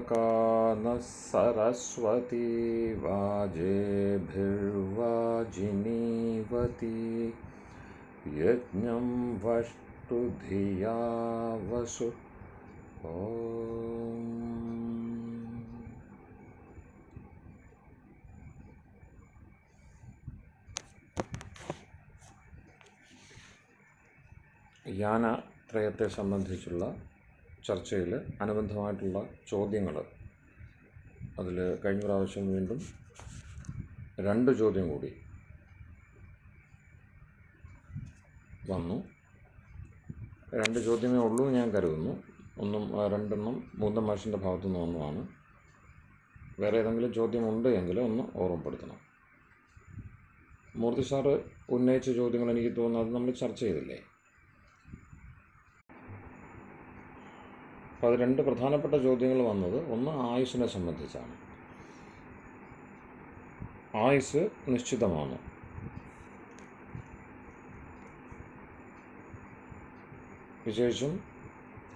नः सरस्वती वाजेभिर्वाजिनीवती यज्ञं वष्टु धिया वसु ഓം. യാനത്രയത്തെ സംബന്ധിച്ചുള്ള ചർച്ചയിൽ അനുബന്ധമായിട്ടുള്ള ചോദ്യങ്ങൾ അതിൽ കഴിഞ്ഞ പ്രാവശ്യം വീണ്ടും 2 ചോദ്യം കൂടി വന്നു. 2 ചോദ്യമേ ഉള്ളൂ ഞാൻ കരുതുന്നു. രണ്ടെണ്ണം മൂന്ന മാഷിൻ്റെ ഭാഗത്തുനിന്ന് വന്നതാണ്. വേറെ ഏതെങ്കിലും ചോദ്യമുണ്ട് എങ്കിൽ ഒന്ന് ഓർമ്മപ്പെടുത്തണം. മൂർത്തി സാറ് ഉന്നയിച്ച ചോദ്യങ്ങൾ എനിക്ക് തോന്നുന്നത് നമ്മൾ ചർച്ച ചെയ്തില്ലേ. അപ്പോൾ അത് 2 പ്രധാനപ്പെട്ട ചോദ്യങ്ങൾ വന്നത്, ഒന്ന് ആയുസ്സിനെ സംബന്ധിച്ചാണ്. ആയുസ് നിശ്ചിതമാണ്. വിശേഷം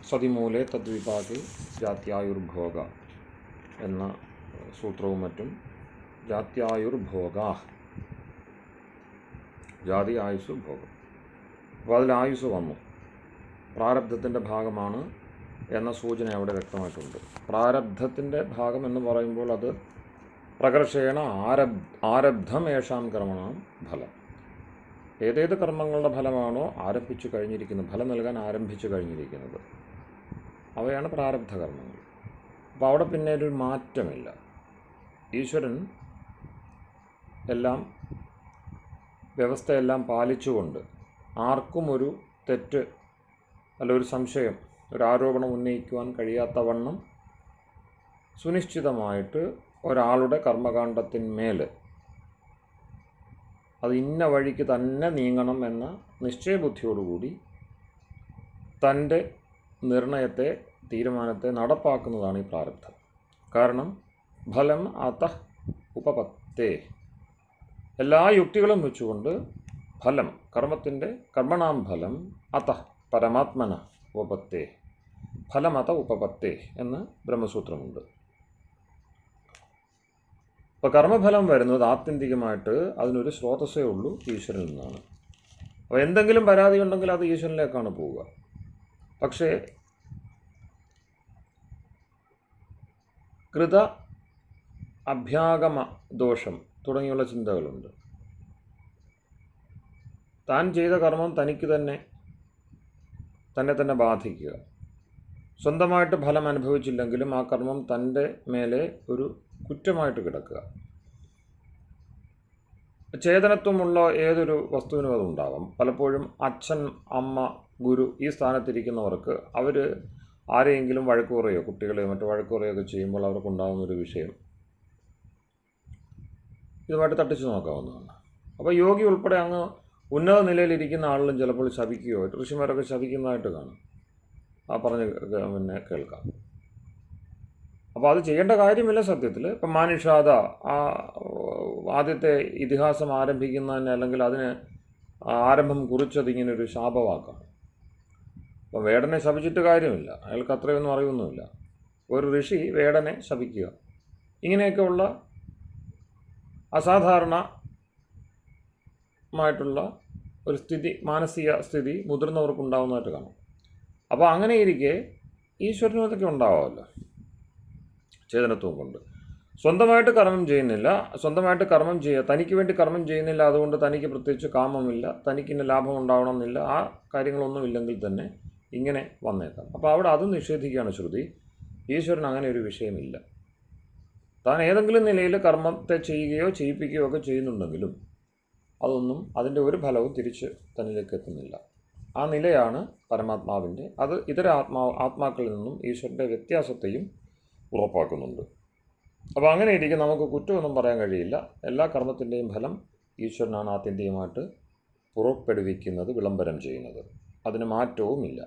സതിമൂലെ തദ്വിപാകെ ജാത്യായുർഭോഗ എന്ന സൂത്രവും മറ്റും ജാത്യായുർഭോഗ, ജാതി ആയുസ് ഭോഗം. അപ്പോൾ അതിൽ ആയുസ് വന്നു. പ്രാരബ്ധത്തിൻ്റെ ഭാഗമാണ് എന്ന സൂചന അവിടെ വ്യക്തമായിട്ടുണ്ട്. പ്രാരബ്ധത്തിൻ്റെ ഭാഗം എന്ന് പറയുമ്പോൾ അത് പ്രകർഷേണ ആരബ്ധം യേഷാം കർമ്മണാം ഫലം. ഏതേത് കർമ്മങ്ങളുടെ ഫലമാണോ ആരംഭിച്ചു കഴിഞ്ഞിരിക്കുന്നത്, ഫലം നൽകാൻ ആരംഭിച്ചു കഴിഞ്ഞിരിക്കുന്നത്, അവയാണ് പ്രാരബ്ധ കർമ്മങ്ങൾ. അപ്പോൾ അവിടെ പിന്നെ ഒരു മാറ്റമില്ല. ഈശ്വരൻ എല്ലാം വ്യവസ്ഥയെല്ലാം പാലിച്ചുകൊണ്ട് ആർക്കും ഒരു തെറ്റ് അല്ല ഒരു സംശയം, ഒരു ആരോപണം ഉന്നയിക്കുവാൻ കഴിയാത്ത വണ്ണം സുനിശ്ചിതമായിട്ട് ഒരാളുടെ കർമ്മകാണ്ഡത്തിന്മേൽ അത് ഇന്ന വഴിക്ക് തന്നെ നീങ്ങണം എന്ന നിശ്ചയബുദ്ധിയോടുകൂടി തൻ്റെ നിർണയത്തെ, തീരുമാനത്തെ നടപ്പാക്കുന്നതാണ് ഈ പ്രാരബ്ധം. കാരണം ഫലം അതഃ ഉപപത്തേ, എല്ലാ യുക്തികളും വെച്ചുകൊണ്ട് ഫലം, കർമ്മണാം ഫലം അതഃ പരമാത്മന ഉപപത്തേ, ഫലമത ഉപപത്തേ എന്ന് ബ്രഹ്മസൂത്രമുണ്ട്. അപ്പോൾ കർമ്മഫലം വരുന്നത് ആത്യന്തികമായിട്ട് അതിനൊരു സ്രോതസ്സേ ഉള്ളൂ, ഈശ്വരനിൽ നിന്നാണ്. അപ്പോൾ എന്തെങ്കിലും പരാതി ഉണ്ടെങ്കിൽ അത് ഈശ്വരനിലേക്കാണ് പോവുക. പക്ഷേ കൃത അഭ്യാഗമ ദോഷം തുടങ്ങിയുള്ള ചിന്തകളുണ്ട്. താൻ ചെയ്ത കർമ്മം തനിക്ക് തന്നെ ബാധിക്കുക. സ്വന്തമായിട്ട് ഫലം അനുഭവിച്ചില്ലെങ്കിലും ആ കർമ്മം തൻ്റെ മേലെ ഒരു കുറ്റമായിട്ട് കിടക്കുക. ചേതനത്വമുള്ള ഏതൊരു വസ്തുവിനും അതുണ്ടാവാം. പലപ്പോഴും അച്ഛൻ, അമ്മ, ഗുരു ഈ സ്ഥാനത്തിരിക്കുന്നവർക്ക് അവർ ആരെയെങ്കിലും വഴക്ക് പറയുകയോ കുട്ടികളെയോ മറ്റു വഴക്ക് പറയുകയൊക്കെ ചെയ്യുമ്പോൾ അവർക്കുണ്ടാകുന്നൊരു വിഷയം ഇതുമായിട്ട് തട്ടിച്ചു നോക്കാവുന്നതാണ്. അപ്പോൾ യോഗി ഉൾപ്പെടെ അങ്ങ് ഉന്നത നിലയിലിരിക്കുന്ന ആളുകളും ചിലപ്പോൾ ശപിക്കുകയോ, ഋഷിമാരൊക്കെ ശപിക്കുന്നതായിട്ട് കാണും. ആ പറഞ്ഞ് കേൾക്കാം. അപ്പോൾ അത് ചെയ്യേണ്ട കാര്യമില്ല സത്യത്തിൽ. ഇപ്പം മാനുഷാദ ആ ആദ്യത്തെ ഇതിഹാസം ആരംഭിക്കുന്നതിന് അല്ലെങ്കിൽ അതിന് ആരംഭം കുറിച്ചത് ഇങ്ങനൊരു ശാപവാക്കാണ്. അപ്പം വേടനെ ശപിച്ചിട്ട് കാര്യമില്ല, അയാൾക്ക് അത്രയൊന്നും അറിയൊന്നുമില്ല. ഒരു ഋഷി വേടനെ ശപിക്കുക, ഇങ്ങനെയൊക്കെയുള്ള അസാധാരണമായിട്ടുള്ള ഒരു സ്ഥിതി, മാനസിക സ്ഥിതി മുതിർന്നവർക്കുണ്ടാവുന്നതായിട്ട് കാണാം. അപ്പോൾ അങ്ങനെ ഇരിക്കെ ഈശ്വരനും അതൊക്കെ ഉണ്ടാവാമല്ലോ, ചേതനത്വം കൊണ്ട്. സ്വന്തമായിട്ട് കർമ്മം ചെയ്യുന്നില്ല, തനിക്ക് വേണ്ടി കർമ്മം ചെയ്യുന്നില്ല, അതുകൊണ്ട് തനിക്ക് പ്രത്യേകിച്ച് കാമമില്ല, തനിക്കിന് ലാഭം ഉണ്ടാവണമെന്നില്ല, ആ കാര്യങ്ങളൊന്നും ഇല്ലെങ്കിൽ തന്നെ ഇങ്ങനെ വന്നേക്കാം. അപ്പോൾ അവിടെ അതും നിഷേധിക്കുകയാണ് ശ്രുതി. ഈശ്വരൻ അങ്ങനെ ഒരു വിഷയമില്ല. താൻ ഏതെങ്കിലും നിലയിൽ കർമ്മത്തെ ചെയ്യുകയോ ചെയ്യിപ്പിക്കുകയോ ഒക്കെ ചെയ്യുന്നുണ്ടെങ്കിലും അതൊന്നും അതിൻ്റെ ഒരു ഫലവും തിരിച്ച് തന്നിലേക്ക് എത്തുന്നില്ല. ആ നിലയാണ് പരമാത്മാവിൻ്റെ. അത് ഇതര ആത്മാക്കളിൽ നിന്നും ഈശ്വരൻ്റെ വ്യത്യാസത്തെയും ഉറപ്പാക്കുന്നുണ്ട്. അപ്പോൾ അങ്ങനെ ഇരിക്കും നമുക്ക് കുറ്റമൊന്നും പറയാൻ കഴിയില്ല. എല്ലാ കർമ്മത്തിൻ്റെയും ഫലം ഈശ്വരനാണ് ആത്യന്തികമായിട്ട് പുറപ്പെടുവിക്കുന്നത്, വിളംബരം ചെയ്യുന്നത്. അതിന് മാറ്റവുമില്ല.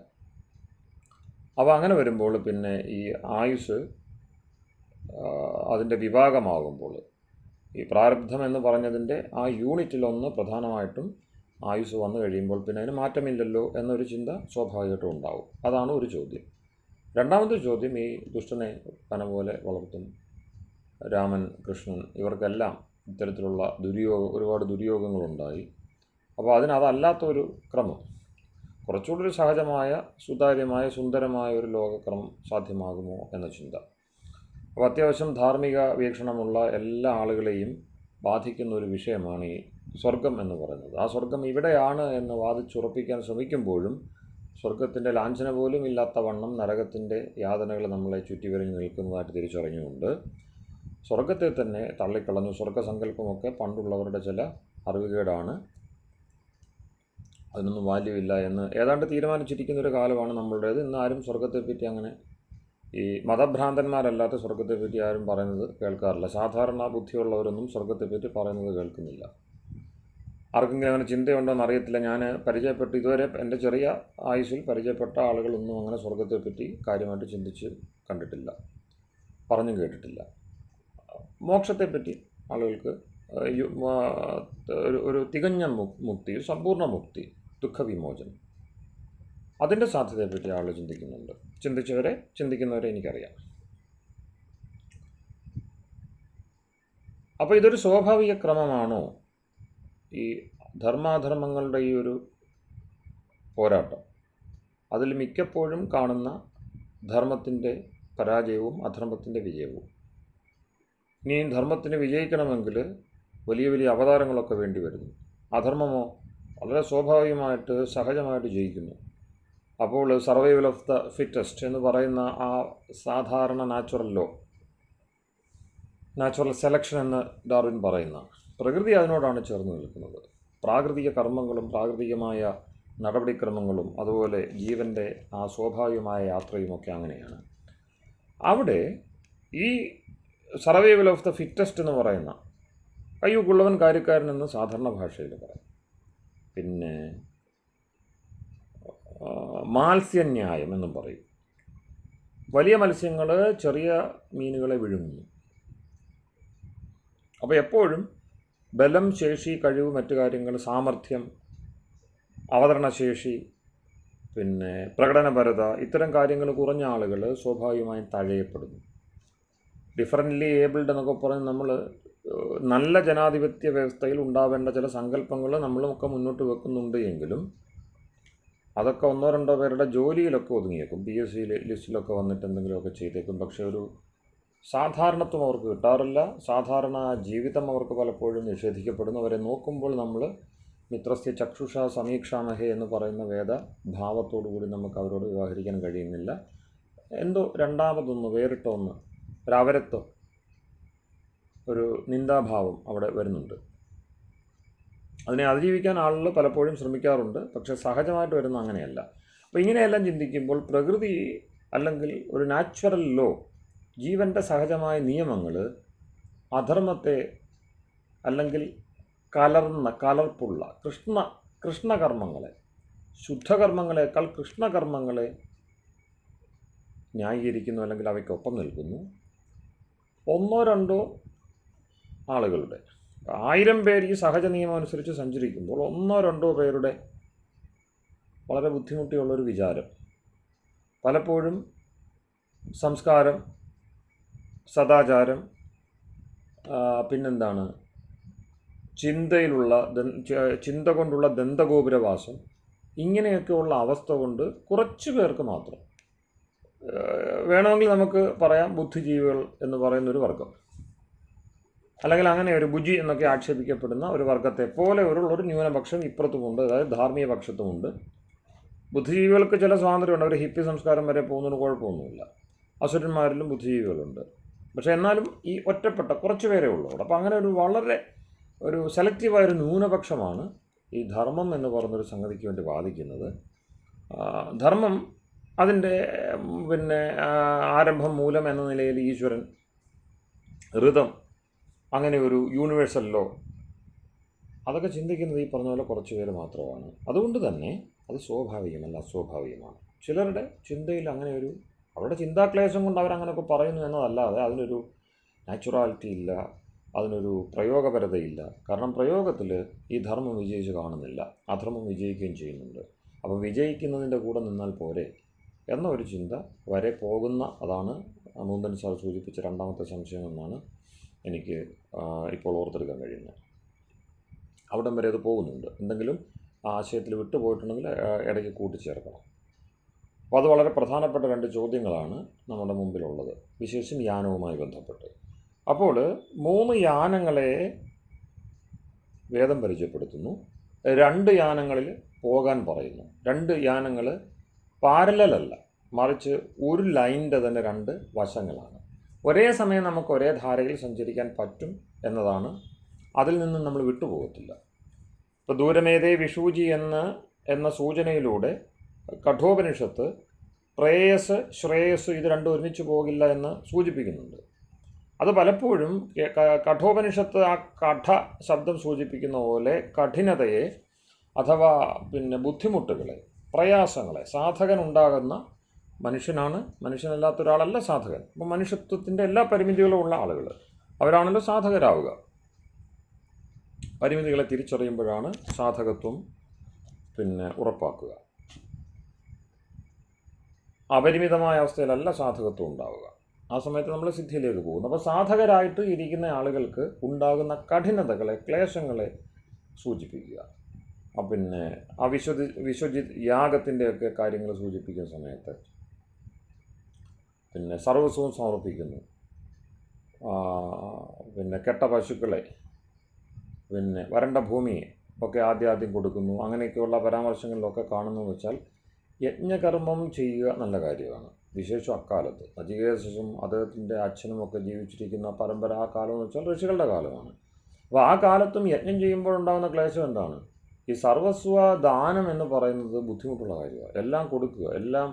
അപ്പോൾ അങ്ങനെ വരുമ്പോൾ പിന്നെ ഈ ആയുസ് അതിൻ്റെ വിഭാഗമാകുമ്പോൾ ഈ പ്രാരബ്ധം എന്ന് പറഞ്ഞതിൻ്റെ ആ യൂണിറ്റിലൊന്ന് പ്രധാനമായിട്ടും ആയുസ് വന്നു കഴിയുമ്പോൾ പിന്നെ അതിന് മാറ്റമില്ലല്ലോ എന്നൊരു ചിന്ത സ്വാഭാവികമായിട്ടും ഉണ്ടാവും. അതാണ് ഒരു ചോദ്യം. രണ്ടാമത്തെ ചോദ്യം, ഈ ദുഷ്ടനെ പന പോലെ വളർത്തും രാമൻ, കൃഷ്ണൻ, ഇവർക്കെല്ലാം ഇത്തരത്തിലുള്ള ഒരുപാട് ദുര്യോഗങ്ങളുണ്ടായി. അപ്പോൾ അതല്ലാത്തൊരു ക്രമം, കുറച്ചുകൂടി ഒരു സഹജമായ, സുതാര്യമായ, സുന്ദരമായ ഒരു ലോകക്രമം സാധ്യമാകുമോ എന്ന ചിന്ത. അപ്പോൾ അത്യാവശ്യം ധാർമ്മിക വീക്ഷണമുള്ള എല്ലാ ആളുകളെയും ബാധിക്കുന്ന ഒരു വിഷയമാണ് ഈ സ്വർഗം എന്ന് പറയുന്നത്. ആ സ്വർഗം ഇവിടെയാണ് എന്ന് വാദിച്ചുറപ്പിക്കാൻ ശ്രമിക്കുമ്പോഴും സ്വർഗത്തിൻ്റെ ലാഞ്ചന പോലും ഇല്ലാത്ത വണ്ണം നരകത്തിൻ്റെ യാതനകൾ നമ്മളെ ചുറ്റിവരിഞ്ഞ് നിൽക്കുന്നതായിട്ട് തിരിച്ചറിഞ്ഞുകൊണ്ട് സ്വർഗത്തെ തന്നെ തള്ളിക്കളഞ്ഞു. സ്വർഗസങ്കല്പമൊക്കെ പണ്ടുള്ളവരുടെ ചില അറിവുകേടാണ്, അതിനൊന്നും വാല്യൂ ഇല്ല എന്ന് ഏതാണ്ട് തീരുമാനിച്ചിരിക്കുന്നൊരു കാലമാണ് നമ്മളുടേത്. ഇന്ന് ആരും സ്വർഗത്തെപ്പറ്റി അങ്ങനെ, ഈ മതഭ്രാന്തന്മാരല്ലാത്ത സ്വർഗത്തെപ്പറ്റി ആരും പറയുന്നത് കേൾക്കാറില്ല. സാധാരണ ബുദ്ധിയുള്ളവരൊന്നും സ്വർഗത്തെപ്പറ്റി പറയുന്നത് കേൾക്കുന്നില്ല. ആർക്കെങ്കിലും അങ്ങനെ ചിന്തയുണ്ടോ എന്നറിയത്തില്ല. ഞാൻ ഇതുവരെ എൻ്റെ ചെറിയ ആയുസ്സിൽ പരിചയപ്പെട്ട ആളുകളൊന്നും അങ്ങനെ സ്വർഗത്തെപ്പറ്റി കാര്യമായിട്ട് ചിന്തിച്ച് കണ്ടിട്ടില്ല, പറഞ്ഞും കേട്ടിട്ടില്ല. മോക്ഷത്തെപ്പറ്റി ആളുകൾക്ക് ഒരു തികഞ്ഞ മുക്തി, സമ്പൂർണ്ണ മുക്തി, ദുഃഖവിമോചനം, അതിൻ്റെ സാധ്യതയെപ്പറ്റി ആളുകൾ ചിന്തിക്കുന്നുണ്ട്. ചിന്തിക്കുന്നവരെ എനിക്കറിയാം. അപ്പോൾ ഇതൊരു സ്വാഭാവിക ക്രമമാണോ? ഈ ധർമാധർമ്മങ്ങളുടെ ഈ ഒരു പോരാട്ടം, അതിൽ മിക്കപ്പോഴും കാണുന്ന ധർമ്മത്തിൻ്റെ പരാജയവും അധർമ്മത്തിൻ്റെ വിജയവും. ഇനിയും ധർമ്മത്തിന് വിജയിക്കണമെങ്കിൽ വലിയ വലിയ അവതാരങ്ങളൊക്കെ വേണ്ടി വരുന്നു. അധർമ്മമോ വളരെ സ്വാഭാവികമായിട്ട്, സഹജമായിട്ട് ജയിക്കുന്നു. അപ്പോൾ സർവൈവൽ ഓഫ് ദ ഫിറ്റസ്റ്റ് എന്ന് പറയുന്ന ആ സാധാരണ നാച്ചുറൽ സെലക്ഷൻ എന്ന് ഡാർവിൻ പറയുന്ന പ്രകൃതി അതിനോടാണ് ചേർന്ന് നിൽക്കുന്നത്. പ്രാകൃതിക കർമ്മങ്ങളും പ്രാകൃതികമായ നടപടിക്രമങ്ങളും അതുപോലെ ജീവൻ്റെ ആ സ്വാഭാവികമായ യാത്രയുമൊക്കെ അങ്ങനെയാണ്. അവിടെ ഈ സർവൈവൽ ഓഫ് ദ ഫിറ്റസ്റ്റ് എന്ന് പറയുന്ന കയ്യൂക്കുള്ളവൻ കാര്യക്കാരനെന്ന് സാധാരണ ഭാഷയിൽ പറയും. പിന്നെ മാത്സ്യന്യായം എന്നും പറയും. വലിയ മത്സ്യങ്ങൾ ചെറിയ മീനുകളെ വിഴുങ്ങുന്നു. അപ്പോൾ എപ്പോഴും ബലം, ശേഷി, കഴിവ്, മറ്റു കാര്യങ്ങൾ, സാമർഥ്യം, അവതരണശേഷി, പിന്നെ പ്രകടനപരത, ഇത്തരം കാര്യങ്ങൾ കുറഞ്ഞ ആളുകൾ സ്വാഭാവികമായും തഴയപ്പെടുന്നു. ഡിഫറൻ്റ്ലി ഏബിൾഡ് എന്നൊക്കെ പറഞ്ഞ് നമ്മൾ നല്ല ജനാധിപത്യ വ്യവസ്ഥയിൽ ഉണ്ടാവേണ്ട ചില സങ്കല്പങ്ങൾ നമ്മളൊക്കെ മുന്നോട്ട് വെക്കുന്നുണ്ട് എങ്കിലും അതൊക്കെ ഒന്നോ രണ്ടോ പേരുടെ ജോലിയിലൊക്കെ ഒതുങ്ങിയേക്കും. PSC ലിസ്റ്റിലൊക്കെ വന്നിട്ട് എന്തെങ്കിലുമൊക്കെ ചെയ്തേക്കും. പക്ഷേ ഒരു സാധാരണത്വം അവർക്ക് കിട്ടാറില്ല. സാധാരണ ജീവിതം അവർക്ക് പലപ്പോഴും നിഷേധിക്കപ്പെടുന്നു. അവരെ നോക്കുമ്പോൾ നമ്മൾ മിത്രസ്യ ചക്ഷുഷ സമീക്ഷാമഹേ എന്ന് പറയുന്ന വേദഭാവത്തോടു കൂടി നമുക്ക് അവരോട് വ്യവഹരിക്കാൻ കഴിയുന്നില്ല. എന്തോ രണ്ടാമതൊന്ന്, വേറിട്ട ഒന്ന്, ഒരവരത്വം, ഒരു നിന്ദാഭാവം അവിടെ വരുന്നുണ്ട്. അതിനെ അതിജീവിക്കാൻ ആളുകൾ പലപ്പോഴും ശ്രമിക്കാറുണ്ട്. പക്ഷേ സഹജമായിട്ട് വരുന്ന അങ്ങനെയല്ല. അപ്പോൾ ഇങ്ങനെയെല്ലാം ചിന്തിക്കുമ്പോൾ പ്രകൃതി അല്ലെങ്കിൽ ഒരു നാച്ചുറൽ ലോ, ജീവൻ്റെ സഹജമായ നിയമങ്ങൾ അധർമ്മത്തെ അല്ലെങ്കിൽ കലർപ്പുള്ള കൃഷ്ണകർമ്മങ്ങളെ, ശുദ്ധകർമ്മങ്ങളെക്കാൾ കൃഷ്ണകർമ്മങ്ങളെ ന്യായീകരിക്കുന്നു, അല്ലെങ്കിൽ അവയ്ക്കൊപ്പം നിൽക്കുന്നു. ഒന്നോ രണ്ടോ ആളുകളുടെ 1000 പേർ ഈ സഹജ നിയമം അനുസരിച്ച് സഞ്ചരിക്കുമ്പോൾ ഒന്നോ രണ്ടോ പേരുടെ വളരെ ബുദ്ധിമുട്ടിയുള്ളൊരു വിചാരം, പലപ്പോഴും സംസ്കാരം, സദാചാരം, പിന്നെന്താണ്, ചിന്ത കൊണ്ടുള്ള ദന്തഗോപുരവാസം, ഇങ്ങനെയൊക്കെയുള്ള അവസ്ഥ കൊണ്ട് കുറച്ച് പേർക്ക് മാത്രം, വേണമെങ്കിൽ നമുക്ക് പറയാം ബുദ്ധിജീവികൾ എന്ന് പറയുന്നൊരു വർഗം, അല്ലെങ്കിൽ അങ്ങനെ ഒരു ബുജി എന്നൊക്കെ ആക്ഷേപിക്കപ്പെടുന്ന ഒരു വർഗത്തെ പോലെ ഒരു ന്യൂനപക്ഷം ഇപ്പുറത്തുമുണ്ട്. അതായത് ധാർമ്മിക പക്ഷത്തുമുണ്ട്. ബുദ്ധിജീവികൾക്ക് ചില സ്വാതന്ത്ര്യമുണ്ട്. അവർ ഹിപ്പി സംസ്കാരം വരെ പോകുന്നതിന് കുഴപ്പമൊന്നുമില്ല. അസുരന്മാരിലും ബുദ്ധിജീവികളുണ്ട്. പക്ഷേ എന്നാലും ഈ ഒറ്റപ്പെട്ട കുറച്ച് പേരേ ഉള്ളൂ അവിടെ. അപ്പോൾ അങ്ങനെ വളരെ സെലക്റ്റീവായൊരു ന്യൂനപക്ഷമാണ് ഈ ധർമ്മം എന്ന് പറഞ്ഞൊരു സംഗതിക്ക് വേണ്ടി വാദിക്കുന്നത്. ധർമ്മം അതിൻ്റെ ആരംഭം, മൂലം എന്ന നിലയിൽ ഈശ്വരൻ, ഋതം, അങ്ങനെ ഒരു യൂണിവേഴ്സൽ ലോ, അതൊക്കെ ചിന്തിക്കുന്നത് ഈ പറഞ്ഞ പോലെ കുറച്ച് പേര് മാത്രമാണ്. അതുകൊണ്ട് തന്നെ അത് സ്വാഭാവികമല്ല, അസ്വാഭാവികമാണ്. ചിലരുടെ ചിന്തയിൽ അങ്ങനെ അവരുടെ ചിന്താക്ലേശം കൊണ്ട് അവരങ്ങനെയൊക്കെ പറയുന്നു എന്നതല്ലാതെ അതിനൊരു നാച്ചുറാലിറ്റി ഇല്ല, അതിനൊരു പ്രയോഗപരതയില്ല. കാരണം പ്രയോഗത്തിൽ ഈ ധർമ്മം വിജയിച്ച് കാണുന്നില്ല, അധർമ്മം വിജയിക്കുകയും ചെയ്യുന്നുണ്ട്. അപ്പം വിജയിക്കുന്നതിൻ്റെ കൂടെ നിന്നാൽ പോരെ, എന്ന ഒരു ചിന്ത വരെ പോകുന്ന അതാണ് മുകുന്ദൻ സാർ സൂചിപ്പിച്ച രണ്ടാമത്തെ സംശയം എന്നാണ് എനിക്ക് ഇപ്പോൾ ഓർത്തെടുക്കാൻ കഴിയുന്നത്. അവിടം വരെ അത് പോകുന്നുണ്ട്. എന്തെങ്കിലും ആശയത്തിൽ വിട്ടുപോയിട്ടുണ്ടെങ്കിൽ ഇടയ്ക്ക് കൂട്ടിച്ചേർക്കണം. അപ്പോൾ അത് വളരെ പ്രധാനപ്പെട്ട 2 ചോദ്യങ്ങളാണ് നമ്മുടെ മുമ്പിലുള്ളത്, വിശേഷം യാനവുമായി ബന്ധപ്പെട്ട്. അപ്പോൾ 3 യാനങ്ങളെ വേദം പരിചയപ്പെടുത്തുന്നു. 2 യാനങ്ങളിൽ പോകാൻ പറയുന്നു. 2 യാനങ്ങൾ പാരലലല്ല, മറിച്ച് ഒരു ലൈനിൻ്റെ തന്നെ 2 വശങ്ങളാണ്. ഒരേ സമയം നമുക്ക് ഒരേ ധാരയിൽ സഞ്ചരിക്കാൻ പറ്റും എന്നതാണ്. അതിൽ നിന്ന് നമ്മൾ വിട്ടുപോകത്തില്ല. ഇപ്പോൾ ദൂരമേതേ വിഷൂജി എന്ന സൂചനയിലൂടെ കഠോപനിഷത്ത് പ്രേയസ് ശ്രേയസ് ഇത് രണ്ടും ഒരുമിച്ച് പോകില്ല എന്ന് സൂചിപ്പിക്കുന്നുണ്ട്. അത് പലപ്പോഴും കഠോപനിഷത്ത് ആ കഠ ശബ്ദം സൂചിപ്പിക്കുന്ന പോലെ കഠിനതയെ അഥവാ ബുദ്ധിമുട്ടുകളെ, പ്രയാസങ്ങളെ, സാധകൻ ഉണ്ടാകുന്ന മനുഷ്യനല്ലാത്ത ഒരാളല്ല സാധകൻ. അപ്പോൾ മനുഷ്യത്വത്തിൻ്റെ എല്ലാ പരിമിതികളും ഉള്ള ആളുകൾ അവരാണല്ലോ സാധകരാവുക. പരിമിതികളെ തിരിച്ചറിയുമ്പോഴാണ് സാധകത്വം ഉറപ്പാക്കുക. അപരിമിതമായ അവസ്ഥയിലല്ല സാധകത്വം ഉണ്ടാവുക. ആ സമയത്ത് നമ്മൾ സിദ്ധിയിലേക്ക് പോകുന്നു. അപ്പോൾ സാധകരായിട്ട് ഇരിക്കുന്ന ആളുകൾക്ക് ഉണ്ടാകുന്ന കഠിനതകളെ, ക്ലേശങ്ങളെ സൂചിപ്പിക്കുക. ആ വിശ്വജിത് യാഗത്തിൻ്റെയൊക്കെ കാര്യങ്ങൾ സൂചിപ്പിക്കുന്ന സമയത്ത് സർവസ്വവും സമർപ്പിക്കുന്നു, കെട്ട പശുക്കളെ, വരണ്ട ഭൂമിയെ ഒക്കെ ആദ്യം കൊടുക്കുന്നു. അങ്ങനെയൊക്കെയുള്ള പരാമർശങ്ങളിലൊക്കെ കാണുന്നതെന്ന് വെച്ചാൽ യജ്ഞകർമ്മം ചെയ്യുക നല്ല കാര്യമാണ്. വിശേഷം അക്കാലത്ത് നചികേതസും അദ്ദേഹത്തിൻ്റെ അച്ഛനുമൊക്കെ ജീവിച്ചിരിക്കുന്ന പരമ്പര ആ കാലം എന്ന് വെച്ചാൽ ഋഷികളുടെ കാലമാണ്. അപ്പോൾ ആ കാലത്തും യജ്ഞം ചെയ്യുമ്പോഴുണ്ടാകുന്ന ക്ലേശം എന്താണ്? ഈ സർവസ്വ ദാനം എന്ന് പറയുന്നത് ബുദ്ധിമുട്ടുള്ള കാര്യമാണ്. എല്ലാം കൊടുക്കുക, എല്ലാം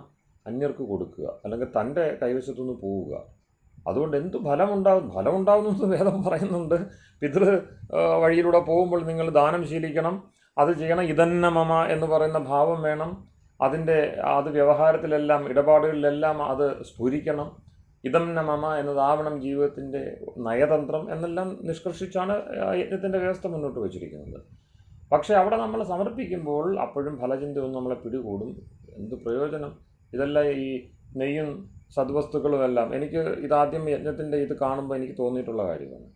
അന്യർക്ക് കൊടുക്കുക, അല്ലെങ്കിൽ തൻ്റെ കൈവശത്തുനിന്ന് പോവുക. അതുകൊണ്ട് എന്ത് ഫലമുണ്ടാകുന്നു വേദം പറയുന്നുണ്ട്. പിതൃ വഴിയിലൂടെ പോകുമ്പോൾ നിങ്ങൾ ദാനം ശീലിക്കണം, അത് ചെയ്യണം. ഇതന്ന മമ എന്ന് പറയുന്ന ഭാവം വേണം. അത് വ്യവഹാരത്തിലെല്ലാം, ഇടപാടുകളിലെല്ലാം അത് സ്ഫുരിക്കണം. ഇതന്ന മമ എന്നതാവണം ജീവിതത്തിൻ്റെ നയതന്ത്രം എന്നെല്ലാം നിഷ്കർഷിച്ചാണ് യജ്ഞത്തിൻ്റെ വ്യവസ്ഥ മുന്നോട്ട് വച്ചിരിക്കുന്നത്. പക്ഷേ അവിടെ നമ്മൾ സമർപ്പിക്കുമ്പോൾ അപ്പോഴും ഫലചിന്തയൊന്നും നമ്മളെ പിടികൂടും. എന്ത് പ്രയോജനം? ഇതെല്ലാം ഈ നെയ്യും സദ്വസ്തുക്കളുമെല്ലാം. എനിക്ക് ഇതാദ്യം യജ്ഞത്തിൻ്റെ ഇത് കാണുമ്പോൾ എനിക്ക് തോന്നിയിട്ടുള്ള കാര്യമാണ്.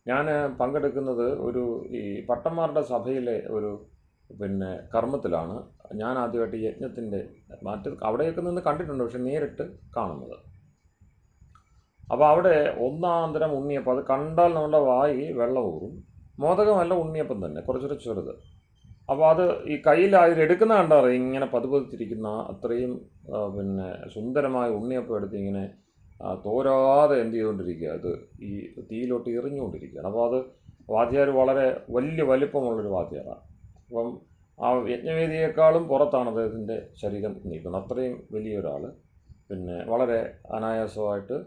ഞാൻ പങ്കെടുക്കുന്നത് ഈ പട്ടന്മാരുടെ സഭയിലെ ഒരു കർമ്മത്തിലാണ്. ഞാൻ ആദ്യമായിട്ട് യജ്ഞത്തിൻ്റെ അവിടെയൊക്കെ നിന്ന് കണ്ടിട്ടുണ്ട്, പക്ഷെ നേരിട്ട് കാണുന്നത്. അപ്പോൾ അവിടെ ഒന്നാന്തരം ഉണ്ണിയപ്പം, അത് കണ്ടാൽ നമ്മുടെ വായി വെള്ളം ഊറും. മോദകമല്ല, ഉണ്ണിയപ്പം തന്നെ, കുറച്ചൊരു ചെറുത്. അപ്പോൾ അത് ഈ കയ്യിൽ അതിലെടുക്കുന്ന കണ്ടാറ് ഇങ്ങനെ പതുപതിച്ചിരിക്കുന്ന അത്രയും സുന്ദരമായ ഉണ്ണിയപ്പം എടുത്ത് ഇങ്ങനെ തോരാതെ എന്ത് ചെയ്തുകൊണ്ടിരിക്കുക, അത് ഈ തീയിലോട്ട് എറിഞ്ഞുകൊണ്ടിരിക്കുകയാണ്. അപ്പോൾ അത് വാദ്യാർ വളരെ വലിയ വലിപ്പമുള്ളൊരു വാദ്യാറാണ്. അപ്പം ആ യജ്ഞവേദിയേക്കാളും പുറത്താണ് അദ്ദേഹത്തിൻ്റെ ശരീരം നിൽക്കുന്നത്. അത്രയും വലിയൊരാൾ വളരെ അനായാസമായിട്ട്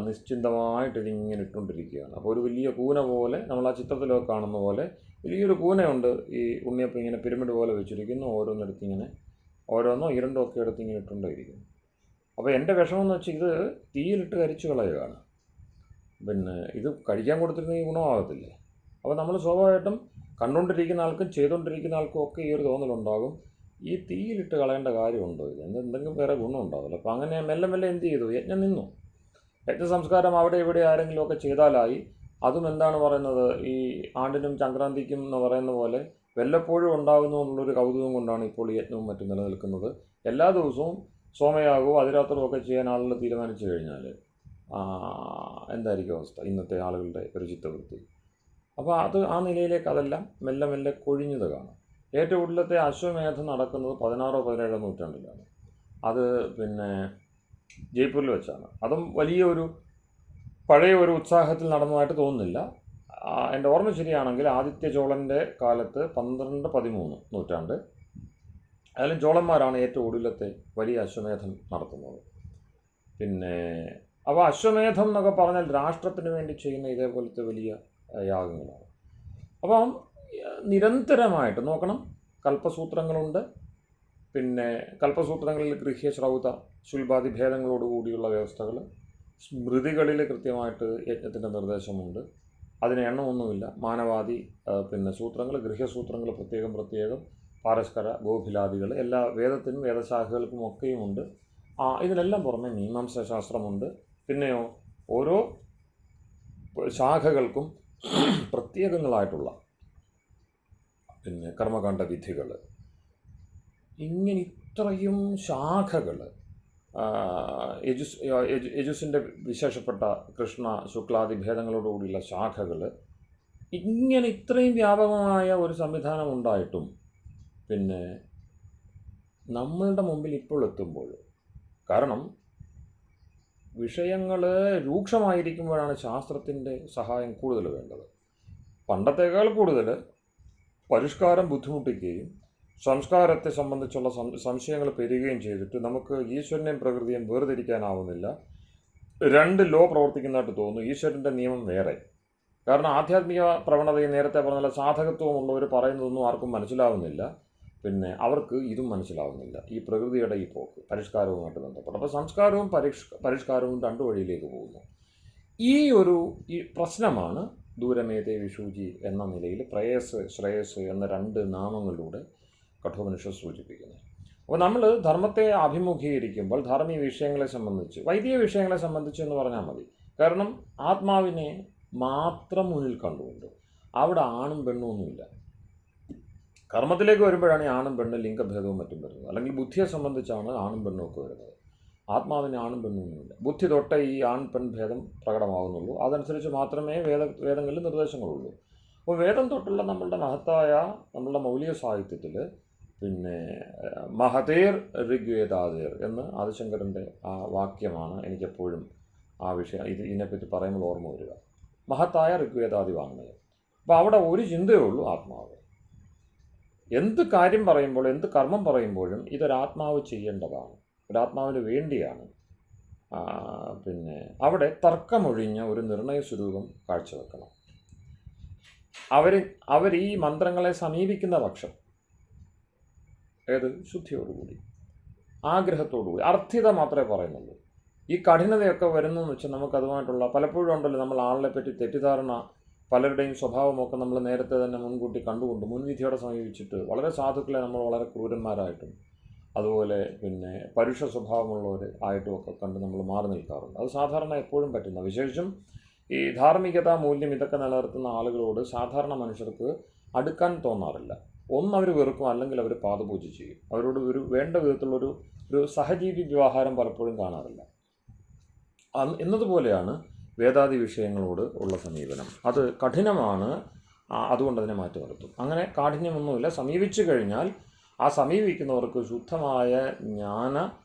നിശ്ചിന്തമായിട്ട് ഇതിങ്ങനെ ഇട്ടുകൊണ്ടിരിക്കുകയാണ്. അപ്പോൾ ഒരു വലിയ കൂന പോലെ, നമ്മൾ ആ ചിത്രത്തിലൊക്കെ കാണുന്ന പോലെ വലിയൊരു കൂനയുണ്ട്. ഈ ഉണ്ണിയപ്പം ഇങ്ങനെ പിരമിഡ് പോലെ വെച്ചിരിക്കുന്നു. ഓരോന്നെടുത്ത് ഇങ്ങനെ ഓരോന്നോ 2 ഒക്കെ എടുത്ത് ഇങ്ങനെ ഇട്ടുകൊണ്ടിരിക്കുന്നു. അപ്പോൾ എൻ്റെ വിഷമം എന്ന് വെച്ചാൽ ഇത് തീയിലിട്ട് കരിച്ചു കളയുകയാണ്. ഇത് കഴിക്കാൻ കൊടുത്തിരുന്നെങ്കിൽ ഗുണമാകത്തില്ലേ? അപ്പോൾ നമ്മൾ സ്വാഭാവികമായിട്ടും കണ്ടുകൊണ്ടിരിക്കുന്ന ആൾക്കും ചെയ്തുകൊണ്ടിരിക്കുന്ന ആൾക്കും ഒക്കെ ഈ ഒരു തോന്നലുണ്ടാകും, ഈ തീയിലിട്ട് കളയേണ്ട കാര്യമുണ്ടോ, ഇത് എന്തെങ്കിലും വേറെ ഗുണം ഉണ്ടാവില്ല. അപ്പോൾ അങ്ങനെ മെല്ലെ എന്ത് ചെയ്തു, യജ്ഞം നിന്നു. യജ്ഞ സംസ്കാരം അവിടെ ഇവിടെ ആരെങ്കിലുമൊക്കെ ചെയ്താലായി. അതും എന്താണ് പറയുന്നത്, ഈ ആണ്ടിനും സംക്രാന്തിക്കും എന്ന് പറയുന്ന പോലെ വല്ലപ്പോഴും ഉണ്ടാകുന്നു എന്നുള്ളൊരു കൗതുകം കൊണ്ടാണ് ഇപ്പോൾ ഈ യജ്ഞവും മറ്റും നിലനിൽക്കുന്നത്. എല്ലാ ദിവസവും സോമയാഗവും അതിരാത്രവും ഒക്കെ ചെയ്യാൻ ആളുകൾ തീരുമാനിച്ചു കഴിഞ്ഞാൽ എന്തായിരിക്കും അവസ്ഥ, ഇന്നത്തെ ആളുകളുടെ ഒരു ചിത്തവൃത്തി? അപ്പോൾ ആ നിലയിലേക്ക് അതെല്ലാം മെല്ലെ കൊഴിഞ്ഞത് കാണാം. ഏറ്റവും കൂടുതലത്തെ അശ്വമേധം നടക്കുന്നത് 16 17 നൂറ്റാണ്ടിലാണ്. അത് ജയ്പൂരിൽ വെച്ചാണ്. അതും പഴയ ഒരു ഉത്സാഹത്തിൽ നടന്നതായിട്ട് തോന്നുന്നില്ല. എൻ്റെ ഓർമ്മ ശരിയാണെങ്കിൽ ആദിത്യ ചോളൻ്റെ കാലത്ത് 12-13 നൂറ്റാണ്ട് അതിലും ചോളന്മാരാണ് ഏറ്റവും ഒടുവിലത്തെ വലിയ അശ്വമേധം നടത്തുന്നത്. അപ്പോൾ അശ്വമേധം എന്നൊക്കെ പറഞ്ഞാൽ രാഷ്ട്രത്തിന് വേണ്ടി ചെയ്യുന്ന ഇതേപോലത്തെ വലിയ യാഗങ്ങളാണ്. അപ്പം നിരന്തരമായിട്ട് നോക്കണം. കൽപ്പസൂത്രങ്ങളുണ്ട്. കൽപ്പസൂത്രങ്ങളിൽ ഗൃഹ്യ ശ്രൗത ശുൽബാദി ഭേദങ്ങളോടുകൂടിയുള്ള വ്യവസ്ഥകൾ. സ്മൃതികളിൽ കൃത്യമായിട്ട് യജ്ഞത്തിൻ്റെ നിർദ്ദേശമുണ്ട്. അതിന് എണ്ണമൊന്നുമില്ല. മാനവാദി സൂത്രങ്ങൾ, ഗൃഹ്യസൂത്രങ്ങൾ പ്രത്യേകം പാരസ്കര ഗോകുലാദികൾ എല്ലാ വേദത്തിനും വേദശാഖകൾക്കും ഒക്കെയുമുണ്ട്. ഇതിനെല്ലാം പുറമെ മീമാംസാശാസ്ത്രമുണ്ട്. പിന്നെയോ ഓരോ ശാഖകൾക്കും പ്രത്യേകങ്ങളായിട്ടുള്ള കർമ്മകാണ്ഡ വിധികൾ, ഇങ്ങനെ ഇത്രയും ശാഖകൾ, യജുസിൻ്റെ വിശേഷപ്പെട്ട കൃഷ്ണ ശുക്ലാദി ഭേദങ്ങളോടുകൂടിയുള്ള ശാഖകൾ, ഇങ്ങനെ ഇത്രയും വ്യാപകമായ ഒരു സംവിധാനം ഉണ്ടായിട്ടും നമ്മളുടെ മുമ്പിൽ ഇപ്പോൾ എത്തുമ്പോൾ, കാരണം വിഷയങ്ങൾ രൂക്ഷമായിരിക്കുമ്പോഴാണ് ശാസ്ത്രത്തിൻ്റെ സഹായം കൂടുതൽ വേണ്ടത്. പണ്ടത്തേക്കാൾ കൂടുതൽ പരിഷ്കാരം ബുദ്ധിമുട്ടിക്കുകയും സംസ്കാരത്തെ സംബന്ധിച്ചുള്ള സംശയങ്ങൾ പെരുകുകയും ചെയ്തിട്ട് നമുക്ക് ഈശ്വരനെയും പ്രകൃതിയും വേർതിരിക്കാനാവുന്നില്ല. രണ്ട് ലോ പ്രവർത്തിക്കുന്നതായിട്ട് തോന്നുന്നു. ഈശ്വരൻ്റെ നിയമം വേറെ. കാരണം ആധ്യാത്മിക പ്രവണതയും നേരത്തെ പറഞ്ഞ സാധകത്വമുള്ളവർ പറയുന്നതൊന്നും ആർക്കും മനസ്സിലാവുന്നില്ല. അവർക്ക് ഇതും മനസ്സിലാവുന്നില്ല, ഈ പ്രകൃതിയുടെ ഈ പോക്ക് പരിഷ്കാരവുമായിട്ട് ബന്ധപ്പെട്ട്. അപ്പോൾ സംസ്കാരവും പരിഷ്കാരവും രണ്ടു വഴിയിലേക്ക് പോകുന്നു. ഈ പ്രശ്നമാണ് ദൂരമേതേ വിഷൂജി എന്ന നിലയിൽ പ്രേയസ് ശ്രേയസ് എന്ന രണ്ട് നാമങ്ങളിലൂടെ കഠോപനിഷത്ത് സൂചിപ്പിക്കുന്നത്. അപ്പോൾ നമ്മൾ ധർമ്മത്തെ അഭിമുഖീകരിക്കുമ്പോൾ ധാർമ്മിക വിഷയങ്ങളെ സംബന്ധിച്ച്, വൈദിക വിഷയങ്ങളെ സംബന്ധിച്ച് എന്ന് പറഞ്ഞാൽ മതി. കാരണം ആത്മാവിനെ മാത്രം മുന്നിൽ കണ്ടുകൊണ്ട് അവിടെ ആണും പെണ്ണും ഒന്നുമില്ല. കർമ്മത്തിലേക്ക് വരുമ്പോഴാണ് ഈ ആണും പെണ്ണും ലിംഗഭേദവും മറ്റും വരുന്നത്. അല്ലെങ്കിൽ ബുദ്ധിയെ സംബന്ധിച്ചാണ് ആണും പെണ്ണും ഒക്കെ വരുന്നത്. ആത്മാവിന് ആണും പെണ്ണും ഒന്നുമില്ല. ബുദ്ധി തൊട്ടേ ഈ ആൺ പെൺ ഭേദം പ്രകടമാകുന്നുള്ളൂ. അതനുസരിച്ച് മാത്രമേ വേദങ്ങളിൽ നിർദ്ദേശങ്ങളുള്ളൂ. അപ്പോൾ വേദം തൊട്ടുള്ള നമ്മളുടെ മഹത്തായ നമ്മളുടെ മൗലിക സാഹിത്യത്തിൽ മഹതേർ ഋഗ്വേദാദേർ എന്ന് ആദിശങ്കരൻ്റെ ആ വാക്യമാണ് എനിക്കെപ്പോഴും ആ വിഷയം ഇതിനെപ്പറ്റി പറയുമ്പോൾ ഓർമ്മ വരിക. മഹത്തായ ഋഗ്വേദാദി വാങ്മയം. അപ്പോൾ അവിടെ ഒരു ചിന്തയേ ഉള്ളൂ, ആത്മാവ്. എന്ത് കാര്യം പറയുമ്പോൾ, എന്ത് കർമ്മം പറയുമ്പോഴും ഇതൊരാത്മാവ് ചെയ്യേണ്ടതാണ്, ഒരാത്മാവിന് വേണ്ടിയാണ്. അവിടെ തർക്കമൊഴിഞ്ഞ ഒരു നിർണയ സ്വരൂപം കാഴ്ചവെക്കണം. അവർ ഈ മന്ത്രങ്ങളെ സമീപിക്കുന്ന പക്ഷം ശുദ്ധിയോടുകൂടി, ആഗ്രഹത്തോടുകൂടി, അർത്ഥിത മാത്രമേ പറയുന്നുള്ളൂ. ഈ കഠിനതയൊക്കെ വരുന്നതെന്ന് വെച്ചാൽ നമുക്കതുമായിട്ടുള്ള പലപ്പോഴും ഉണ്ടല്ലോ, നമ്മൾ ആളിനെ പറ്റി തെറ്റിദ്ധാരണ, പലരുടെയും സ്വഭാവമൊക്കെ നമ്മൾ നേരത്തെ തന്നെ മുൻകൂട്ടി കണ്ടുകൊണ്ട് മുൻവിധിയോടെ സമീപിച്ചിട്ട് വളരെ സാധുക്കളെ നമ്മൾ വളരെ ക്രൂരന്മാരായിട്ടും അതുപോലെ പരുഷ സ്വഭാവമുള്ളവർ ആയിട്ടുമൊക്കെ കണ്ട് നമ്മൾ മാറി നിൽക്കാറുണ്ട്. അത് സാധാരണ എപ്പോഴും പറ്റുന്ന, വിശേഷിച്ചും ഈ ധാർമ്മികതാ മൂല്യം ഇതൊക്കെ നിലനിർത്തുന്ന ആളുകളോട് സാധാരണ മനുഷ്യർക്ക് അടുക്കാൻ തോന്നാറില്ല. അവർ വെറുക്കും, അല്ലെങ്കിൽ അവർ പാദപൂജ ചെയ്യും. അവരോട് വേണ്ട വിധത്തിലുള്ളൊരു സഹജീവി വ്യവഹാരം പലപ്പോഴും കാണാറില്ല. എന്നതുപോലെയാണ് വേദാദി വിഷയങ്ങളോട് ഉള്ള സമീപനം. അത് കഠിനമാണ്, അതുകൊണ്ട് അതിനെ മാറ്റി നിർത്തും. അങ്ങനെ കാഠിന്യമൊന്നുമില്ല. സമീപിച്ചു കഴിഞ്ഞാൽ ആ സമീപിക്കുന്നവർക്ക് ശുദ്ധമായ ജ്ഞാന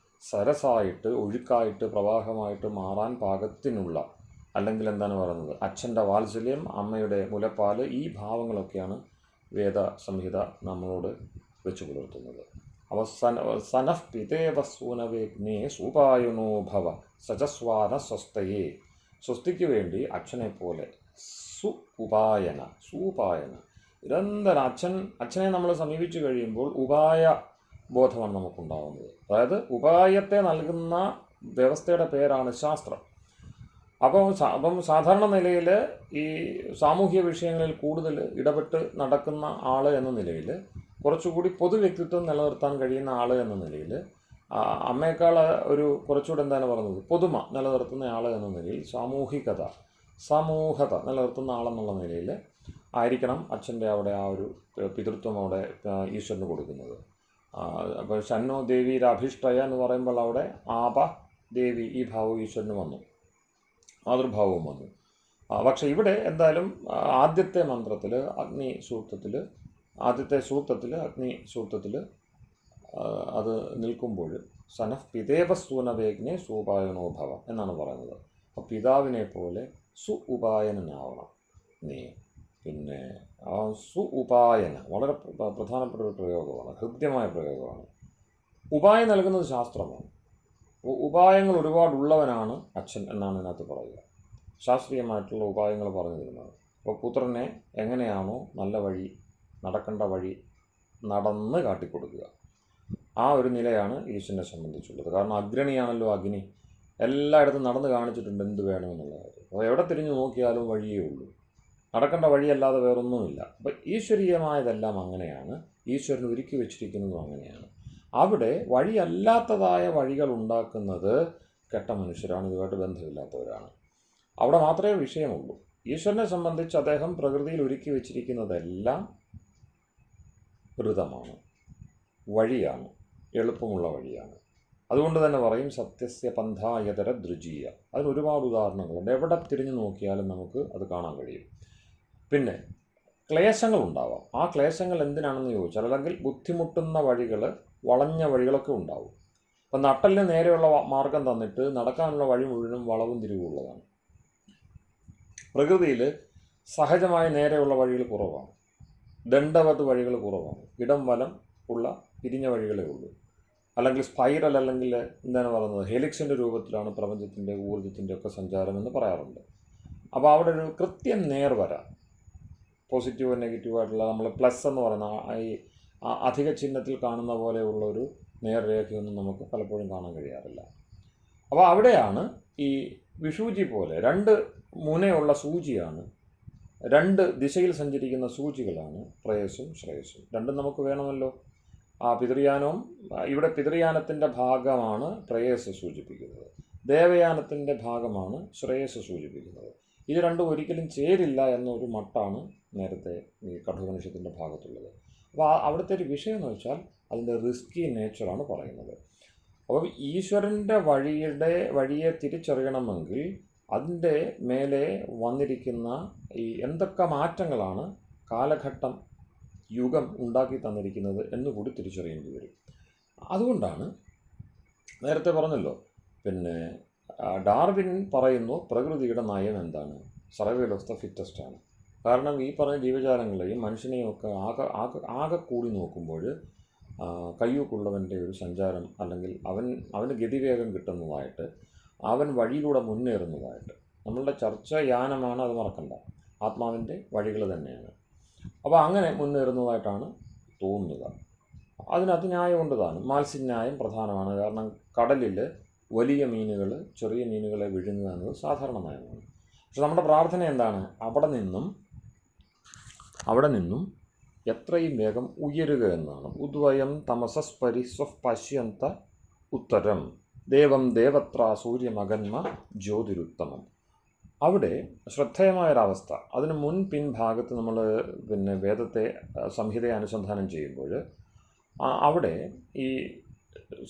സരസായിട്ട്, ഒഴുക്കായിട്ട്, പ്രവാഹമായിട്ട് മാറാൻ പാകത്തിനുള്ള, അല്ലെങ്കിൽ എന്താണ് പറയുന്നത്, അച്ഛൻ്റെ വാത്സല്യം, അമ്മയുടെ മുലപ്പാൽ, ഈ ഭാവങ്ങളൊക്കെയാണ് വേദ സംഹിത നമ്മളോട് വെച്ചു പുലർത്തുന്നത്. സനഃ പിതേവ സൂനവേഗ്നേ സൂപായനോ ഭവ സജസ്വാന സ്വസ്തയേ. സ്വസ്തിക്ക് വേണ്ടി അച്ഛനെ പോലെ സൂപായന നിരന്തരം അച്ഛനെ നമ്മൾ സമീപിച്ചു കഴിയുമ്പോൾ ഉപായ ബോധമാണ് നമുക്കുണ്ടാകുന്നത്. അതായത് ഉപായത്തെ നൽകുന്ന വ്യവസ്ഥയുടെ പേരാണ് ശാസ്ത്രം. അപ്പം സാധാരണ നിലയിൽ ഈ സാമൂഹ്യ വിഷയങ്ങളിൽ കൂടുതൽ ഇടപെട്ട് നടക്കുന്ന ആൾ എന്ന നിലയിൽ, കുറച്ചുകൂടി പൊതു വ്യക്തിത്വം നിലനിർത്താൻ കഴിയുന്ന ആൾ എന്ന നിലയിൽ, അമ്മയേക്കാൾ കുറച്ചുകൂടെ എന്താണ് പറയുന്നത്, പൊതുമ നിലനിർത്തുന്ന ആൾ എന്ന നിലയിൽ, സമൂഹത നിലനിർത്തുന്ന ആളെന്നുള്ള നിലയിൽ ആയിരിക്കണം അച്ഛൻ്റെ അവിടെ ആ ഒരു പിതൃത്വം അവിടെ ഈശ്വരന് കൊടുക്കുന്നത്. അപ്പോൾ ഷന്നോ ദേവീരഭിഷ്ടയ എന്ന് പറയുമ്പോൾ അവിടെ ആപ ദേവി ഈ ഭാവം ഈശ്വരന് വന്നു, മാതൃഭാവവും വന്നു. പക്ഷേ ഇവിടെ എന്തായാലും ആദ്യത്തെ മന്ത്രത്തിൽ അഗ്നി സൂക്തത്തിൽ അത് നിൽക്കുമ്പോൾ സനഃ പിതേവസ്തൂനവേഗ്നെ സൂപായനോ ഭവ എന്നാണ് പറയുന്നത്. അപ്പോൾ പിതാവിനെ പോലെ ഉപായനാവണം നീ. ഉപായന വളരെ പ്രധാനപ്പെട്ട ഒരു പ്രയോഗമാണ്, ഹൃദ്യമായ പ്രയോഗമാണ്. ഉപായം നൽകുന്നത് ശാസ്ത്രമാണ്. ഉപായങ്ങൾ ഒരുപാടുള്ളവനാണ് അച്ഛൻ എന്നാണ് ഇതിനകത്ത് പറയുക. ശാസ്ത്രീയമായിട്ടുള്ള ഉപായങ്ങൾ പറഞ്ഞു തരുന്നത്. അപ്പോൾ പുത്രനെ എങ്ങനെയാണോ നല്ല വഴി, നടക്കേണ്ട വഴി നടന്ന് കാട്ടിക്കൊടുക്കുക, ആ ഒരു നിലയാണ് ഈശ്വരനെ സംബന്ധിച്ചുള്ളത്. കാരണം അഗ്രണിയാണല്ലോ അഗ്നി, എല്ലായിടത്തും നടന്ന് കാണിച്ചിട്ടുണ്ട് എന്ത് വേണമെന്നുള്ള കാര്യം. അപ്പോൾ എവിടെ തിരിഞ്ഞു നോക്കിയാലും വഴിയേ ഉള്ളൂ, നടക്കേണ്ട വഴിയല്ലാതെ വേറൊന്നുമില്ല. അപ്പോൾ ഈശ്വരീയമായതെല്ലാം അങ്ങനെയാണ്. ഈശ്വരൻ ഒരുക്കി വെച്ചിരിക്കുന്നതും അങ്ങനെയാണ്. അവിടെ വഴിയല്ലാത്തതായ വഴികൾ ഉണ്ടാക്കുന്നത് കെട്ട മനുഷ്യരാണ്, ഇതുമായിട്ട് ബന്ധമില്ലാത്തവരാണ്. അവിടെ മാത്രമേ വിഷയമുള്ളൂ. ഈശ്വരനെ സംബന്ധിച്ച് അദ്ദേഹം പ്രകൃതിയിൽ ഒരുക്കി വെച്ചിരിക്കുന്നതെല്ലാം ഋതമാണ്, വഴിയാണ്, എളുപ്പമുള്ള വഴിയാണ്. അതുകൊണ്ട് തന്നെ പറയും സത്യസ്യ പന്ഥായതര ദ്രുജീയ. അതിന് ഒരുപാട് ഉദാഹരണങ്ങളുണ്ട്. എവിടെ തിരിഞ്ഞു നോക്കിയാലും നമുക്ക് അത് കാണാൻ കഴിയും. പിന്നെ ക്ലേശങ്ങളുണ്ടാവാം. ആ ക്ലേശങ്ങൾ എന്തിനാണെന്ന് ചോദിച്ചാൽ, അല്ലെങ്കിൽ ബുദ്ധിമുട്ടുന്ന വഴികൾ, വളഞ്ഞ വഴികളൊക്കെ ഉണ്ടാവും. അപ്പം നട്ടലിന് നേരെയുള്ള മാർഗം തന്നിട്ട് നടക്കാനുള്ള വഴി മുഴുവനും വളവും തിരിവുള്ളതാണ്. പ്രകൃതിയിൽ സഹജമായി നേരെയുള്ള വഴികൾ കുറവാണ്, ദണ്ഡവത് വഴികൾ കുറവാണ്, ഇടം വലം ഉള്ള പിരിഞ്ഞ വഴികളേ ഉള്ളൂ. അല്ലെങ്കിൽ സ്പൈറൽ, അല്ലെങ്കിൽ എന്താണ് പറയുന്നത്, ഹെലിക്സിൻ്റെ രൂപത്തിലാണ് പ്രപഞ്ചത്തിൻ്റെ ഊർജ്ജത്തിൻ്റെ ഒക്കെ സഞ്ചാരം എന്ന് പറയാറുണ്ട്. അപ്പോൾ അവിടെ ഒരു കൃത്യം നേർവര, പോസിറ്റീവ് നെഗറ്റീവായിട്ടുള്ള നമ്മൾ പ്ലസ് എന്ന് പറയുന്ന ഈ അധിക ചിഹ്നത്തിൽ കാണുന്ന പോലെയുള്ള ഒരു നേർരേഖയൊന്നും നമുക്ക് പലപ്പോഴും കാണാൻ കഴിയാറില്ല. അപ്പോൾ അവിടെയാണ് ഈ വിഷൂചി പോലെ 2 മുനയുള്ള സൂചിയാണ്, 2 ദിശയിൽ സഞ്ചരിക്കുന്ന സൂചികളാണ് പ്രേയസ്സും ശ്രേയസ്സും. രണ്ടും നമുക്ക് വേണമല്ലോ. ആ പിതൃയാനവും, ഇവിടെ പിതൃയാനത്തിൻ്റെ ഭാഗമാണ് പ്രേയസ് സൂചിപ്പിക്കുന്നത്, ദേവയാനത്തിൻ്റെ ഭാഗമാണ് ശ്രേയസ് സൂചിപ്പിക്കുന്നത്. ഇത് രണ്ടും ഒരിക്കലും ചേരില്ല എന്നൊരു മട്ടാണ് നേരത്തെ ഈ കഠോപനിഷത്തിൻ്റെ ഭാഗത്തുള്ളത്. അപ്പോൾ അവിടുത്തെ ഒരു വിഷയം എന്ന് വെച്ചാൽ അതിൻ്റെ റിസ്കി നേച്ചറാണ് പറയുന്നത്. അപ്പം ഈശ്വരൻ്റെ വഴിയെ തിരിച്ചറിയണമെങ്കിൽ അതിൻ്റെ മേലെ വന്നിരിക്കുന്ന ഈ എന്തൊക്കെ മാറ്റങ്ങളാണ് കാലഘട്ടം, യുഗം ഉണ്ടാക്കി തന്നിരിക്കുന്നത് എന്നുകൂടി തിരിച്ചറിയേണ്ടി വരും. അതുകൊണ്ടാണ് നേരത്തെ പറഞ്ഞല്ലോ, പിന്നെ ഡാർവിൻ പറയുന്നു പ്രകൃതിയുടെ നയം എന്താണ്, സർവൈവൽ ഓഫ് ദ ഫിറ്റസ്റ്റ് ആണ്. കാരണം ഈ പറഞ്ഞ ജീവജാലങ്ങളെയും മനുഷ്യനെയും ഒക്കെ ആകെ കൂടി നോക്കുമ്പോൾ കയ്യൂക്കുള്ളവൻ്റെ ഒരു സഞ്ചാരം, അല്ലെങ്കിൽ അവന് ഗതിവേഗം കിട്ടുന്നതായിട്ട്, അവൻ വഴിയിലൂടെ മുന്നേറുന്നതായിട്ട്. നമ്മളുടെ ചർച്ച യാനമാണ്, അത് മറക്കണ്ട, ആത്മാവിൻ്റെ വഴികൾ തന്നെയാണ്. അപ്പോൾ അങ്ങനെ മുന്നേറുന്നതായിട്ടാണ് തോന്നുക. അതിനകത്ത് ന്യായമുണ്ട് താനും. മത്സ്യന്യായം പ്രധാനമാണ്. കാരണം കടലിൽ വലിയ മീനുകൾ ചെറിയ മീനുകളെ വിഴുങ്ങുക എന്നത് സാധാരണ നയമാണ്. പക്ഷെ നമ്മുടെ പ്രാർത്ഥന എന്താണ്? അവിടെ നിന്നും എത്രയും വേഗം ഉയരുക എന്നാണ്. ഉദ്വയം തമസസ്പരി സ്വപശ്യന്ത ഉത്തരം ദേവം ദേവത്ര സൂര്യമകന്മ ജ്യോതിരുത്തമം. അവിടെ ശ്രദ്ധേയമായൊരവസ്ഥ. അതിന് പിൻഭാഗത്ത് നമ്മൾ വേദത്തെ, സംഹിതയെ അനുസന്ധാനം ചെയ്യുമ്പോൾ അവിടെ ഈ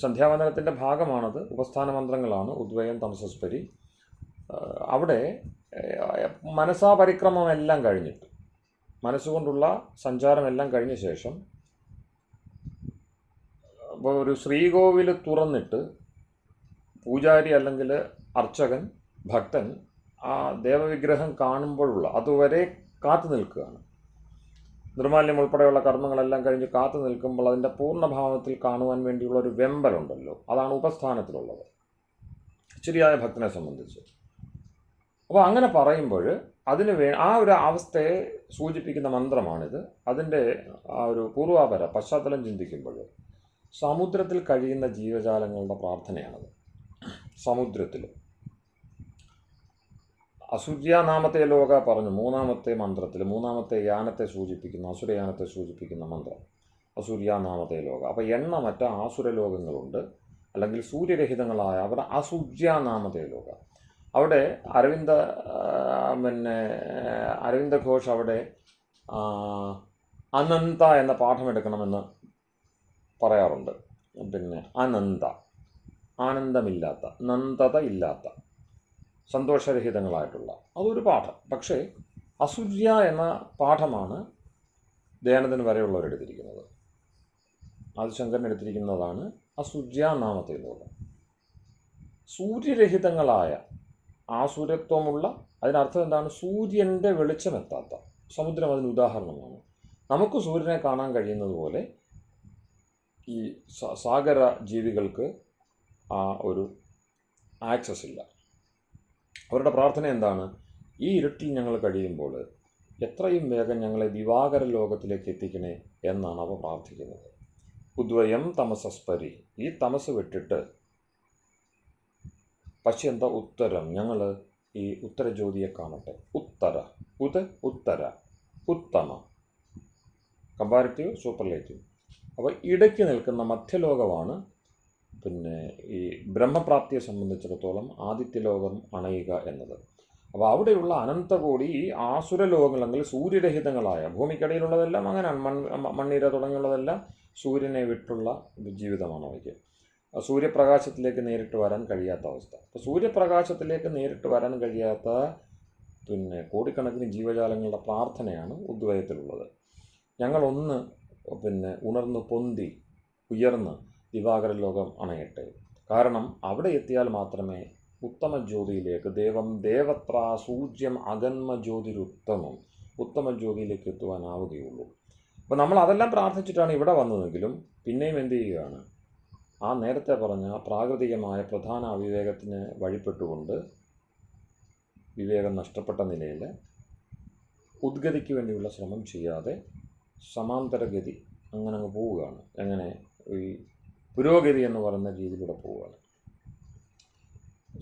സന്ധ്യാവന്ദനത്തിൻ്റെ ഭാഗമാണത്, ഉപസ്ഥാന മന്ത്രങ്ങളാണ് ഉദ്വയം തമസസ്പരി. അവിടെ മനസാപരിക്രമമെല്ലാം കഴിഞ്ഞിട്ട്, മനസ്സുകൊണ്ടുള്ള സഞ്ചാരമെല്ലാം കഴിഞ്ഞ ശേഷം ഒരു ശ്രീകോവിൽ തുറന്നിട്ട് പൂജാരി അല്ലെങ്കിൽ അർച്ചകൻ, ഭക്തൻ ആ ദേവവിഗ്രഹം കാണുമ്പോഴുള്ള അതുവരെ കാത്തു നിൽക്കുകയാണ്. നിർമാല്യം ഉൾപ്പെടെയുള്ള കർമ്മങ്ങളെല്ലാം കഴിഞ്ഞ് കാത്തു നിൽക്കുമ്പോൾ അതിൻ്റെ പൂർണ്ണഭാവത്തിൽ കാണുവാൻ വേണ്ടിയുള്ള ഒരു വെമ്പലുണ്ടല്ലോ, അതാണ് ഉപസ്ഥാനത്തിലുള്ളത് ശരിയായ ഭക്തനെ സംബന്ധിച്ച്. അപ്പോൾ അങ്ങനെ പറയുമ്പോൾ ആ ഒരു അവസ്ഥയെ സൂചിപ്പിക്കുന്ന മന്ത്രമാണിത്. അതിൻ്റെ ആ ഒരു പൂർവാപര പശ്ചാത്തലം ചിന്തിക്കുമ്പോൾ സമുദ്രത്തിൽ കഴിയുന്ന ജീവജാലങ്ങളുടെ പ്രാർത്ഥനയാണത്. സമുദ്രത്തിൽ അസുര്യാനാമത്തെ ലോക പറഞ്ഞു, 3-ാമത്തെ മന്ത്രത്തിൽ 3-ാമത്തെ യാനത്തെ സൂചിപ്പിക്കുന്ന, അസുരയാനത്തെ സൂചിപ്പിക്കുന്ന മന്ത്രം അസുര്യാനാമത്തെ ലോക. അപ്പോൾ എണ്ണമറ്റ ആസുരലോകങ്ങളുണ്ട്, അല്ലെങ്കിൽ സൂര്യരഹിതങ്ങളായ അവർ അസുര്യാനാമത്തെ ലോക. അവിടെ അരവിന്ദ ഘോഷ് അവിടെ അനന്ത എന്ന പാഠമെടുക്കണമെന്ന് പറയാറുണ്ട്. അനന്ത, ആനന്ദമില്ലാത്ത, നന്ദത ഇല്ലാത്ത, സന്തോഷരഹിതങ്ങളായിട്ടുള്ള അതൊരു പാഠം. പക്ഷേ അസുര്യ എന്ന പാഠമാണ് ദയാനന്ദന് വരെയുള്ളവരെടുത്തിരിക്കുന്നത്. ആദിശങ്കരൻ എടുത്തിരിക്കുന്നതാണ് അസുര്യാനാമത്തെ ലോകം. സൂര്യരഹിതങ്ങളായ, ആസുരത്വമുള്ള, അതിനർത്ഥം എന്താണ്? സൂര്യൻ്റെ വെളിച്ചമെത്താത്ത സമുദ്രം അതിന് ഉദാഹരണമാണ്. നമുക്ക് സൂര്യനെ കാണാൻ കഴിയുന്നത് പോലെ ഈ സാഗര ജീവികൾക്ക് ആ ഒരു ആക്സസ് ഇല്ല. അവരുടെ പ്രാർത്ഥന എന്താണ്? ഈ ഇരുട്ടിൽ ഞങ്ങൾ കഴിയുമ്പോൾ എത്രയും വേഗം ഞങ്ങളെ ദിവാകര ലോകത്തിലേക്ക് എത്തിക്കണേ എന്നാണ് അവ പ്രാർത്ഥിക്കുന്നത്. ഉദ്വയം തമസസ്പരി, ഈ തമസ് വിട്ടിട്ട് പശ്യന്ത ഉത്തരം, ഞങ്ങൾ ഈ ഉത്തരജ്യോതിയെ കാണട്ടെ. ഉത്തര, ഉത്തര, ഉത്തമ, കമ്പാരിറ്റീവ്, സൂപ്പർലേറ്റീവ്. അപ്പോൾ ഇടയ്ക്ക് നിൽക്കുന്ന മധ്യലോകമാണ് പിന്നെ ഈ ബ്രഹ്മപ്രാപ്തിയെ സംബന്ധിച്ചിടത്തോളം ആദിത്യലോകം അണയുക എന്നത്. അപ്പോൾ അവിടെയുള്ള അനന്തകോടി ഈ ആസുരലോകങ്ങൾ, അല്ലെങ്കിൽ സൂര്യരഹിതങ്ങളായ, ഭൂമിക്കടിയിലുള്ളതെല്ലാം അങ്ങനെയാണ്, മണ്ണീര തുടങ്ങിയുള്ളതെല്ലാം സൂര്യനെ വിട്ടുള്ള ജീവിതമാണ് അവയ്ക്ക്. സൂര്യപ്രകാശത്തിലേക്ക് നേരിട്ട് വരാൻ കഴിയാത്ത അവസ്ഥ. അപ്പോൾ സൂര്യപ്രകാശത്തിലേക്ക് നേരിട്ട് വരാൻ കഴിയാത്ത പിന്നെ കോടിക്കണക്കിന് ജീവജാലങ്ങളുടെ പ്രാർത്ഥനയാണ് ഉദ്വയത്തിലുള്ളത്. ഞങ്ങളൊന്ന് പിന്നെ ഉണർന്ന് പൊന്തി ഉയർന്ന് ദിവാകര ലോകം അണയട്ടെ. കാരണം അവിടെ എത്തിയാൽ മാത്രമേ ഉത്തമ ജ്യോതിയിലേക്ക്, ദേവം ദേവത്ര സൂര്യം അഗന്മ ജ്യോതിരുത്തമം, ഉത്തമ ജ്യോതിയിലേക്ക് എത്തുവാനാവുകയുള്ളൂ. അപ്പോൾ നമ്മൾ അതെല്ലാം പ്രാർത്ഥിച്ചിട്ടാണ് ഇവിടെ വന്നതെങ്കിലും പിന്നെയും എന്ത് ചെയ്യുകയാണ്? ആ നേരത്തെ പറഞ്ഞ പ്രാകൃതികമായ പ്രധാന അവിവേകത്തിന് വഴിപ്പെട്ടുകൊണ്ട് വിവേകം നഷ്ടപ്പെട്ട നിലയിൽ ഉദ്ഗതിക്ക് വേണ്ടിയുള്ള ശ്രമം ചെയ്യാതെ സമാന്തരഗതി അങ്ങനെ അങ്ങ് പോവുകയാണ്. എങ്ങനെ? ഈ പുരോഗതി എന്ന് പറയുന്ന രീതിയിലൂടെ പോവുകയാണ്.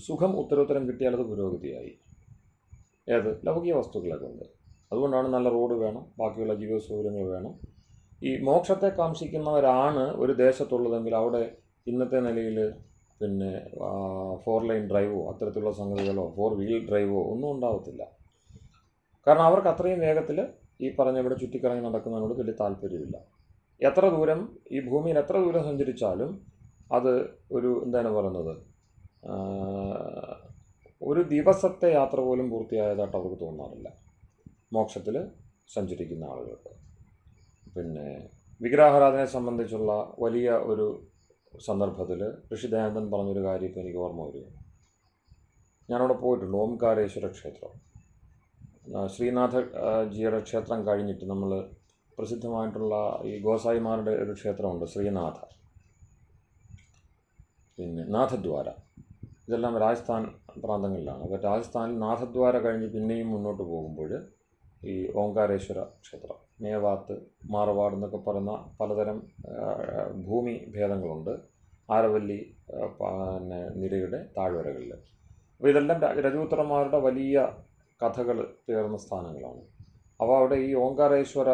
സുഖം ഉത്തരോത്തരം കിട്ടിയാൽ അത് പുരോഗതിയായി. ഏത്? ലൗകിക വസ്തുക്കളെ കൊണ്ട്. അതുകൊണ്ടാണ് നല്ല റോഡ് വേണം, ബാക്കിയുള്ള ജീവിത സൗകര്യങ്ങൾ വേണം. ഈ മോക്ഷത്തെ കാംക്ഷിക്കുന്നവരാണ് ഒരു ദേശത്തുള്ളതെങ്കിൽ അവിടെ ഇന്നത്തെ നിലയിൽ പിന്നെ 4 ലൈൻ ഡ്രൈവോ അത്തരത്തിലുള്ള സംഗതികളോ 4 വീൽ ഡ്രൈവോ ഒന്നും ഉണ്ടാവത്തില്ല. കാരണം അവർക്ക് അത്രയും വേഗത്തിൽ ഈ പറഞ്ഞ ഇവിടെ ചുറ്റിക്കറങ്ങി നടക്കുന്നതിനോട് വലിയ താല്പര്യമില്ല. എത്ര ദൂരം ഈ ഭൂമിയിൽ എത്ര ദൂരം സഞ്ചരിച്ചാലും അത് ഒരു എന്താണ് പറയുന്നത്, ഒരു ദിവസത്തെ യാത്ര പോലും പൂർത്തിയായതായിട്ട് അവർക്ക് തോന്നാറില്ല മോക്ഷത്തിൽ സഞ്ചരിക്കുന്ന ആളുകൾക്ക്. പിന്നെ വിഗ്രഹാരാധനയെ സംബന്ധിച്ചുള്ള വലിയ ഒരു സന്ദർഭത്തിൽ ഋഷി ദയാനന്ദൻ പറഞ്ഞൊരു കാര്യം ഇപ്പോൾ എനിക്ക് ഓർമ്മ വരിക. ഞാനവിടെ പോയിട്ടുണ്ട്, ഓംകാരേശ്വര ക്ഷേത്രം. ശ്രീനാഥ ജിയുടെ ക്ഷേത്രം കഴിഞ്ഞിട്ട് നമ്മൾ പ്രസിദ്ധമായിട്ടുള്ള ഈ ഗോസായിമാരുടെ ഒരു ക്ഷേത്രമുണ്ട്, ശ്രീനാഥ, പിന്നെ നാഥദ്വാര. ഇതെല്ലാം രാജസ്ഥാൻ പ്രാന്തങ്ങളിലാണ്. അപ്പോൾ രാജസ്ഥാനിൽ നാഥദ്വാര കഴിഞ്ഞ് പിന്നെയും മുന്നോട്ട് പോകുമ്പോൾ ഈ ഓംകാരേശ്വര ക്ഷേത്രം, മേവാത്ത്, മാറവാട് എന്നൊക്കെ പറയുന്ന പലതരം ഭൂമി ഭേദങ്ങളുണ്ട് ആരവല്ലി പിന്നെ നിരയുടെ താഴ്വരകളിൽ. അപ്പോൾ ഇതെല്ലാം രജപുത്രന്മാരുടെ വലിയ കഥകൾ തീർന്ന സ്ഥാനങ്ങളാണ്. അപ്പോൾ അവിടെ ഈ ഓംകാരേശ്വര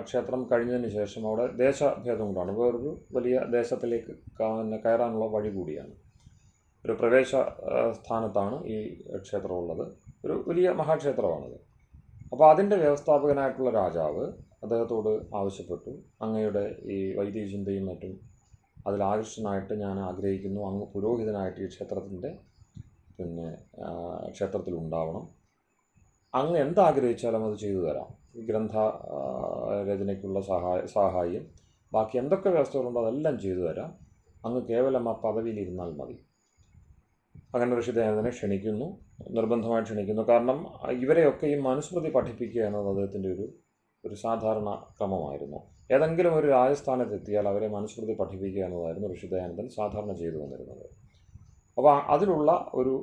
ക്ഷേത്രം കഴിഞ്ഞതിന് ശേഷം അവിടെ ദേശഭേദം കൊണ്ടാണ്, വേറൊരു വലിയ ദേശത്തിലേക്ക് കയറാനുള്ള വഴി കൂടിയാണ്. ഒരു പ്രവേശ സ്ഥാനത്താണ് ഈ ക്ഷേത്രമുള്ളത്. ഒരു വലിയ മഹാക്ഷേത്രമാണത്. അപ്പോൾ അതിൻ്റെ വ്യവസ്ഥാപകനായിട്ടുള്ള രാജാവ് അദ്ദേഹത്തോട് ആവശ്യപ്പെട്ടു, അങ്ങയുടെ ഈ വൈദിക ചിന്തയും മറ്റും അതിൽ ആകർഷനായിട്ട് ഞാൻ ആഗ്രഹിക്കുന്നു, അങ്ങ് പുരോഹിതനായിട്ട് ഈ ക്ഷേത്രത്തിൻ്റെ പിന്നെ ക്ഷേത്രത്തിൽ ഉണ്ടാവണം, അങ്ങ് എന്താഗ്രഹിച്ചാലും അത് ചെയ്തു തരാം, ഗ്രന്ഥ രചനയ്ക്കുള്ള സഹായം ബാക്കി എന്തൊക്കെ വ്യവസ്ഥകളുണ്ടോ അതെല്ലാം ചെയ്തു തരാം, അങ്ങ് കേവലം ആ പദവിയിലിരുന്നാൽ മതി. അങ്ങനെ ഋഷി ദയാനന്ദനെ ക്ഷണിക്കുന്നു, നിർബന്ധമായി ക്ഷണിക്കുന്നു. കാരണം ഇവരെയൊക്കെ ഈ മനുസ്മൃതി പഠിപ്പിക്കുക എന്നത് അദ്ദേഹത്തിൻ്റെ ഒരു സാധാരണ ക്രമമായിരുന്നു. ഏതെങ്കിലും ഒരു രാജസ്ഥാനത്തെത്തിയാൽ അവരെ മനുസ്മൃതി പഠിപ്പിക്കുക എന്നതായിരുന്നു ഋഷി ദയാനന്ദൻ സാധാരണ ചെയ്തു വന്നിരുന്നത്. അപ്പോൾ അതിലുള്ള ഒരു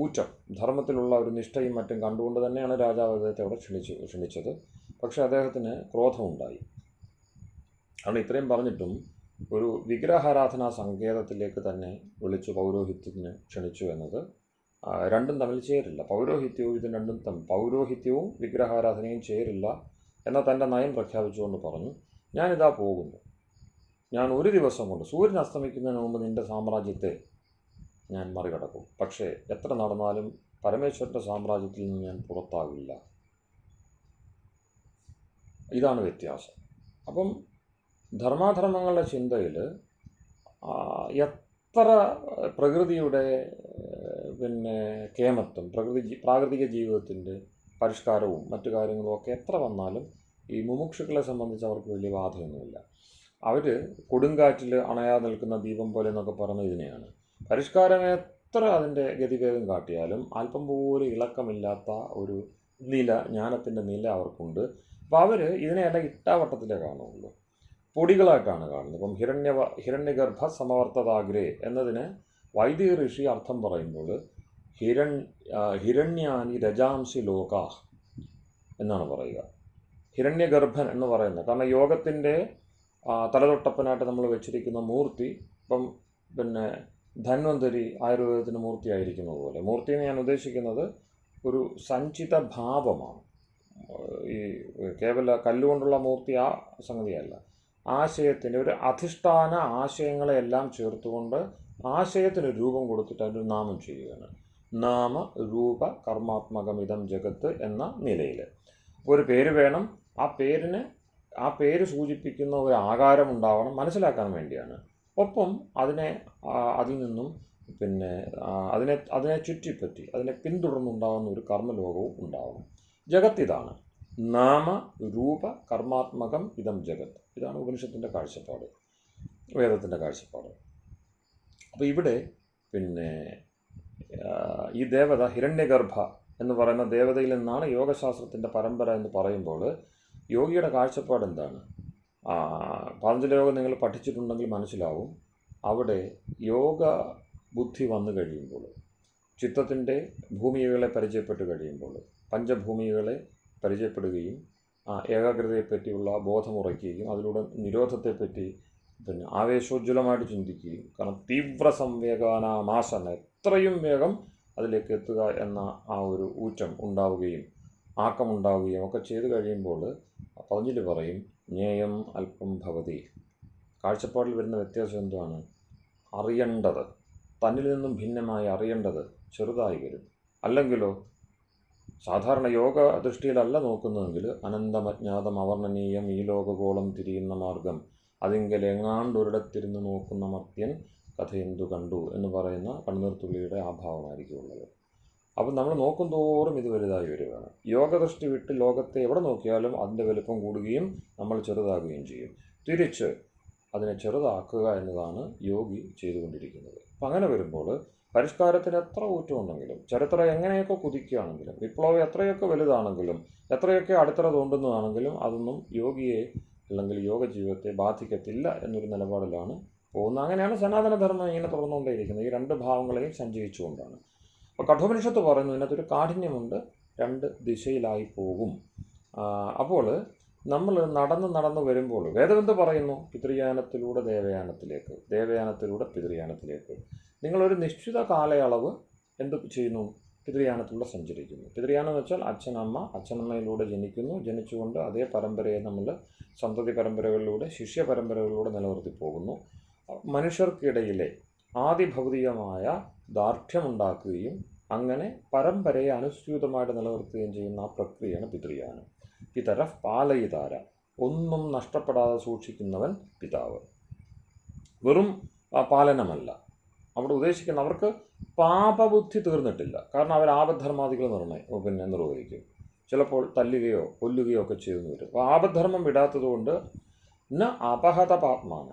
ഊറ്റം, ധർമ്മത്തിലുള്ള ഒരു നിഷ്ഠയും മറ്റും കണ്ടുകൊണ്ട് തന്നെയാണ് രാജാവ് അദ്ദേഹത്തെ അവിടെ ക്ഷണിച്ചത്. പക്ഷേ അദ്ദേഹത്തിന് ക്രോധമുണ്ടായി. കാരണം ഇത്രയും പറഞ്ഞിട്ടും ഒരു വിഗ്രഹാരാധനാ സങ്കേതത്തിലേക്ക് തന്നെ വിളിച്ചു പൗരോഹിത്യത്തിന് ക്ഷണിച്ചു എന്നത് രണ്ടും തമ്മിൽ ചേരില്ല. പൗരോഹിത്യവും ഇത് രണ്ടും പൗരോഹിത്യവും വിഗ്രഹാരാധനയും ചേരില്ല എന്ന തൻ്റെ നയം പ്രഖ്യാപിച്ചുകൊണ്ട് പറഞ്ഞു, ഞാനിതാ പോകുന്നു, ഞാൻ ഒരു ദിവസം കൊണ്ട് സൂര്യൻ അസ്തമിക്കുന്നതിന് മുമ്പ് നിൻ്റെ സാമ്രാജ്യത്തെ ഞാൻ മറികടക്കും, പക്ഷേ എത്ര നടന്നാലും പരമേശ്വരൻ്റെ സാമ്രാജ്യത്തിൽ നിന്ന് ഞാൻ പുറത്താകില്ല. ഇതാണ് വ്യത്യാസം. അപ്പം ധർമാധർമ്മങ്ങളുടെ ചിന്തയിൽ എത്ര പ്രകൃതിയുടെ പിന്നെ കേമത്വം, പ്രാകൃതിക ജീവിതത്തിൻ്റെ പരിഷ്കാരവും മറ്റു കാര്യങ്ങളും ഒക്കെ എത്ര വന്നാലും ഈ മുമുക്ഷുക്കളെ സംബന്ധിച്ച് അവർക്ക് വലിയ ബാധയൊന്നുമില്ല. അവർ കൊടുങ്കാറ്റിൽ അണയാതെ നിൽക്കുന്ന ദീപം പോലെ എന്നൊക്കെ പറയുന്നത് ഇതിനെയാണ്. പരിഷ്കാരം എത്ര അതിൻ്റെ ഗതിവേഗം കാട്ടിയാലും അല്പം പോലും ഇളക്കമില്ലാത്ത ഒരു നില, ജ്ഞാനത്തിൻ്റെ നില അവർക്കുണ്ട്. അപ്പോൾ അവർ ഇതിനെയെല്ലാം ഇട്ടാവട്ടത്തിലേ കാണുള്ളൂ, പൊടികളായിട്ടാണ് കാണുന്നത്. ഇപ്പം ഹിരണ്യഗർഭ സമവർത്തതാഗ്രേ എന്നതിന് വൈദിക ഋഷി അർത്ഥം പറയുമ്പോൾ ഹിരണ്യാനി രജാംസി ലോകാഹ് എന്നാണ് പറയുക. ഹിരണ്യഗർഭൻ എന്ന് പറയുന്നത് കാരണം യോഗത്തിൻ്റെ തലതൊട്ടപ്പനായിട്ട് നമ്മൾ വെച്ചിരിക്കുന്ന മൂർത്തി ഇപ്പം പിന്നെ ധന്വന്തരി ആയുർവേദത്തിന് മൂർത്തിയായിരിക്കുന്നത് പോലെ, മൂർത്തി എന്ന് ഞാൻ ഉദ്ദേശിക്കുന്നത് ഒരു സഞ്ചിത ഭാവമാണ്. ഈ കേവല കല്ലുകൊണ്ടുള്ള മൂർത്തി ആ സംഗതിയല്ല. ആശയത്തിൻ്റെ ഒരു അധിഷ്ഠാന ആശയങ്ങളെല്ലാം ചേർത്തുകൊണ്ട് ആശയത്തിന് രൂപം കൊടുത്തിട്ട് അതിനൊരു നാമം ചെയ്യുകയാണ്. നാമ രൂപ കർമാത്മകമിതം ജഗത്ത് എന്ന നിലയിൽ ഒരു പേര് വേണം. ആ പേര് സൂചിപ്പിക്കുന്ന ഒരു ആകാരം ഉണ്ടാവണം, മനസ്സിലാക്കാൻ വേണ്ടിയാണ്. ഒപ്പം അതിൽ നിന്നും പിന്നെ അതിനെ ചുറ്റിപ്പറ്റി അതിനെ പിന്തുടർന്നുണ്ടാകുന്ന ഒരു കർമ്മലോകവും ഉണ്ടാവണം. ജഗത്ത് ഇതാണ്. നാമ രൂപ കർമാത്മകം ഇതം ജഗത്ത്. ഇതാണ് ഉപനിഷത്തിൻ്റെ കാഴ്ചപ്പാട്, വേദത്തിൻ്റെ കാഴ്ചപ്പാട്. അപ്പോൾ ഇവിടെ പിന്നെ ഈ ദേവത ഹിരണ്യഗർഭ എന്ന് പറയുന്ന ദേവതയിൽ നിന്നാണ് യോഗശാസ്ത്രത്തിൻ്റെ പരമ്പര എന്ന് പറയുമ്പോൾ യോഗിയുടെ കാഴ്ചപ്പാട് എന്താണ്? പാതഞ്ജലി യോഗം നിങ്ങൾ പഠിച്ചിട്ടുണ്ടെങ്കിൽ മനസ്സിലാവും. അവിടെ യോഗ ബുദ്ധി വന്നു കഴിയുമ്പോൾ, ചിത്തത്തിൻ്റെ ഭൂമികകളെ പരിചയപ്പെട്ട് കഴിയുമ്പോൾ, പഞ്ചഭൂമികളെ പരിചയപ്പെടുകയും ഏകാഗ്രതയെപ്പറ്റിയുള്ള ബോധമുറയ്ക്കുകയും അതിലൂടെ നിരോധത്തെപ്പറ്റി പിന്നെ ആവേശോജ്വലമായിട്ട് ചിന്തിക്കുകയും, കാരണം തീവ്ര സംവേഗാനാമാസന എത്രയും വേഗം അതിലേക്ക് എത്തുക എന്ന ആ ഒരു ഊറ്റം ഉണ്ടാവുകയും ആക്കമുണ്ടാവുകയും ഒക്കെ ചെയ്തു കഴിയുമ്പോൾ പതഞ്ജലി പറയും ജ്ഞേയം അല്പം ഭവതി. കാഴ്ചപ്പാടിൽ വരുന്ന വ്യത്യാസം എന്താണ്? അറിയേണ്ടത്, തന്നിൽ നിന്നും ഭിന്നമായി അറിയേണ്ടത് ചെറുതായി വരും. അല്ലെങ്കിലോ സാധാരണ യോഗ ദൃഷ്ടിയിലല്ല നോക്കുന്നതെങ്കിൽ അനന്തമജ്ഞാതം അവർണ്ണനീയം ഈ ലോകഗോളം തിരിയുന്ന മാർഗം അതിങ്കലെങ്ങാണ്ടൊരിടത്തിരുന്ന് നോക്കുന്ന മർത്യൻ കഥയെന്തു കണ്ടു എന്ന് പറയുന്ന കണ്ണുനീർത്തുള്ളിയുടെ ആഭാവമായിരിക്കും ഉള്ളത്. അപ്പം നമ്മൾ നോക്കും തോറും ഇത് വലുതായി വരികയാണ്. യോഗദൃഷ്ടി വിട്ട് ലോകത്തെ എവിടെ നോക്കിയാലും അതിൻ്റെ വലുപ്പം കൂടുകയും നമ്മൾ ചെറുതാകുകയും ചെയ്യും. തിരിച്ച് അതിനെ ചെറുതാക്കുക എന്നതാണ് യോഗി ചെയ്തുകൊണ്ടിരിക്കുന്നത്. അപ്പം അങ്ങനെ വരുമ്പോൾ പരിഷ്കാരത്തിന് എത്ര ഊറ്റമുണ്ടെങ്കിലും, ചരിത്രം എങ്ങനെയൊക്കെ കുതിക്കുകയാണെങ്കിലും, വിപ്ലവം എത്രയൊക്കെ വലുതാണെങ്കിലും, എത്രയൊക്കെ അടിത്തറ തോണ്ടുന്നതാണെങ്കിലും അതൊന്നും യോഗിയെ അല്ലെങ്കിൽ യോഗ ജീവിതത്തെ ബാധിക്കത്തില്ല എന്നൊരു നിലപാടിലാണ് പോകുന്നത്. അങ്ങനെയാണ് സനാതനധർമ്മം ഇങ്ങനെ തുടർന്നുകൊണ്ടേയിരിക്കുന്നത്, ഈ രണ്ട് ഭാവങ്ങളെയും സഞ്ചയിച്ചുകൊണ്ടാണ്. അപ്പോൾ കഠോപനിഷത്ത് പറയുന്നു ഇതിനകത്തൊരു കാഠിന്യമുണ്ട്, രണ്ട് ദിശയിലായി പോകും. അപ്പോൾ നമ്മൾ നടന്ന് വരുമ്പോൾ വേദബന്ധു പറയുന്നു പിതൃയാനത്തിലൂടെ ദേവയാനത്തിലേക്ക്, ദേവയാനത്തിലൂടെ പിതൃയാനത്തിലേക്ക്. നിങ്ങളൊരു നിശ്ചിത കാലയളവ് എന്ത് ചെയ്യുന്നു? പിതൃയാനത്തിലൂടെ സഞ്ചരിക്കുന്നു. പിതൃയാനം എന്ന് വെച്ചാൽ അച്ഛനമ്മയിലൂടെ ജനിക്കുന്നു, ജനിച്ചുകൊണ്ട് അതേ പരമ്പരയെ നമ്മൾ സന്തതി പരമ്പരകളിലൂടെ ശിഷ്യ പരമ്പരകളിലൂടെ നിലനിർത്തി പോകുന്നു. മനുഷ്യർക്കിടയിലെ ആദിഭൗതികമായ ദാർഢ്യമുണ്ടാക്കുകയും അങ്ങനെ പരമ്പരയെ അനുസ്യൂതമായിട്ട് നിലനിർത്തുകയും ചെയ്യുന്ന ആ പ്രക്രിയയാണ് പിതൃയാനം. പിതര പാലയിതാര, ഒന്നും നഷ്ടപ്പെടാതെ സൂക്ഷിക്കുന്നവൻ പിതാവ്. വെറും പാലനമല്ല അവിടെ ഉദ്ദേശിക്കുന്ന, അവർക്ക് പാപബുദ്ധി തീർന്നിട്ടില്ല. കാരണം അവർ ആപദ്ധർമാദികൾ നിർവഹിക്കും. ചിലപ്പോൾ തല്ലുകയോ കൊല്ലുകയോ ഒക്കെ ചെയ്തെന്ന് വരും. അപ്പോൾ ആപദ്ധർമ്മം വിടാത്തതുകൊണ്ട് അപഹത പാത്മാന,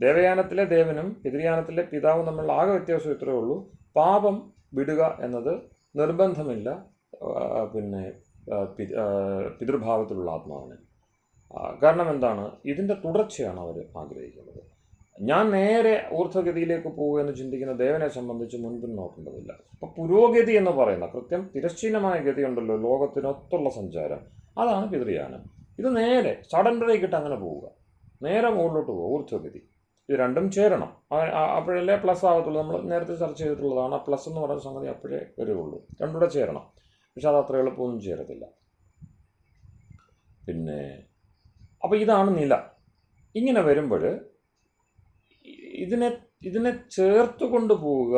ദേവയാനത്തിലെ ദേവനും പിതൃയാനത്തിലെ പിതാവും തമ്മിലുള്ള ആകെ വ്യത്യാസം ഇത്രയേ ഉള്ളൂ. പാപം വിടുക എന്നത് നിർബന്ധമില്ല പിതൃഭാവത്തിലുള്ള ആത്മാവിന്. കാരണം എന്താണ്? ഇതിൻ്റെ തുടർച്ചയാണ് അവർ ആഗ്രഹിക്കുന്നത്. ഞാൻ നേരെ ഊർധ്വഗതിയിലേക്ക് പോകുക എന്ന് ചിന്തിക്കുന്ന ദേവനെ സംബന്ധിച്ച് മുൻപിൽ നോക്കേണ്ടതില്ല. അപ്പോൾ പുരോഗതി എന്ന് പറയുന്ന കൃത്യം തിരശ്ചീനമായ ഗതിയുണ്ടല്ലോ, ലോകത്തിനൊത്തുള്ള സഞ്ചാരം, അതാണ് പിതൃയാനം. ഇത് നേരെ സഡൻ ബ്രേക്കിട്ട് അങ്ങനെ പോവുക, നേരെ മുകളിലോട്ട് പോകുക, ഊർധ്വഗതി. ഇത് രണ്ടും ചേരണം, അപ്പോഴല്ലേ പ്ലസ് ആകത്തുള്ളൂ. നമ്മൾ നേരത്തെ ചർച്ച ചെയ്തിട്ടുള്ളതാണ്. ആ പ്ലസ് എന്ന് പറയുന്ന സംഗതി അപ്പോഴേ വരുള്ളൂ. രണ്ടുകൂടെ ചേരണം. പക്ഷെ അത് അത്ര എളുപ്പമൊന്നും ചേരത്തില്ല. അപ്പോൾ ഇതാണ് നില. ഇങ്ങനെ വരുമ്പോൾ ഇതിനെ ചേർത്ത് കൊണ്ടുപോവുക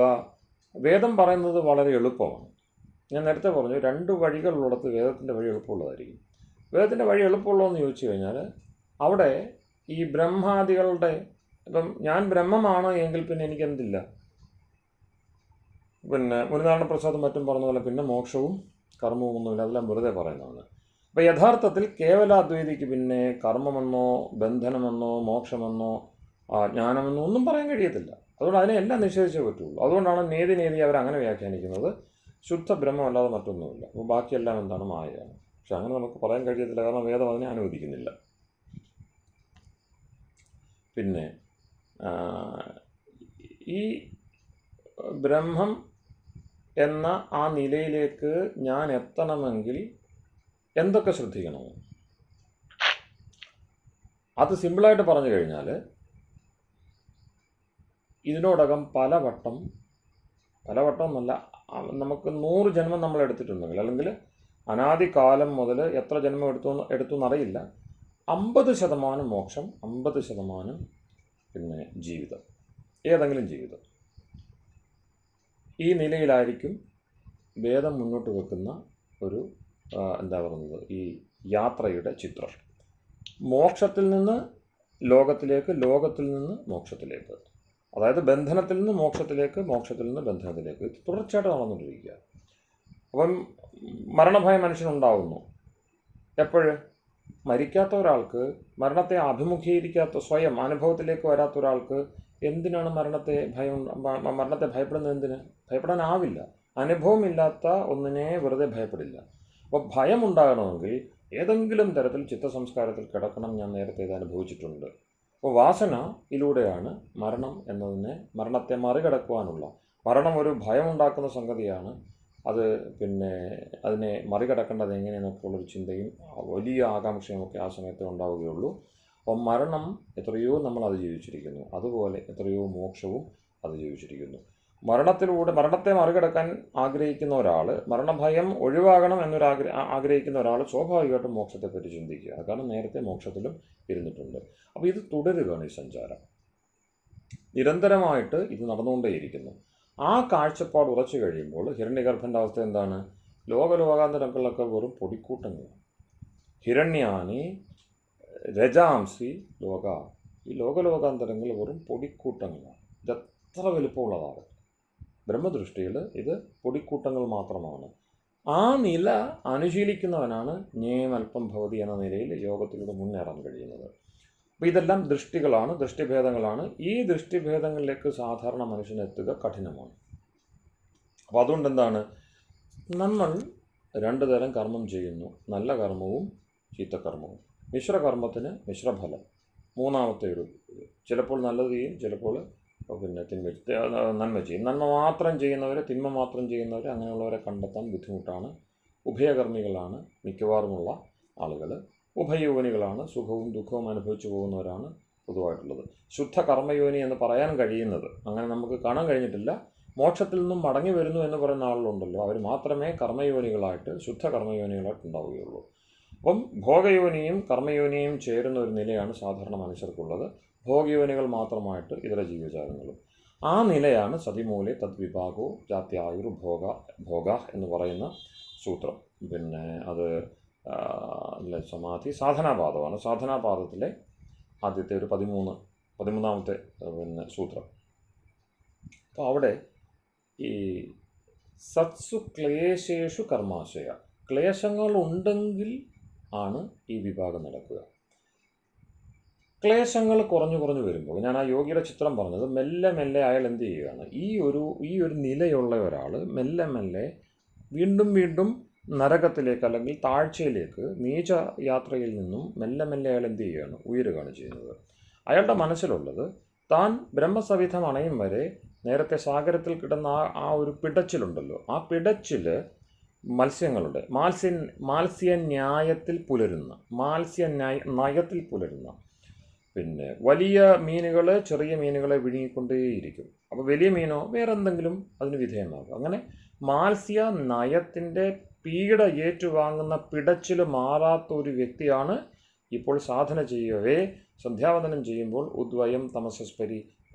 വേദം പറയുന്നത് വളരെ എളുപ്പമാണ്. ഞാൻ നേരത്തെ പറഞ്ഞു, രണ്ട് വഴികളുള്ളിടത്ത് വേദത്തിൻ്റെ വഴി എളുപ്പമുള്ളതായിരിക്കും. വേദത്തിൻ്റെ വഴി എളുപ്പമുള്ളതെന്ന് ചോദിച്ചു കഴിഞ്ഞാൽ അവിടെ ഈ ബ്രഹ്മാദികളുടെ, ഇപ്പം ഞാൻ ബ്രഹ്മമാണ് എങ്കിൽ പിന്നെ എനിക്കെന്തില്ല, മുനിനാരായണ പ്രസാദും മറ്റും പറഞ്ഞ പോലെ പിന്നെ മോക്ഷവും കർമ്മവും ഒന്നുമില്ല, അതെല്ലാം വെറുതെ പറയുന്നതാണ്. അപ്പോൾ യഥാർത്ഥത്തിൽ കേവലാദ്വൈതിക്ക് പിന്നെ കർമ്മമെന്നോ ബന്ധനമെന്നോ മോക്ഷമെന്നോ ജ്ഞാനമെന്നോ ഒന്നും പറയാൻ കഴിയത്തില്ല. അതുകൊണ്ട് അതിനെ എല്ലാം നിഷേധിച്ചേ പറ്റുള്ളൂ. അതുകൊണ്ടാണ് നേതി അവർ അങ്ങനെ വ്യാഖ്യാനിക്കുന്നത്, ശുദ്ധ ബ്രഹ്മമല്ലാതെ മറ്റൊന്നുമില്ല. അപ്പോൾ ബാക്കിയെല്ലാം എന്താണ്? മായയാണ്. പക്ഷെ അങ്ങനെ നമുക്ക് പറയാൻ കഴിയത്തില്ല, കാരണം വേദം അതിനെ അനുവദിക്കുന്നില്ല. പിന്നെ ഈ ബ്രഹ്മം എന്ന ആ നിലയിലേക്ക് ഞാൻ എത്തണമെങ്കിൽ എന്തൊക്കെ ശ്രദ്ധിക്കണമോ? അത് സിമ്പിളായിട്ട് പറഞ്ഞു കഴിഞ്ഞാൽ, ഇതിനോടകം പലവട്ടം എന്നല്ല, നമുക്ക് 100 ജന്മം നമ്മൾ എടുത്തിട്ടുണ്ടെങ്കിൽ, അല്ലെങ്കിൽ അനാദികാലം മുതൽ എത്ര ജന്മം എടുത്തു എന്നറിയില്ല. 50% മോക്ഷം, 50% പിന്നെ ജീവിതം, ഏതെങ്കിലും ജീവിതം. ഈ നിലയിലായിരിക്കും വേദം മുന്നോട്ട് വെക്കുന്ന ഒരു എന്താ പറയുന്നത്, ഈ യാത്രയുടെ ചിത്രം. മോക്ഷത്തിൽ നിന്ന് ലോകത്തിലേക്ക്, ലോകത്തിൽ നിന്ന് മോക്ഷത്തിലേക്ക്, അതായത് ബന്ധനത്തിൽ നിന്ന് മോക്ഷത്തിലേക്ക്, മോക്ഷത്തിൽ നിന്ന് ബന്ധനത്തിലേക്ക്, ഇത് തുടർച്ചയായിട്ട് നടന്നുകൊണ്ടിരിക്കുക. അപ്പം മരണഭയം മനുഷ്യനുണ്ടാവുന്നു. എപ്പോഴ്? മരിക്കാത്ത ഒരാൾക്ക്, മരണത്തെ അഭിമുഖീകരിക്കാത്ത, സ്വയം അനുഭവത്തിലേക്ക് വരാത്ത ഒരാൾക്ക് എന്തിനാണ് മരണത്തെ ഭയപ്പെടുന്നത്? എന്തിന് ഭയപ്പെടാനാവില്ല? അനുഭവമില്ലാത്ത ഒന്നിനെ വെറുതെ ഭയപ്പെടില്ല. അപ്പോൾ ഭയമുണ്ടാകണമെങ്കിൽ ഏതെങ്കിലും തരത്തിൽ ചിത്തസംസ്കാരത്തിൽ കിടക്കണം. ഞാൻ നേരത്തെ ഇത് അനുഭവിച്ചിട്ടുണ്ട്. അപ്പോൾ വാസനയിലൂടെയാണ് മരണത്തെ മറികടക്കുവാനുള്ള, മരണം ഒരു ഭയമുണ്ടാക്കുന്ന സംഗതിയാണ്. അത് പിന്നെ അതിനെ മറികടക്കേണ്ടത് എങ്ങനെയെന്നൊക്കെയുള്ളൊരു ചിന്തയും വലിയ ആകാംക്ഷയുമൊക്കെ ആ സമയത്ത് ഉണ്ടാവുകയുള്ളൂ. അപ്പം മരണം എത്രയോ നമ്മൾ അതിജീവിച്ചിരിക്കുന്നു, അതുപോലെ എത്രയോ മോക്ഷവും അതിജീവിച്ചിരിക്കുന്നു. മരണത്തെ മറികടക്കാൻ ആഗ്രഹിക്കുന്ന ഒരാൾ, മരണഭയം ഒഴിവാകണം ആഗ്രഹിക്കുന്ന ഒരാൾ സ്വാഭാവികമായിട്ടും മോക്ഷത്തെപ്പറ്റി ചിന്തിക്കുക. കാരണം നേരത്തെ മോക്ഷത്തിലും ഇരുന്നിട്ടുണ്ട്. അപ്പോൾ ഇത് തുടരുകയാണ്, ഈ സഞ്ചാരം നിരന്തരമായിട്ട് ഇത് നടന്നുകൊണ്ടേയിരിക്കുന്നു. ആ കാഴ്ചപ്പാട് ഉറച്ചു കഴിയുമ്പോൾ ഹിരണ്യഗർഭൻ്റെ അവസ്ഥ എന്താണ്? ലോകാന്തരങ്ങളൊക്കെ വെറും പൊടിക്കൂട്ടങ്ങളാണ്. ഹിരണ്യാനി രജാംസി ലോക, ഈ ലോകാന്തരങ്ങൾ വെറും പൊടിക്കൂട്ടങ്ങളാണ്. ഇതെത്ര വലുപ്പമുള്ളതാണ്? ബ്രഹ്മദൃഷ്ടിയിൽ ഇത് പൊടിക്കൂട്ടങ്ങൾ മാത്രമാണ്. ആ നില അനുശീലിക്കുന്നവനാണ് ജ്ഞേയമൽപ്പം ഭവതി എന്ന നിലയിൽ യോഗത്തിലൂടെ മുന്നേറാൻ കഴിയുന്നത്. അപ്പോൾ ഇതെല്ലാം ദൃഷ്ടികളാണ്, ദൃഷ്ടിഭേദങ്ങളാണ്. ഈ ദൃഷ്ടിഭേദങ്ങളിലേക്ക് സാധാരണ മനുഷ്യനെത്തുക കഠിനമാണ്. അപ്പോൾ അതുകൊണ്ട് എന്താണ്, നമ്മൾ 2 തരം കർമ്മം ചെയ്യുന്നു, നല്ല കർമ്മവും ചീത്തക്കർമ്മവും. മിശ്രകർമ്മത്തിന് മിശ്രഫലം, മൂന്നാമത്തെ ഒരു ചിലപ്പോൾ നല്ലത് ചെയ്യും, ചിലപ്പോൾ പിന്നെ നന്മ ചെയ്യും. നന്മ മാത്രം ചെയ്യുന്നവർ, തിന്മ മാത്രം ചെയ്യുന്നവർ, അങ്ങനെയുള്ളവരെ കണ്ടെത്താൻ ബുദ്ധിമുട്ടാണ്. ഉഭയകർമ്മികളാണ് മിക്കവാറുമുള്ള ആളുകൾ. ഉഭയയോനികളാണ്, സുഖവും ദുഃഖവും അനുഭവിച്ചു പോകുന്നവരാണ് പൊതുവായിട്ടുള്ളത്. ശുദ്ധ കർമ്മയോനി എന്ന് പറയാൻ കഴിയുന്നത്, അങ്ങനെ നമുക്ക് കാണാൻ കഴിഞ്ഞിട്ടില്ല. മോക്ഷത്തിൽ നിന്നും മടങ്ങി വരുന്നു എന്ന് പറയുന്ന ആളുകളുണ്ടല്ലോ, അവർ മാത്രമേ കർമ്മയോനികളായിട്ട്, ശുദ്ധ കർമ്മയോനികളായിട്ട് ഉണ്ടാവുകയുള്ളൂ. അപ്പം ഭോഗയോനിയും കർമ്മയോനിയും ചേരുന്ന ഒരു നിലയാണ് സാധാരണ മനുഷ്യർക്കുള്ളത്. ഭോഗയോനികൾ മാത്രമായിട്ട് ഇതര ജീവജാലങ്ങളും. ആ നിലയാണ് സതിമൂലെ തദ്വിഭാഗോ ജാത്യായുർഭോഗ എന്ന് പറയുന്ന സൂത്രം. പിന്നെ അത് സമാധി സാധനാപാദമാണ്. സാധനാപാദത്തിലെ ആദ്യത്തെ ഒരു 13ാമത്തെ പിന്നെ സൂത്രം. അപ്പോൾ അവിടെ ഈ സത്സു ക്ലേശേഷു കർമാശയ, ക്ലേശങ്ങൾ ഉണ്ടെങ്കിൽ ആണ് ഈ വിഭാഗം നടക്കുക. ക്ലേശങ്ങൾ കുറഞ്ഞു വരുമ്പോൾ, ഞാൻ ആ യോഗിയുടെ ചിത്രം പറഞ്ഞത്, മെല്ലെ മെല്ലെ അയാൾ എന്ത് ചെയ്യുകയാണ്, ഈ ഒരു നിലയുള്ള ഒരാൾ മെല്ലെ വീണ്ടും നരകത്തിലേക്ക് അല്ലെങ്കിൽ താഴ്ചയിലേക്ക്, നീച യാത്രയിൽ നിന്നും മെല്ലെ അയാൾ എന്ത് ചെയ്യുകയാണ്, ഉയരുകയാണ് ചെയ്യുന്നത്. അയാളുടെ മനസ്സിലുള്ളത് താൻ ബ്രഹ്മസവിധം അണയും വരെ നേരത്തെ സാഗരത്തിൽ കിടന്ന ആ ഒരു പിടച്ചിലുണ്ടല്ലോ, ആ പിടച്ചിൽ മത്സ്യങ്ങളുടെ മാത്സ്യന്യായത്തിൽ പുലരുന്ന പിന്നെ വലിയ മീനുകൾ ചെറിയ മീനുകളെ വിഴുങ്ങിക്കൊണ്ടേയിരിക്കും. അപ്പോൾ വലിയ മീനോ വേറെ എന്തെങ്കിലും അതിന് വിധേയമാകും. അങ്ങനെ മാത്സ്യ നയത്തിൻ്റെ പീഡ ഏറ്റുവാങ്ങുന്ന പിടച്ചിൽ മാറാത്ത ഒരു വ്യക്തിയാണ് ഇപ്പോൾ സാധന ചെയ്യവേ സന്ധ്യാവന്ദനം ചെയ്യുമ്പോൾ ഉദ്വയം തമസസ്പരി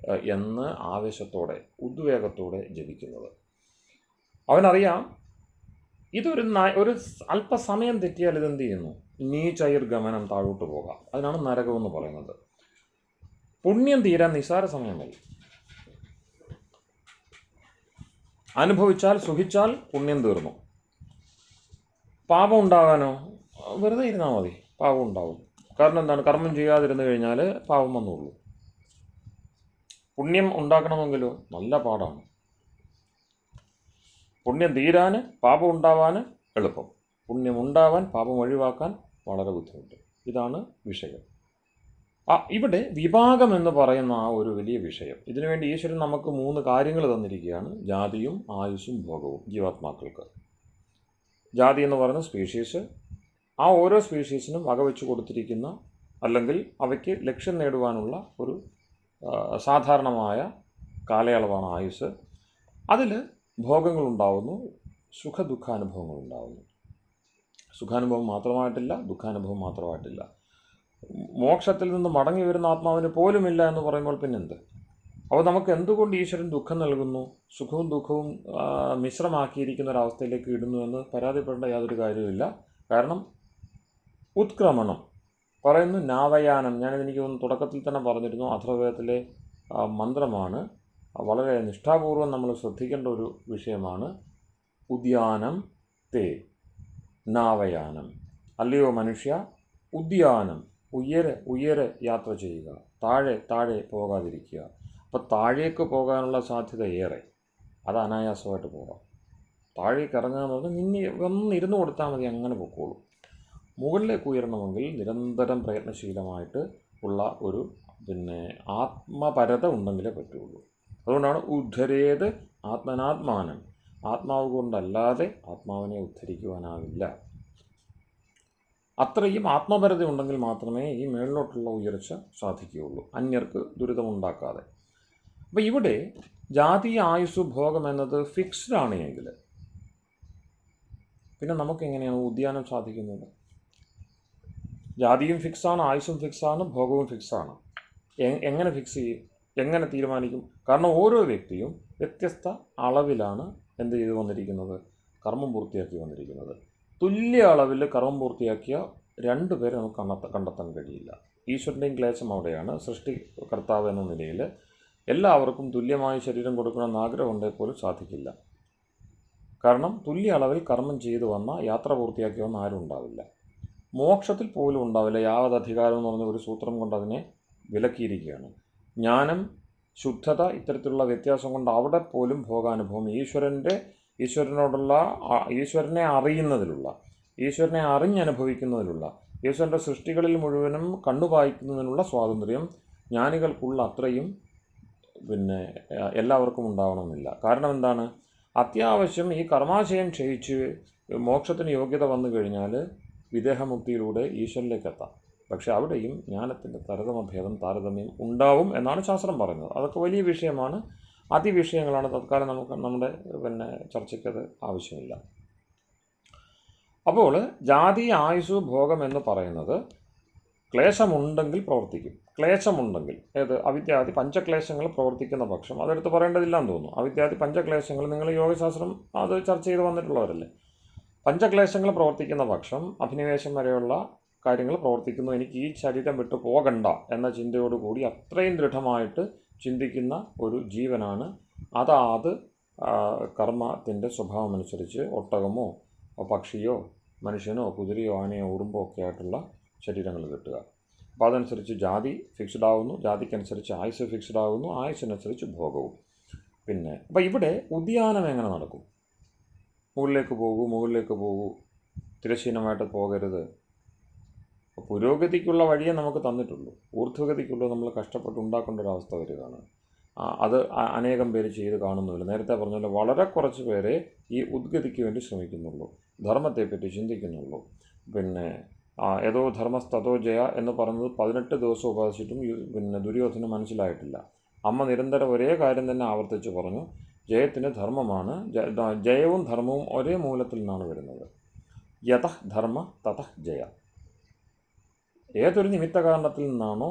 എന്ന് ആവേശത്തോടെ ഉദ്വേഗത്തോടെ ജപിക്കുന്നത്. അവനറിയാം ഒരു അല്പസമയം തെറ്റിയാൽ ഇതെന്ത് ചെയ്യുന്നു, നീചൈർഗമനം, താഴോട്ട് പോകാം. അതിനാണ് നരകമെന്ന് പറയുന്നത്. പുണ്യം തീരാൻ നിസ്സാര സമയം മതി. അനുഭവിച്ചാൽ സുഖിച്ചാൽ പുണ്യം തീർന്നു. പാപം ഉണ്ടാകാനോ വെറുതെ ഇരുന്നാൽ മതി, പാപം ഉണ്ടാവും. കാരണം എന്താണ്, കർമ്മം ചെയ്യാതിരുന്നു കഴിഞ്ഞാൽ പാപം വന്നുള്ളൂ. പുണ്യം ഉണ്ടാക്കണമെങ്കിലോ നല്ല പാടാണ്. പുണ്യം തീരാൻ പാപം ഉണ്ടാവാൻ എളുപ്പം, പുണ്യം ഉണ്ടാവാൻ പാപം ഒഴിവാക്കാൻ വളരെ ബുദ്ധിമുട്ട്. ഇതാണ് വിഷയം. ഇവിടെ വിഭാഗം എന്ന് പറയുന്ന ആ ഒരു വലിയ വിഷയം, ഇതിനുവേണ്ടി ഈശ്വരൻ നമുക്ക് 3 കാര്യങ്ങൾ തന്നിരിക്കുകയാണ്. ജാതിയും ആയുസ്സും ഭോഗവും ജീവാത്മാക്കൾക്ക്. ജാതി എന്ന് പറയുന്ന സ്പീഷീസ്, ആ ഓരോ സ്പീഷീസിനും വകവെച്ച് കൊടുത്തിരിക്കുന്ന അല്ലെങ്കിൽ അവയ്ക്ക് ലക്ഷ്യം നേടുവാനുള്ള ഒരു സാധാരണമായ കാലയളവാണ് ആയുസ്. അതിൽ ഭോഗങ്ങളുണ്ടാവുന്നു, സുഖദുഃഖാനുഭവങ്ങളുണ്ടാവുന്നു. സുഖാനുഭവം മാത്രമായിട്ടില്ല, ദുഃഖാനുഭവം മാത്രമായിട്ടില്ല. മോക്ഷത്തിൽ നിന്ന് മടങ്ങി വരുന്ന ആത്മാവിന് പോലുമില്ല എന്ന് പറയുമ്പോൾ പിന്നെന്ത്? അപ്പോൾ നമുക്ക് എന്തുകൊണ്ട് ഈശ്വരൻ ദുഃഖം നൽകുന്നു, സുഖവും ദുഃഖവും മിശ്രമാക്കിയിരിക്കുന്ന ഒരവസ്ഥയിലേക്ക് ഇടുന്നു എന്ന് പരാതിപ്പെടേണ്ട യാതൊരു കാര്യവുമില്ല. കാരണം ഉത്ക്രമണം പറയുന്നു, നാവയാനം. ഞാനിതെനിക്ക് തോന്നുന്നു തുടക്കത്തിൽ തന്നെ പറഞ്ഞിരുന്നു, അഥർവവേദത്തിലെ മന്ത്രമാണ്. വളരെ നിഷ്ഠാപൂർവം നമ്മൾ ശ്രദ്ധിക്കേണ്ട ഒരു വിഷയമാണ്. ഉദ്യാനം തേ നാവയാനം. അല്ലയോ മനുഷ്യ, ഉദ്യാനം, ഉയരെ യാത്ര ചെയ്യുക, താഴെ പോകാതിരിക്കുക. അപ്പോൾ താഴേക്ക് പോകാനുള്ള സാധ്യത ഏറെ. അത് അനായാസമായിട്ട് പോകാം. താഴേക്ക് ഇറങ്ങുക എന്ന് പറഞ്ഞാൽ ഒന്നിരുന്ന് കൊടുത്താൽ മതി, അങ്ങനെ പൊക്കോളൂ. മുകളിലേക്ക് ഉയരണമെങ്കിൽ നിരന്തരം പ്രയത്നശീലമായിട്ട് ഉള്ള ഒരു ആത്മപരത ഉണ്ടെങ്കിലേ പറ്റുള്ളൂ. അതുകൊണ്ടാണ് ഉദ്ധരേത് ആത്മനാത്മാനം. ആത്മാവ് കൊണ്ടല്ലാതെ ആത്മാവിനെ ഉദ്ധരിക്കുവാനാവില്ല. അത്രയും ആത്മപരത ഉണ്ടെങ്കിൽ മാത്രമേ ഈ മേളിലോട്ടുള്ള ഉയർച്ച സാധിക്കുകയുള്ളൂ, അന്യർക്ക് ദുരിതമുണ്ടാക്കാതെ. അപ്പോൾ ഇവിടെ ജാതീയ ആയുസ് ഭോഗം എന്നത് ഫിക്സ്ഡ് ആണ് എങ്കിൽ പിന്നെ നമുക്കെങ്ങനെയാണ് ഉദ്യാനം സാധിക്കുന്നത്? ജാതിയും ഫിക്സാണ്, ആയുസ്സും ഫിക്സാണ്, ഭോഗവും ഫിക്സാണ്. എങ്ങനെ ഫിക്സ് ചെയ്യും? എങ്ങനെ തീരുമാനിക്കും? കാരണം ഓരോ വ്യക്തിയും വ്യത്യസ്ത അളവിലാണ് എന്ത് ചെയ്ത് വന്നിരിക്കുന്നത്, കർമ്മം പൂർത്തിയാക്കി വന്നിരിക്കുന്നത്. തുല്യ അളവിൽ കർമ്മം പൂർത്തിയാക്കിയ രണ്ടുപേരെ നമുക്ക് കണ്ടെത്താൻ കഴിയില്ല. ഈശ്വരൻ്റെയും ക്ലേശം അവിടെയാണ്. സൃഷ്ടികർത്താവ് എന്ന നിലയിൽ എല്ലാവർക്കും തുല്യമായ ശരീരം കൊടുക്കണമെന്ന് ആഗ്രഹമുണ്ടെങ്കിൽ പോലും സാധിക്കില്ല. കാരണം തുല്യ അളവിൽ കർമ്മം ചെയ്തു വന്ന, യാത്ര പൂർത്തിയാക്കി വന്ന ആരും ഉണ്ടാവില്ല. മോക്ഷത്തിൽ പോലും ഉണ്ടാവില്ല. യാവത് അധികാരം എന്ന് പറഞ്ഞ ഒരു സൂത്രം കൊണ്ട് അതിനെ വിലക്കിയിരിക്കുകയാണ്. ജ്ഞാനം, ശുദ്ധത, ഇത്തരത്തിലുള്ള വ്യത്യാസം കൊണ്ട് അവിടെ പോലും ഭോഗാനുഭവം ഈശ്വരനെ അറിയുന്നതിലുള്ള, ഈശ്വരനെ അറിഞ്ഞനുഭവിക്കുന്നതിലുള്ള, ഈശ്വരൻ്റെ സൃഷ്ടികളിൽ മുഴുവനും കണ്ണുപായിക്കുന്നതിനുള്ള സ്വാതന്ത്ര്യം ജ്ഞാനികൾക്കുള്ള അത്രയും എല്ലാവർക്കും ഉണ്ടാവണമെന്നില്ല. കാരണം എന്താണ്? അത്യാവശ്യം ഈ കർമാശയം ക്ഷയിച്ച് മോക്ഷത്തിന് യോഗ്യത വന്നു കഴിഞ്ഞാൽ വിദേഹമുക്തിയിലൂടെ ഈശ്വരനിലേക്ക് എത്താം. പക്ഷെ അവിടെയും ജ്ഞാനത്തിൻ്റെ താരതമ്യം ഉണ്ടാവും എന്നാണ് ശാസ്ത്രം പറയുന്നത്. അതൊക്കെ വലിയ വിഷയമാണ്, അതിവിഷയങ്ങളാണ്. തത്കാലം നമുക്ക് നമ്മുടെ ചർച്ചയ്ക്കത് ആവശ്യമില്ല. അപ്പോൾ ജാതി ആയുസ് ഭോഗം എന്ന് പറയുന്നത് ക്ലേശമുണ്ടെങ്കിൽ പ്രവർത്തിക്കും. ക്ലേശമുണ്ടെങ്കിൽ അവിദ്യാദി പഞ്ചക്ലേശങ്ങൾ പ്രവർത്തിക്കുന്ന പക്ഷം അതെടുത്ത് പറയേണ്ടതില്ലാന്ന് തോന്നുന്നു. അവിദ്യാദി പഞ്ചക്ലേശങ്ങൾ നിങ്ങൾ യോഗശാസ്ത്രം അത് ചർച്ച ചെയ്ത് വന്നിട്ടുള്ളവരല്ലേ. പഞ്ചക്ലേശങ്ങൾ പ്രവർത്തിക്കുന്ന പക്ഷം അഭിനിവേശം വരെയുള്ള കാര്യങ്ങൾ പ്രവർത്തിക്കുന്നു. എനിക്ക് ഈ ശരീരം വിട്ടു പോകണ്ട എന്ന ചിന്തയോടുകൂടി അത്രയും ദൃഢമായിട്ട് ചിന്തിക്കുന്ന ഒരു ജീവനാണ് അതാത് കർമ്മത്തിൻ്റെ സ്വഭാവമനുസരിച്ച് ഒട്ടകമോ പക്ഷിയോ മനുഷ്യനോ കുതിരയോ ആനയോ ഉറുമ്പോ ഒക്കെ ആയിട്ടുള്ള ശരീരങ്ങൾ കിട്ടുക. അപ്പോൾ അതനുസരിച്ച് ജാതി ഫിക്സ്ഡ് ആവുന്നു, ജാതിക്കനുസരിച്ച് ആയുസ് ഫിക്സ്ഡ് ആവുന്നു, ആയുസിനനുസരിച്ച് ഭോഗവും. അപ്പോൾ ഇവിടെ ഉദ്യാനം എങ്ങനെ നടക്കും? മുകളിലേക്ക് പോകൂ, തിരശ്ചീനമായിട്ട് പോകരുത്. പുരോഗതിക്കുള്ള വഴിയെ നമുക്ക് തന്നിട്ടുള്ളൂ, ഊർധ്വഗതിക്കുള്ള നമ്മൾ കഷ്ടപ്പെട്ട് ഉണ്ടാക്കേണ്ട ഒരു അവസ്ഥ വരികയാണ്. അത് അനേകം പേര് ചെയ്ത് കാണുന്നുമില്ല. നേരത്തെ പറഞ്ഞ പോലെ വളരെ കുറച്ച് പേരെ ഈ ഉദ്ഗതിക്ക് വേണ്ടി ശ്രമിക്കുന്നുള്ളൂ, ധർമ്മത്തെപ്പറ്റി ചിന്തിക്കുന്നുള്ളൂ. യഥോ ധർമ്മസ്തതോ ജയ എന്ന് പറഞ്ഞത് 18 ദിവസം ഉപവസിച്ചിട്ടും ദുര്യോധന മനസ്സിലായിട്ടില്ല. അമ്മ നിരന്തരം ഒരേ കാര്യം തന്നെ ആവർത്തിച്ച് പറഞ്ഞു. ജയത്തിന് ധർമ്മമാണ്, ജയവും ധർമ്മവും ഒരേ മൂലത്തിൽ നിന്നാണ് വരുന്നത്. യതഃ ധർമ്മ തതഃ ജയ. ഏതൊരു നിമിത്ത കാരണത്തിൽ നിന്നാണോ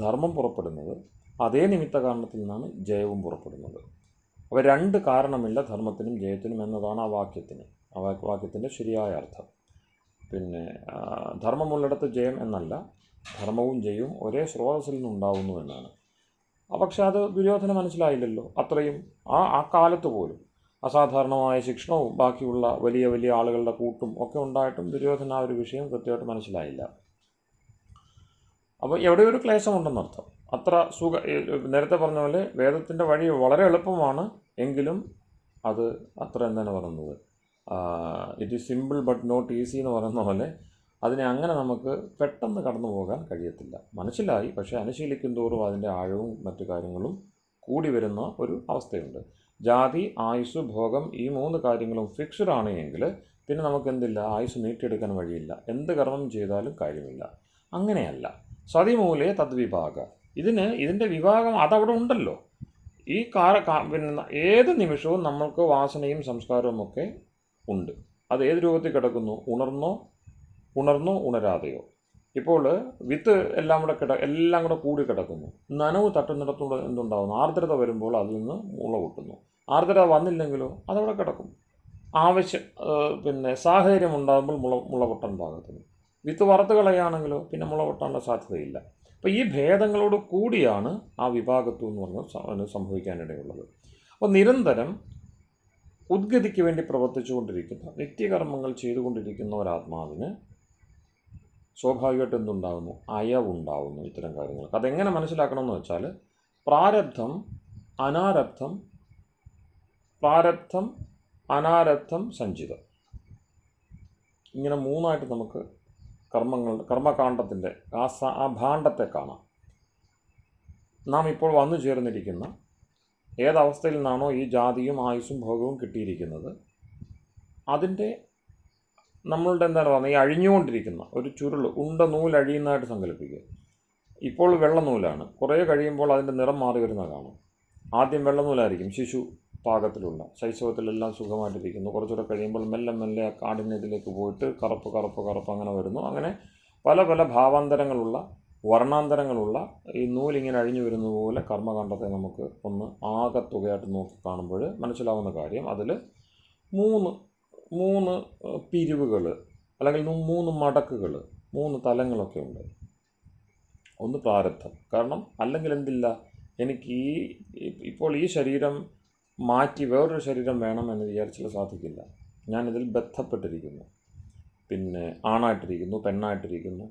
ധർമ്മം പുറപ്പെടുന്നത് അതേ നിമിത്ത കാരണത്തിൽ നിന്നാണ് ജയവും പുറപ്പെടുന്നത്. അപ്പോൾ രണ്ട് കാരണമില്ല ധർമ്മത്തിനും ജയത്തിനും എന്നതാണ് ആ വാക്യത്തിൻ്റെ ശരിയായ അർത്ഥം. ധർമ്മമുള്ളിടത്ത് ജയം എന്നല്ല, ധർമ്മവും ജയവും ഒരേ സ്രോതസ്സിൽ നിന്നുണ്ടാവുന്നു എന്നാണ്. പക്ഷെ അത് ദുര്യോധന മനസ്സിലായില്ലല്ലോ. അത്രയും ആ കാലത്ത് പോലും അസാധാരണമായ ശിക്ഷണവും ബാക്കിയുള്ള വലിയ വലിയ ആളുകളുടെ കൂട്ടും ഒക്കെ ഉണ്ടായിട്ടും ദുര്യോധന ആ ഒരു വിഷയം കൃത്യമായിട്ട് മനസ്സിലായില്ല. അപ്പോൾ എവിടെ ഒരു ക്ലേശമുണ്ടെന്നർത്ഥം. നേരത്തെ പറഞ്ഞ പോലെ വേദത്തിൻ്റെ വഴി വളരെ എളുപ്പമാണ്, എങ്കിലും അത് അത്ര എന്താണ് പറയുന്നത്, it is simple but not easy എന്ന് പറയുന്ന പോലെ അതിനെ അങ്ങനെ നമുക്ക് പെട്ടെന്ന് കടന്നു പോകാൻ കഴിയത്തില്ല. മനസ്സിലായി, പക്ഷേ അനുശീലിക്കും തോറും അതിൻ്റെ ആഴവും മറ്റു കാര്യങ്ങളും കൂടി വരുന്ന ഒരു അവസ്ഥയുണ്ട്. ജാതി ആയുസ് ഭോഗം ഈ 3 കാര്യങ്ങളും ഫിക്സ്ഡ് ആണ് എങ്കിൽ പിന്നെ നമുക്ക് എന്തില്ല, ആയുസ് നീട്ടിയെടുക്കാൻ വഴിയില്ല, എന്ത് കർമ്മം ചെയ്താലും കാര്യമില്ല. അങ്ങനെയല്ല, സതിമൂലേ തദ്വിഭാഗ. ഇതിൻ്റെ വിഭാഗം അതവിടെ ഉണ്ടല്ലോ. ഈ ഏത് നിമിഷവും നമ്മൾക്ക് വാസനയും സംസ്കാരവും ഒക്കെ ഉണ്ട്. അത് ഏത് രൂപത്തിൽ കിടക്കുന്നു? ഉണർന്നോ ഉണരാതെയോ. ഇപ്പോൾ വിത്ത് എല്ലാം കൂടെ കൂടി കിടക്കുന്നു. നനവ് തട്ടുന്നിടത്തൂടെ എന്തുണ്ടാകുന്നു? ആർദ്രത വരുമ്പോൾ അതിൽ നിന്ന് മുള പൊട്ടുന്നു. ആർദ്രത വന്നില്ലെങ്കിലോ അതവിടെ കിടക്കും. സാഹചര്യം ഉണ്ടാകുമ്പോൾ മുള പൊട്ടാൻ പാകത്തിന്. വിത്ത് വറുത്ത് കളയുകയാണെങ്കിലോ പിന്നെ മുള പൊട്ടാനുള്ള സാധ്യതയില്ല. അപ്പോൾ ഈ ഭേദങ്ങളോട് കൂടിയാണ് ആ വിഭാഗത്വം എന്ന് പറഞ്ഞാൽ സംഭവിക്കാനിടയുള്ളത്. അപ്പോൾ നിരന്തരം ഉദ്ഗതിക്ക് വേണ്ടി പ്രവർത്തിച്ചുകൊണ്ടിരിക്കുന്ന, നിത്യകർമ്മങ്ങൾ ചെയ്തുകൊണ്ടിരിക്കുന്ന ഒരാത്മാവിന് സ്വാഭാവികമായിട്ട് എന്തുണ്ടാകുന്നു? അയവുണ്ടാകുന്നു ഇത്തരം കാര്യങ്ങൾക്ക്. അതെങ്ങനെ മനസ്സിലാക്കണമെന്ന് വെച്ചാൽ, പ്രാരബ്ധം അനാരബ്ധം സഞ്ചിതം, ഇങ്ങനെ മൂന്നായിട്ട് നമുക്ക് കർമ്മകാണ്ഡത്തിൻ്റെ ആ ഭാണ്ഡത്തെ കാണാം. നാം ഇപ്പോൾ വന്നു ചേർന്നിരിക്കുന്ന ഏതവസ്ഥയിൽ നിന്നാണോ ഈ ജാതിയും ആയുസ്സും ഭോഗവും കിട്ടിയിരിക്കുന്നത്, അതിൻ്റെ നമ്മളുടെ എന്താണ് പറയുന്നത്, ഈ അഴിഞ്ഞുകൊണ്ടിരിക്കുന്ന ഒരു ഉണ്ട നൂല് അഴിയുന്നതായിട്ട് സങ്കല്പിക്കുക. ഇപ്പോൾ വെള്ള നൂലാണ്, കുറേ കഴിയുമ്പോൾ അതിൻ്റെ നിറം മാറി വരുന്ന കാണും. ആദ്യം വെള്ള നൂലായിരിക്കും, ശിശു പാകത്തിലുള്ള, ശൈശവത്തിലെല്ലാം സുഖമായിട്ടിരിക്കുന്നു. കുറച്ചുകൂടെ കഴിയുമ്പോൾ മെല്ലെ ആ കാടിനതിലേക്ക് പോയിട്ട് കറുപ്പ് അങ്ങനെ വരുന്നു. അങ്ങനെ പല പല ഭാവാന്തരങ്ങളുള്ള, വർണ്ണാന്തരങ്ങളുള്ള ഈ നൂലിങ്ങനെ അഴിഞ്ഞു വരുന്ന പോലെ കർമ്മകാണ്ഡത്തെ നമുക്ക് ഒന്ന് ആകത്തുകയായിട്ട് നോക്കി കാണുമ്പോൾ മനസ്സിലാവുന്ന കാര്യം, അതിൽ മൂന്ന് പിരിവുകൾ അല്ലെങ്കിൽ 3 മടക്കുകൾ, 3 തലങ്ങളൊക്കെ ഉണ്ട്. ഒന്ന് പ്രാരബ്ധം. കാരണം അല്ലെങ്കിൽ എന്തില്ല, എനിക്ക് ഇപ്പോൾ ഈ ശരീരം മാറ്റി വേറൊരു ശരീരം വേണം എന്ന് വിചാരിച്ചാൽ സാധിക്കില്ല. ഞാനിതിൽ ബന്ധപ്പെട്ടിരിക്കുന്നു. പിന്നെ ആണായിട്ടിരിക്കുന്നു, പെണ്ണായിട്ടിരിക്കുന്നു,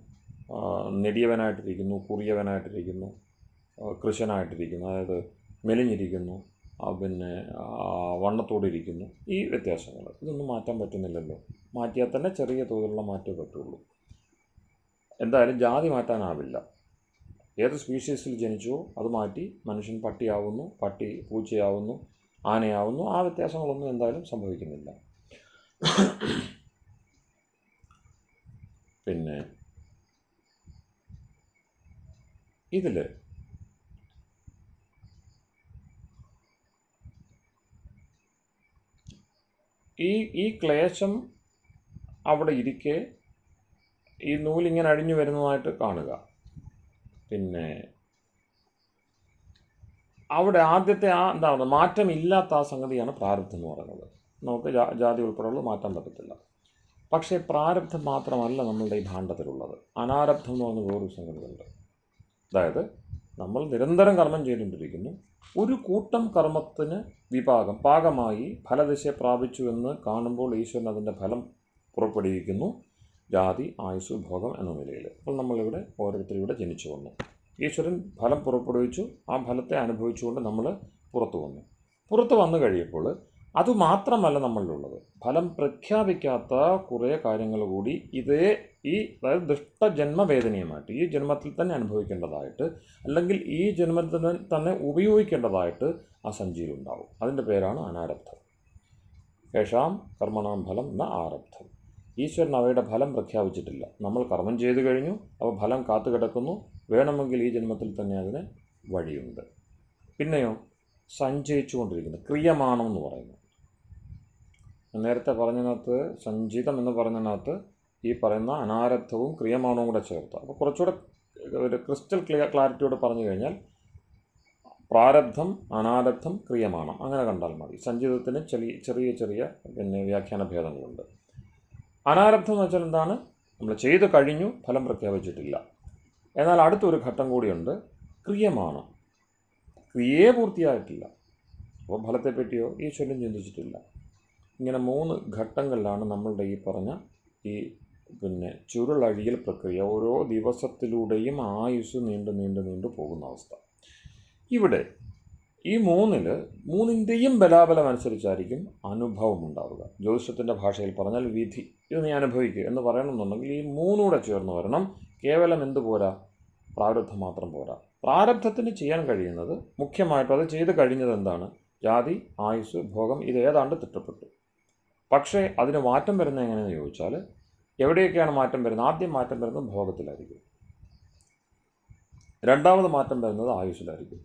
നെടിയവനായിട്ടിരിക്കുന്നു, കുറിയവനായിട്ടിരിക്കുന്നു, കൃശനായിട്ടിരിക്കുന്നു, അതായത് മെലിഞ്ഞിരിക്കുന്നു, വണ്ണത്തോടിരിക്കുന്നു. ഈ വ്യത്യാസങ്ങൾ ഇതൊന്നും മാറ്റാൻ പറ്റുന്നില്ലല്ലോ. മാറ്റിയാൽ തന്നെ ചെറിയ തോതിലുള്ള മാറ്റമേ പറ്റുള്ളൂ. എന്തായാലും ജാതി മാറ്റാനാവില്ല. ഏത് സ്പീഷീസിൽ ജനിച്ചോ അത് മാറ്റി മനുഷ്യൻ പട്ടിയാവുന്നു, പട്ടി പൂച്ചയാവുന്നു, ആനയാവുന്നു. ആ വ്യത്യാസങ്ങളൊന്നും എന്തായാലും സംഭവിക്കുന്നില്ല. പിന്നെ ഇതിൽ ഈ ക്ലേശം അവിടെ ഇരിക്കെ ഈ നൂലിങ്ങനെ അഴിഞ്ഞു വരുന്നതായിട്ട് കാണുക. പിന്നെ അവിടെ ആദ്യത്തെ എന്താണ് മാറ്റമില്ലാത്ത ആ സംഗതിയാണ് പ്രാരബ്ധം എന്ന് പറയുന്നത്. നമുക്ക് ജാതി ഉൾപ്പെടെയുള്ളത് മാറ്റാൻ പറ്റത്തില്ല. പക്ഷേ പ്രാരബ്ധം മാത്രമല്ല നമ്മളുടെ ഈ ഭാണ്ഡത്തിലുള്ളത്. അനാരബ്ധം എന്ന് പറഞ്ഞ വേറൊരു സംഗതിയുണ്ട്. അതായത് നമ്മൾ നിരന്തരം കർമ്മം ചെയ്തുകൊണ്ടിരിക്കുന്നു. ഒരു കൂട്ടം കർമ്മത്തിന് പാകമായി ഫലദിശയെ പ്രാപിച്ചു എന്ന് കാണുമ്പോൾ ഈശ്വരൻ അതിൻ്റെ ഫലം പുറപ്പെടുവിക്കുന്നു, ജാതി, ആയുസ്, ഭോഗം എന്ന നിലയിൽ. അപ്പോൾ നമ്മളിവിടെ ഓരോരുത്തരിവിടെ ജനിച്ചു വന്നു. ഈശ്വരൻ ഫലം പുറപ്പെടുവിച്ചു. ആ ഫലത്തെ അനുഭവിച്ചുകൊണ്ട് നമ്മൾ പുറത്തു വന്നു കഴിയുമ്പോൾ അതുമാത്രമല്ല നമ്മളിലുള്ളത്, ഫലം പ്രഖ്യാപിക്കാത്ത കുറേ കാര്യങ്ങൾ കൂടി അതായത് ദുഷ്ടജന്മവേദനയുമായിട്ട് ഈ ജന്മത്തിൽ തന്നെ അനുഭവിക്കേണ്ടതായിട്ട്, അല്ലെങ്കിൽ ഈ ജന്മത്തിൽ തന്നെ ഉപയോഗിക്കേണ്ടതായിട്ട് ആ സഞ്ചിയിലുണ്ടാവും. അതിൻ്റെ പേരാണ് അനാരബ്ധം. യേഷാം കർമ്മണാം ഫലം ന ആരബ്ധം. ഈശ്വരൻ അവയുടെ ഫലം പ്രഖ്യാപിച്ചിട്ടില്ല. നമ്മൾ കർമ്മം ചെയ്തു കഴിഞ്ഞു, അവ ഫലം കാത്തു കിടക്കുന്നു. വേണമെങ്കിൽ ഈ ജന്മത്തിൽ തന്നെ അതിന് വഴിയുണ്ട്. പിന്നെയോ സഞ്ചയിച്ചുകൊണ്ടിരിക്കുന്നു, ക്രിയമാണം എന്ന് പറയുന്നു. നേരത്തെ പറഞ്ഞതിനകത്ത് സഞ്ചിതം എന്ന് പറഞ്ഞതിനകത്ത് ഈ പറയുന്ന അനാരബ്ധവും ക്രിയമാണവും കൂടെ ചേർത്ത്, അപ്പോൾ കുറച്ചുകൂടെ ഒരു ക്രിസ്റ്റൽ ക്ലാരിറ്റിയോട് പറഞ്ഞു കഴിഞ്ഞാൽ പ്രാരബ്ധം, അനാരബ്ധം, ക്രിയമാണം അങ്ങനെ കണ്ടാൽ മതി. സഞ്ചിതത്തിന് ചെറിയ വ്യാഖ്യാന ഭേദങ്ങളുണ്ട്. അനാരബ്ധം എന്ന് വെച്ചാൽ എന്താണ്? നമ്മൾ ചെയ്ത് കഴിഞ്ഞു, ഫലം പ്രഖ്യാപിച്ചിട്ടില്ല. എന്നാൽ അടുത്തൊരു ഘട്ടം കൂടിയുണ്ട്, ക്രിയമാണം. ക്രിയയെ പൂർത്തിയായിട്ടില്ല, അപ്പോൾ ഫലത്തെപ്പറ്റിയോ ഈശ്വരൻ ചിന്തിച്ചിട്ടില്ല. ഇങ്ങനെ 3 ഘട്ടങ്ങളിലാണ് നമ്മളുടെ ഈ പറഞ്ഞ ഈ ചുരുളഴിയൽ പ്രക്രിയ. ഓരോ ദിവസത്തിലൂടെയും ആയുസ് നീണ്ടു പോകുന്ന അവസ്ഥ. ഇവിടെ ഈ മൂന്നിൻ്റെയും ബലാബലം അനുസരിച്ചായിരിക്കും അനുഭവം ഉണ്ടാവുക. ജ്യോതിഷത്തിൻ്റെ ഭാഷയിൽ പറഞ്ഞാൽ വിധി. ഇത് നീ അനുഭവിക്കുക എന്ന് പറയണമെന്നുണ്ടെങ്കിൽ ഈ 3 കൂടെ ചേർന്ന് വരണം. കേവലം എന്ത് പോരാ? പ്രാരബ്ധം മാത്രം പോരാ. പ്രാരബ്ധത്തിന് ചെയ്യാൻ കഴിയുന്നത് മുഖ്യമായിട്ടും അത് ചെയ്ത് കഴിഞ്ഞത് എന്താണ്? ജാതി, ആയുസ്, ഭോഗം ഇത് ഏതാണ്ട് തിട്ടപ്പെട്ടു. പക്ഷേ അതിന് മാറ്റം വരുന്നത് എങ്ങനെയെന്ന് ചോദിച്ചാൽ എവിടെയൊക്കെയാണ് മാറ്റം വരുന്നത്? ആദ്യം മാറ്റം വരുന്നത് ഭോഗത്തിലായിരിക്കും, രണ്ടാമത് മാറ്റം വരുന്നത് ആയുസ്സിലായിരിക്കും,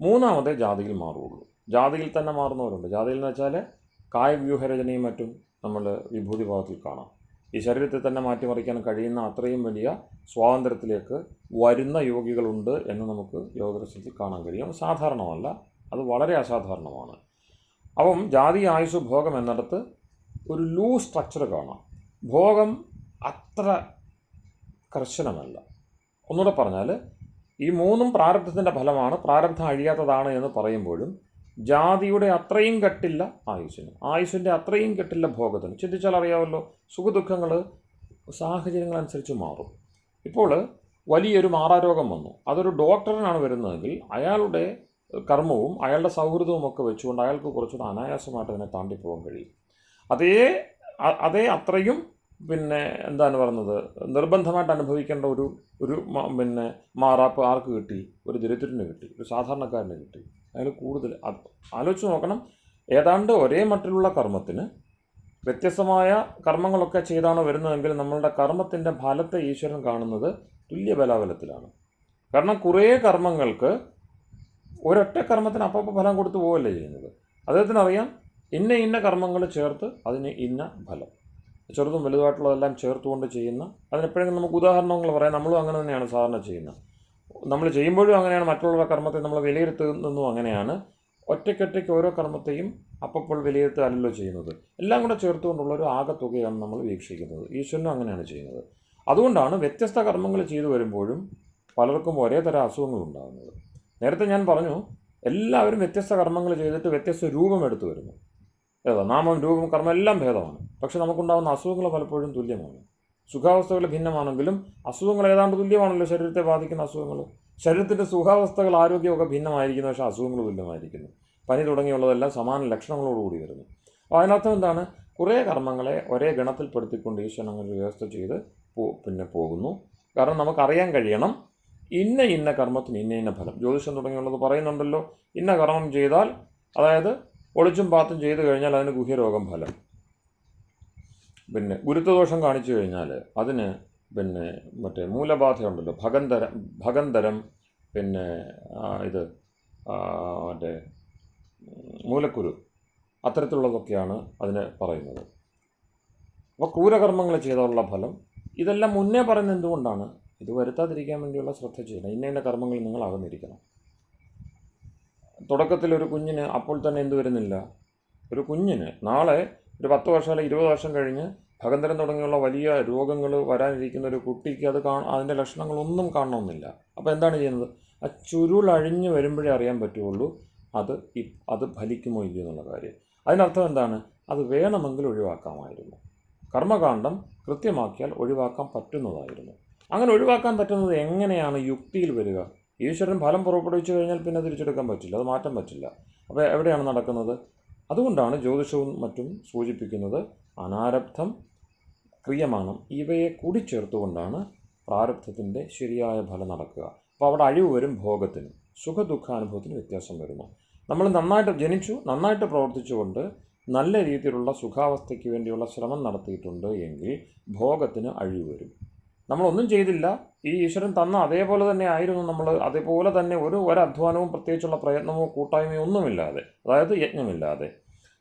മൂന്നാമതേ ജാതിയിൽ മാറുകയുള്ളൂ. ജാതിയിൽ തന്നെ മാറുന്നവരുണ്ട്. ജാതിയിൽ എന്ന് വെച്ചാൽ കായവ്യൂഹരചനയും മറ്റും നമ്മൾ വിഭൂതി ഭാവത്തിൽ കാണാം. ഈ ശരീരത്തെ തന്നെ മാറ്റിമറിക്കാൻ കഴിയുന്ന അത്രയും വലിയ സ്വാതന്ത്ര്യത്തിലേക്ക് വരുന്ന യോഗികളുണ്ട് എന്ന് നമുക്ക് യോഗദർശനത്തിൽ കാണാൻ കഴിയും. സാധാരണമല്ല, അത് വളരെ അസാധാരണമാണ്. അപ്പം ജാതി, ആയുസ്, ഭോഗം എന്നിടത്ത് ഒരു ലൂസ് സ്ട്രക്ചർ കാണാം. ഭോഗം അത്ര കർശനമല്ല. ഒന്നുകൂടെ പറഞ്ഞാൽ, ഈ മൂന്നും പ്രാരബ്ധത്തിൻ്റെ ഫലമാണ്, പ്രാരബ്ധം അഴിയാത്തതാണ് എന്ന് പറയുമ്പോഴും ജാതിയുടെ അത്രയും കെട്ടില്ല ആയുസ്സിന്, ആയുസ്സിൻ്റെ അത്രയും കെട്ടില്ല ഭോഗത്തിന്. ചിന്തിച്ചാൽ അറിയാമല്ലോ, സുഖദുഃഖങ്ങൾ സാഹചര്യങ്ങളനുസരിച്ച് മാറും. ഇപ്പോൾ വലിയൊരു മാറാരോഗം വന്നു, അതൊരു ഡോക്ടറിനാണ് വരുന്നതെങ്കിൽ അയാളുടെ കർമ്മവും അയാളുടെ സൗഹൃദവും ഒക്കെ വെച്ചുകൊണ്ട് അയാൾക്ക് കുറച്ചുകൂടെ അനായാസമായിട്ട് അതിനെ താണ്ടിപ്പോകാൻ കഴിയും. അതേ അത്രയും എന്താണ് പറയുന്നത്, നിർബന്ധമായിട്ട് അനുഭവിക്കേണ്ട ഒരു മാറാപ്പ് ആർക്ക് കിട്ടി? ഒരു ദരിദ്രന് കിട്ടി, ഒരു സാധാരണക്കാരന് കിട്ടി. അയാൾ കൂടുതൽ ആലോചിച്ച് നോക്കണം. ഏതാണ്ട് ഒരേ മട്ടിലുള്ള കർമ്മത്തിന് വ്യത്യസ്തമായ കർമ്മങ്ങളൊക്കെ ചെയ്താണ് വരുന്നതെങ്കിൽ നമ്മളുടെ കർമ്മത്തിൻ്റെ ഫലത്തെ ഈശ്വരൻ കാണുന്നത് തുല്യ ബലാബലത്തിലാണ്. കാരണം കുറേ കർമ്മങ്ങൾക്ക് ഒരൊറ്റ കർമ്മത്തിന് അപ്പം ഫലം കൊടുത്തു പോവല്ലേ ചെയ്യുന്നത്. അദ്ദേഹത്തിന് അറിയാം, ഇന്ന കർമ്മങ്ങൾ ചേർത്ത് അതിന് ഇന്ന ഫലം, ചെറുതും വലുതായിട്ടുള്ളതെല്ലാം ചേർത്തുകൊണ്ട് ചെയ്യുന്ന. അതിനെപ്പോഴെങ്കിലും നമുക്ക് ഉദാഹരണങ്ങൾ പറയാം. നമ്മളും അങ്ങനെ തന്നെയാണ് സാധാരണ ചെയ്യുന്നത്. നമ്മൾ ചെയ്യുമ്പോഴും അങ്ങനെയാണ്, മറ്റുള്ളവരുടെ കർമ്മത്തെ നമ്മൾ വിലയിരുത്തുന്നതും അങ്ങനെയാണ്. ഒറ്റയ്ക്കൊറ്റയ്ക്ക് ഓരോ കർമ്മത്തെയും അപ്പോൾ വിലയിരുത്തുകയല്ലോ ചെയ്യുന്നത്. എല്ലാം കൂടെ ചേർത്തുകൊണ്ടുള്ള ഒരു ആകെത്തുകയാണ് നമ്മൾ വീക്ഷിക്കുന്നത്. ഈശ്വരനും അങ്ങനെയാണ് ചെയ്യുന്നത്. അതുകൊണ്ടാണ് വ്യത്യസ്ത കർമ്മങ്ങൾ ചെയ്തു വരുമ്പോഴും പലർക്കും ഒരേ തരം അസുഖങ്ങൾ ഉണ്ടാകുന്നത്. നേരത്തെ ഞാൻ പറഞ്ഞു, എല്ലാവരും വ്യത്യസ്ത കർമ്മങ്ങൾ ചെയ്തിട്ട് വ്യത്യസ്ത രൂപം എടുത്തു വരുന്നു. നാമം, രൂപം, കർമ്മം എല്ലാം ഭേദമാണ്. പക്ഷെ നമുക്കുണ്ടാകുന്ന അസുഖങ്ങൾ പലപ്പോഴും തുല്യമാണ്. സുഖാവസ്ഥകൾ ഭിന്നമാണെങ്കിലും അസുഖങ്ങൾ ഏതാണ്ട് തുല്യമാണല്ലോ. ശരീരത്തെ ബാധിക്കുന്ന അസുഖങ്ങൾ, ശരീരത്തിൻ്റെ സുഖാവസ്ഥകൾ, ആരോഗ്യമൊക്കെ ഭിന്നമായിരിക്കുന്നു, പക്ഷേ അസുഖങ്ങൾ തുല്യമായിരിക്കുന്നു. പനി തുടങ്ങിയുള്ളതെല്ലാം സമാന ലക്ഷണങ്ങളോടുകൂടി വരുന്നു. അപ്പോൾ അതിനർത്ഥം എന്താണ്? കുറേ കർമ്മങ്ങളെ ഒരേ ഗണത്തിൽപ്പെടുത്തിക്കൊണ്ട് ഈശ്വരൻ അങ്ങനെ വ്യവസ്ഥ ചെയ്ത് പോകുന്നു. കാരണം നമുക്കറിയാൻ കഴിയണം, ഇന്ന കർമ്മത്തിന് ഇന്ന ഫലം. ജ്യോതിഷം തുടങ്ങിയുള്ളത് പറയുന്നുണ്ടല്ലോ. ഇന്ന കർമ്മം ചെയ്താൽ, അതായത് ഒളിച്ചും പാത്തും ചെയ്തു കഴിഞ്ഞാൽ അതിന് ഗുഹ്യരോഗം ഫലം. ഗുരുത്വദോഷം കാണിച്ചു കഴിഞ്ഞാൽ അതിന് മൂലബാധയുണ്ടല്ലോ, ഭഗന്തരം, മൂലക്കുരു, അത്തരത്തിലുള്ളതൊക്കെയാണ് അതിന് പറയുന്നത്. അപ്പോൾ ക്രൂരകർമ്മങ്ങൾ ചെയ്താലുള്ള ഫലം ഇതെല്ലാം മുന്നേ പറയുന്നത് എന്തുകൊണ്ടാണ്? ഇത് വരുത്താതിരിക്കാൻ വേണ്ടിയുള്ള ശ്രദ്ധ ചെയ്യണം. ഇന്ന കർമ്മങ്ങളിൽ നിങ്ങൾ അകന്നിരിക്കണം. തുടക്കത്തിൽ ഒരു കുഞ്ഞിന് അപ്പോൾ തന്നെ എന്ത് വരുന്നില്ല? ഒരു കുഞ്ഞിന് നാളെ ഒരു 10 വർഷം അല്ലെങ്കിൽ 20 വർഷം കഴിഞ്ഞ് ഭഗന്തരം തുടങ്ങിയുള്ള വലിയ രോഗങ്ങൾ വരാനിരിക്കുന്ന ഒരു കുട്ടിക്ക് അതിൻ്റെ ലക്ഷണങ്ങളൊന്നും കാണണമെന്നില്ല. അപ്പോൾ എന്താണ് ചെയ്യുന്നത്? ആ ചുരുളഴിഞ്ഞ് വരുമ്പോഴേ അറിയാൻ പറ്റുള്ളൂ അത് ഫലിക്കുമോ ഇല്ലയോ എന്നുള്ള കാര്യം. അതിനർത്ഥം എന്താണ്? അത് വേണമെങ്കിൽ ഒഴിവാക്കാമായിരുന്നു. കർമ്മകാണ്ഡം കൃത്യമാക്കിയാൽ ഒഴിവാക്കാൻ പറ്റുന്നതായിരുന്നു. അങ്ങനെ ഒഴിവാക്കാൻ പറ്റുന്നത് എങ്ങനെയാണ്? യുക്തിയിൽ വരിക. ഈശ്വരൻ ഫലം പുറപ്പെടുവിച്ചു കഴിഞ്ഞാൽ പിന്നെ തിരിച്ചെടുക്കാൻ പറ്റില്ല, അത് മാറ്റാൻ പറ്റില്ല. അപ്പോൾ എവിടെയാണ് നടക്കുന്നത്? അതുകൊണ്ടാണ് ജ്യോതിഷവും മറ്റും സൂചിപ്പിക്കുന്നത് അനാരബ്ധം, ക്രിയമാണം ഇവയെ കൂടി ചേർത്തുകൊണ്ടാണ് പ്രാരബ്ധത്തിൻ്റെ ശരിയായ ഫലം നടക്കുക. അപ്പോൾ അവിടെ അഴിവ് വരും ഭോഗത്തിന്, സുഖദുഃഖാനുഭവത്തിന് വ്യത്യാസം വരുന്നു. നമ്മൾ നന്നായിട്ട് ജനിച്ചു, നന്നായിട്ട് പ്രവർത്തിച്ചുകൊണ്ട് നല്ല രീതിയിലുള്ള സുഖാവസ്ഥയ്ക്ക് വേണ്ടിയുള്ള ശ്രമം നടത്തിയിട്ടുണ്ട് എങ്കിൽ ഭോഗത്തിന് അഴിവ് വരും. നമ്മളൊന്നും ചെയ്തില്ല, ഈ ഈശ്വരൻ തന്ന അതേപോലെ തന്നെ ആയിരുന്നു നമ്മൾ, അതേപോലെ തന്നെ ഒരു അധ്വാനവും പ്രത്യേകിച്ചുള്ള പ്രയത്നമോ കൂട്ടായ്മയോ ഒന്നുമില്ലാതെ, അതായത് യജ്ഞമില്ലാതെ,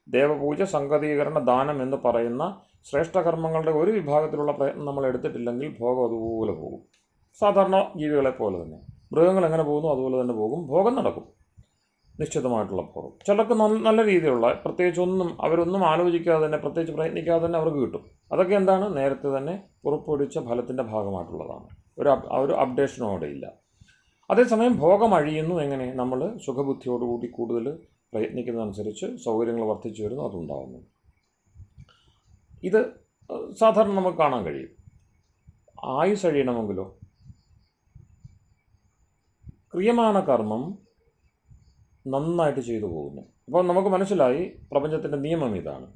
ദേവപൂജ, സംഗതീകരണ, ദാനം എന്ന് പറയുന്ന ശ്രേഷ്ഠകർമ്മങ്ങളുടെ ഒരു വിഭാഗത്തിലുള്ള പ്രയത്നം നമ്മൾ എടുത്തിട്ടില്ലെങ്കിൽ ഭോഗം അതുപോലെ പോകും. സാധാരണ ജീവികളെ പോലെ തന്നെ, മൃഗങ്ങൾ എങ്ങനെ പോകുന്നു അതുപോലെ തന്നെ പോകും. ഭോഗം നടക്കും, നിശ്ചിതമായിട്ടുള്ള ഭോഗം. ചിലർക്ക് നല്ല രീതിയിലുള്ള, അവരൊന്നും ആലോചിക്കാതെ തന്നെ, പ്രത്യേകിച്ച് പ്രയത്നിക്കാതെ തന്നെ അവർക്ക് കിട്ടും. അതൊക്കെ എന്താണ്? നേരത്തെ തന്നെ പുറപ്പെടുവിച്ച ഫലത്തിൻ്റെ ഭാഗമായിട്ടുള്ളതാണ്. ഒരു അപ്ഡേഷനോടെ ഇല്ല. അതേസമയം ഭോഗം അഴിയുന്നു എങ്ങനെ? നമ്മൾ സുഖബുദ്ധിയോടുകൂടി കൂടുതൽ പ്രയത്നിക്കുന്നതനുസരിച്ച് സൗകര്യങ്ങൾ വർദ്ധിച്ചു വരുന്നു, അതുണ്ടാകുന്നു. ഇത് സാധാരണ നമുക്ക് കാണാൻ കഴിയും. ആയുസ് അഴിയണമെങ്കിലോ ക്രിയമാന കർമ്മം നന്നായിട്ട് ചെയ്തു പോകുന്നു. അപ്പോൾ നമുക്ക് മനസ്സിലായി പ്രപഞ്ചത്തിൻ്റെ നിയമം ഇതാണ്.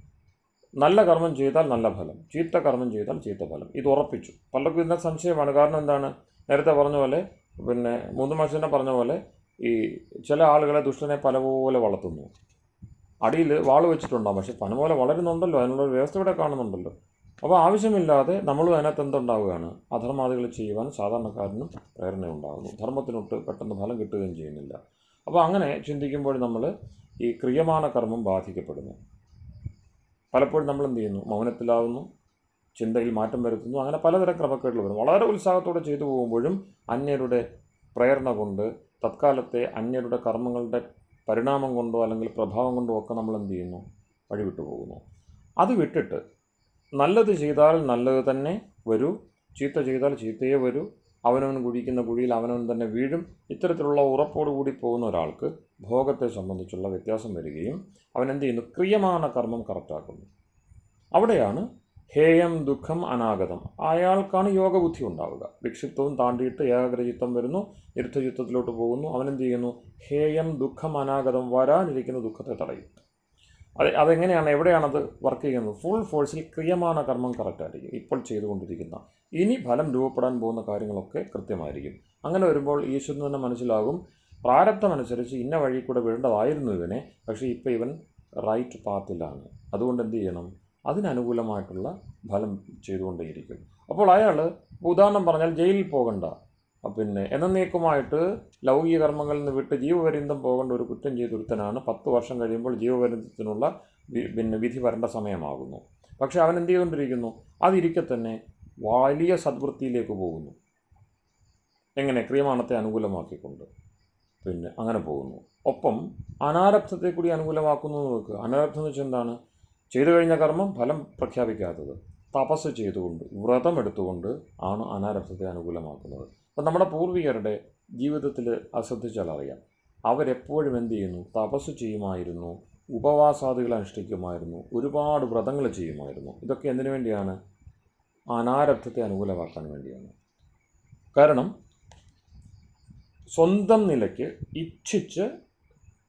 നല്ല കർമ്മം ചെയ്താൽ നല്ല ഫലം, ചീത്ത കർമ്മം ചെയ്താൽ ചീത്ത ഫലം. ഇത് ഉറപ്പിച്ചു. പലർക്കും ഇതിൻ്റെ സംശയമാണ്. കാരണം എന്താണ്? നേരത്തെ പറഞ്ഞ പോലെ, മൂന്നുമാശനെ പറഞ്ഞ പോലെ, ഈ ചില ആളുകളെ ദുഷ്ടനെ പല പോലെ വളർത്തുന്നു. അടിയിൽ വാള് വെച്ചിട്ടുണ്ടാകും, പക്ഷെ പന പോലെ വളരുന്നുണ്ടല്ലോ, അതിനുള്ളൊരു വ്യവസ്ഥ ഇവിടെ കാണുന്നുണ്ടല്ലോ. അപ്പോൾ ആവശ്യമില്ലാതെ നമ്മളും അതിനകത്ത് എന്തുണ്ടാവുകയാണ്? അധർമാദികൾ ചെയ്യുവാൻ സാധാരണക്കാരനും പ്രേരണ ഉണ്ടാകുന്നു. ധർമ്മത്തിനൊട്ട് പെട്ടെന്ന് ഫലം കിട്ടുകയും ചെയ്യുന്നില്ല. അപ്പോൾ അങ്ങനെ ചിന്തിക്കുമ്പോൾ നമ്മൾ ഈ ക്രിയമാന കർമ്മം ബാധിക്കപ്പെടുന്നു. പലപ്പോഴും നമ്മൾ എന്ത് ചെയ്യുന്നു? മൗനത്തിലാവുന്നു, ചിന്തയിൽ മാറ്റം വരുത്തുന്നു, അങ്ങനെ പലതരം ക്രമക്കേടുകൾ വരുന്നു. വളരെ ഉത്സാഹത്തോടെ ചെയ്തു പോകുമ്പോഴും അന്യരുടെ പ്രേരണ കൊണ്ട്, തത്കാലത്തെ അന്യരുടെ കർമ്മങ്ങളുടെ പരിണാമം കൊണ്ടോ അല്ലെങ്കിൽ പ്രഭാവം കൊണ്ടോ ഒക്കെ നമ്മൾ എന്ത് ചെയ്യുന്നു? വഴിവിട്ടു പോകുന്നു. അത് വിട്ടിട്ട് നല്ലത് ചെയ്താൽ നല്ലത് തന്നെ വരൂ, ചീത്ത ചെയ്താൽ ചീത്തയെ വരൂ, അവനവൻ കുഴിക്കുന്ന കുഴിയിൽ അവനവൻ തന്നെ വീഴും, ഇത്തരത്തിലുള്ള ഉറപ്പോടുകൂടി പോകുന്ന ഒരാൾക്ക് ഭോഗത്തെ സംബന്ധിച്ചുള്ള വ്യത്യാസം വരികയും അവൻ എന്ത് ചെയ്യുന്നു? ക്രിയമാണ കർമ്മം കറക്റ്റാക്കുന്നു. അവിടെയാണ് ഹേയം ദുഃഖം അനാഗതം. അയാൾക്കാണ് യോഗബുദ്ധി ഉണ്ടാവുക. വിക്ഷിപ്തവും താണ്ടിയിട്ട് ഏകാഗ്രചിത്തം വരുന്നു, ഇരുദ്ധചിത്തത്തിലോട്ട് പോകുന്നു. അവനെന്ത് ചെയ്യുന്നു? ഹേയം ദുഃഖം അനാഗതം, വരാനിരിക്കുന്ന ദുഃഖത്തെ തടയും. അതെങ്ങനെയാണ്, എവിടെയാണത് വർക്ക് ചെയ്യുന്നത്? ഫുൾ ഫോഴ്സിൽ ക്രിയമാണ കർമ്മം കറക്റ്റായിരിക്കും. ഇപ്പോൾ ചെയ്തുകൊണ്ടിരിക്കുന്ന, ഇനി ഫലം രൂപപ്പെടാൻ പോകുന്ന കാര്യങ്ങളൊക്കെ കൃത്യമായിരിക്കും. അങ്ങനെ വരുമ്പോൾ ഈശ്വരന് തന്നെ മനസ്സിലാകും, പ്രാരബ്ധമനുസരിച്ച് ഇന്ന വഴി കൂടെ വീഴേണ്ടതായിരുന്നു ഇവനെ, പക്ഷേ ഇപ്പോൾ ഇവൻ റൈറ്റ് പാത്തിലാണ്. അതുകൊണ്ട് എന്ത് ചെയ്യണം? അതിനനുകൂലമായിട്ടുള്ള ഫലം ചെയ്തുകൊണ്ടേയിരിക്കും. അപ്പോൾ അയാൾ, ഉദാഹരണം പറഞ്ഞാൽ, ജയിലിൽ പോകണ്ട, പിന്നെ എന്നേക്കുമായിട്ട് ലൗകിക കർമ്മങ്ങളിൽ നിന്ന് വിട്ട് ജീവപര്യന്തം പോകേണ്ട ഒരു കുറ്റം ചെയ്തൊരുത്തനാണ് 10 വർഷം കഴിയുമ്പോൾ ജീവപര്യന്തത്തിനുള്ള വിധി വരേണ്ട സമയമാകുന്നു. പക്ഷെ അവൻ എന്ത് ചെയ്തുകൊണ്ടിരിക്കുന്നു? അതിരിക്കെ തന്നെ വലിയ സദ്വൃത്തിയിലേക്ക് പോകുന്നു. എങ്ങനെ? ക്രിയമാണത്തെ അനുകൂലമാക്കിക്കൊണ്ട് അങ്ങനെ പോകുന്നു. ഒപ്പം അനാരബ്ധത്തെ കൂടി അനുകൂലമാക്കുന്നു എന്ന് വെക്കുക. അനാരബ്ധം എന്ന് വെച്ചാൽ എന്താണ്? ചെയ്തു കഴിഞ്ഞ കർമ്മം ഫലം പ്രഖ്യാപിക്കാത്തത്. തപസ് ചെയ്തുകൊണ്ട്, വ്രതം എടുത്തുകൊണ്ട് ആണ് അനാരബ്ധത്തെ അനുകൂലമാക്കുന്നത്. അപ്പം നമ്മുടെ പൂർവികരുടെ ജീവിതത്തിൽ ശ്രദ്ധിച്ചാൽ അറിയാം, അവരെപ്പോഴും എന്ത് ചെയ്യുന്നു? തപസ് ചെയ്യുമായിരുന്നു, ഉപവാസാദികൾ അനുഷ്ഠിക്കുമായിരുന്നു, ഒരുപാട് വ്രതങ്ങൾ ചെയ്യുമായിരുന്നു. ഇതൊക്കെ എന്തിനു വേണ്ടിയാണ്? അനാരബ്ധത്തെ അനുകൂലമാക്കാൻ വേണ്ടിയാണ്. കാരണം സ്വന്തം നിലയ്ക്ക് ഇച്ഛിച്ച്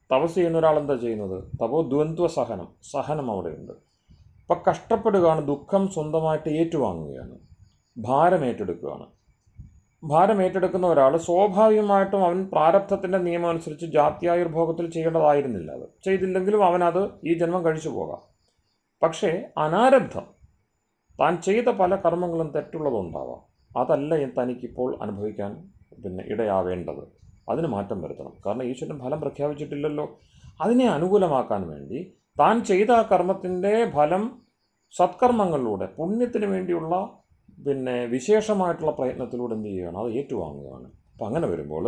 തപസ് ചെയ്യുന്ന ഒരാൾ എന്താ ചെയ്യുന്നത്? തപോദ്വന്ദ്വ സഹനം അവിടെയുണ്ട്. അപ്പം കഷ്ടപ്പെടുകയാണ്, ദുഃഖം സ്വന്തമായിട്ട് ഏറ്റുവാങ്ങുകയാണ്, ഭാരം ഏറ്റെടുക്കുകയാണ്. ഭാരം ഏറ്റെടുക്കുന്ന ഒരാൾ സ്വാഭാവികമായിട്ടും അവൻ പ്രാരബ്ധത്തിൻ്റെ നിയമം അനുസരിച്ച് ജാത്യായുർഭോഗത്തിൽ ചെയ്യേണ്ടതായിരുന്നില്ല. അത് ചെയ്തില്ലെങ്കിലും അവനത് ഈ ജന്മം കഴിച്ചു പോകാം. പക്ഷേ അനാരബ്ധം, താൻ ചെയ്ത പല കർമ്മങ്ങളും തെറ്റുള്ളതുണ്ടാവാം, അതല്ല തനിക്കിപ്പോൾ അനുഭവിക്കാൻ ഇടയാവേണ്ടത്. അതിന് മാറ്റം വരുത്തണം. കാരണം ഈശ്വരൻ ഫലം പ്രഖ്യാപിച്ചിട്ടില്ലല്ലോ. അതിനെ അനുകൂലമാക്കാൻ വേണ്ടി താൻ ചെയ്ത ആ കർമ്മത്തിൻ്റെ ഫലം സത്കർമ്മങ്ങളിലൂടെ, പുണ്യത്തിന് വേണ്ടിയുള്ള വിശേഷമായിട്ടുള്ള പ്രയത്നത്തിലൂടെ എന്ത് ചെയ്യുകയാണ്? അത് ഏറ്റുവാങ്ങുകയാണ്. അപ്പം അങ്ങനെ വരുമ്പോൾ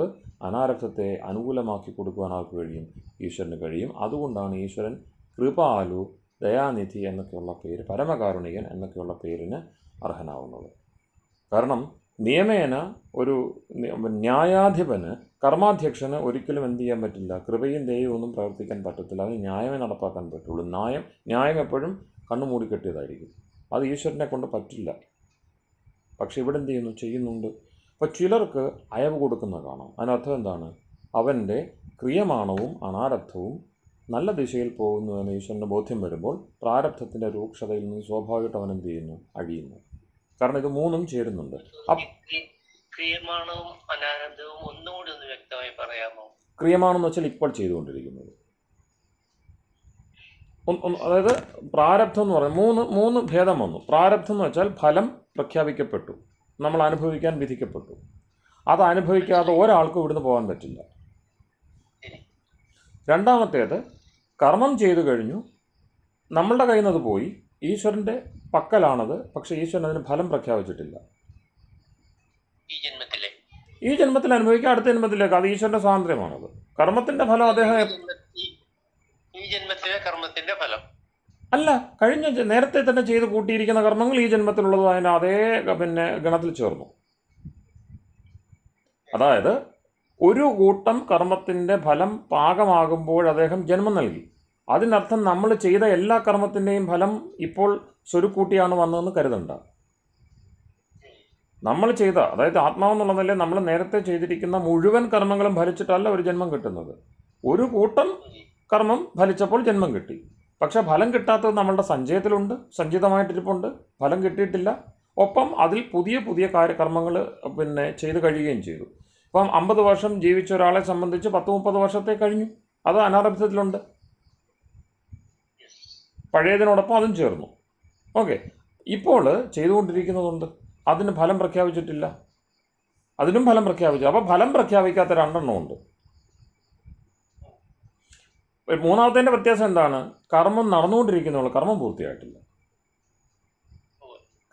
അനാരബ്ധത്തെ അനുകൂലമാക്കി കൊടുക്കുവാൻ ആർക്ക് കഴിയും? ഈശ്വരന് കഴിയും. അതുകൊണ്ടാണ് ഈശ്വരൻ കൃപാലു, ദയാനിധി എന്നൊക്കെയുള്ള പേര്, പരമകാരുണികൻ എന്നൊക്കെയുള്ള പേരിന് അർഹനാവുന്നത്. കാരണം നിയമേന ഒരു ന്യായാധിപന്, കർമാധ്യക്ഷന് ഒരിക്കലും എന്ത് ചെയ്യാൻ പറ്റില്ല? കൃപയും ദയയും ഒന്നും പ്രവർത്തിക്കാൻ പറ്റത്തില്ല. അതിന് ന്യായമേ നടപ്പാക്കാൻ പറ്റുള്ളൂ. ന്യായം എപ്പോഴും കണ്ണുമൂടി കെട്ടിയതായിരിക്കും. അത് ഈശ്വരനെ കൊണ്ട് പറ്റില്ല. പക്ഷെ ഇവിടെ എന്ത് ചെയ്യുന്നു? ചെയ്യുന്നുണ്ട്. അപ്പോൾ ചിലർക്ക് അയവ് കൊടുക്കുന്ന കാണാം. അതിനർത്ഥം എന്താണ്? അവൻ്റെ ക്രിയമാണവും അനാരബ്ധവും നല്ല ദിശയിൽ പോകുന്നു എന്ന് ഈശ്വരൻ്റെ ബോധ്യം വരുമ്പോൾ പ്രാരബ്ധത്തിൻ്റെ രൂക്ഷതയിൽ നിന്ന് സ്വാഭാവികമായിട്ട് അവൻ എന്ത് ചെയ്യുന്നു? അഴിയുന്നു. കാരണം ഇത് മൂന്നും ചേരുന്നുണ്ട്. ക്രിയമാണവും അനാരബ്ധവും ഒന്നുകൂടി ഒന്ന് വ്യക്തമായി പറയാമോ? ക്രിയമാണെന്ന് വെച്ചാൽ ഇപ്പോൾ ചെയ്തുകൊണ്ടിരിക്കുന്നത്. അതായത് പ്രാരബ്ധം എന്ന് പറയുന്നത് മൂന്ന് ഭേദം വന്നു. പ്രാരബ്ധം എന്ന് വെച്ചാൽ ഫലം പ്രഖ്യാപിക്കപ്പെട്ടു, നമ്മൾ അനുഭവിക്കാൻ വിധിക്കപ്പെട്ടു. അത് അനുഭവിക്കാതെ ഒരാൾക്കും ഇവിടുന്ന് പോകാൻ പറ്റില്ല. രണ്ടാമത്തേത്, കർമ്മം ചെയ്തു കഴിഞ്ഞു, നമ്മളുടെ കയ്യിൽ നിന്ന് അത് പോയി, ഈശ്വരൻ്റെ പക്കലാണത്. പക്ഷേ ഈശ്വരൻ അതിന് ഫലം പ്രഖ്യാപിച്ചിട്ടില്ല. ഈ ജന്മത്തിൽ അനുഭവിക്കുക, അടുത്ത ജന്മത്തിലേക്ക്. അത് ഈശ്വരൻ്റെ സ്വാതന്ത്ര്യമാണത്. കർമ്മത്തിൻ്റെ ഫലം അദ്ദേഹം ഈ ജന്മത്തിലെ കർമ്മത്തിന്റെ ഫലം അല്ല, കഴിഞ്ഞ നേരത്തെ തന്നെ ചെയ്ത് കൂട്ടിയിരിക്കുന്ന കർമ്മങ്ങൾ ഈ ജന്മത്തിലുള്ളത് അതിന് അതേ ഗണത്തിൽ ചേർന്നു. അതായത് ഒരു കൂട്ടം കർമ്മത്തിൻ്റെ ഫലം പാകമാകുമ്പോൾ അദ്ദേഹം ജന്മം നൽകി. അതിനർത്ഥം നമ്മൾ ചെയ്ത എല്ലാ കർമ്മത്തിൻ്റെയും ഫലം ഇപ്പോൾ സ്വരുക്കൂട്ടിയാണ് വന്നതെന്ന് കരുതണ്ട. നമ്മൾ ചെയ്ത, അതായത് ആത്മാവെന്നുള്ള നിലയിൽ നമ്മൾ നേരത്തെ ചെയ്തിരിക്കുന്ന മുഴുവൻ കർമ്മങ്ങളും ഫലിച്ചിട്ടല്ല ഒരു ജന്മം കിട്ടുന്നത്. ഒരു കൂട്ടം കർമ്മം ഫലിച്ചപ്പോൾ ജന്മം കിട്ടി. പക്ഷേ ഫലം കിട്ടാത്തത് നമ്മളുടെ സഞ്ചയത്തിലുണ്ട്, സഞ്ചിതമായിട്ടിരിപ്പുണ്ട്, ഫലം കിട്ടിയിട്ടില്ല. ഒപ്പം അതിൽ പുതിയ പുതിയ കർമ്മങ്ങൾ ചെയ്ത് കഴിയുകയും ചെയ്തു. ഇപ്പം 50 വർഷം ജീവിച്ച ഒരാളെ സംബന്ധിച്ച് 10-30 വർഷത്തെ കഴിഞ്ഞു, അത് അനാരബ്ധത്തിലുണ്ട്. പഴയതിനോടൊപ്പം അതും ചേർന്നു. ഓക്കെ, ഇപ്പോൾ ചെയ്തുകൊണ്ടിരിക്കുന്നതുണ്ട്, അതിന് ഫലം പ്രഖ്യാപിച്ചിട്ടില്ല, അതിനും ഫലം പ്രഖ്യാപിച്ചു. അപ്പോൾ ഫലം പ്രഖ്യാപിക്കാത്ത 2 ഉണ്ട്. മൂന്നാമത്തെ വ്യത്യാസം എന്താണ്? കർമ്മം നടന്നുകൊണ്ടിരിക്കുന്നുള്ളൂ, കർമ്മം പൂർത്തിയായിട്ടില്ല,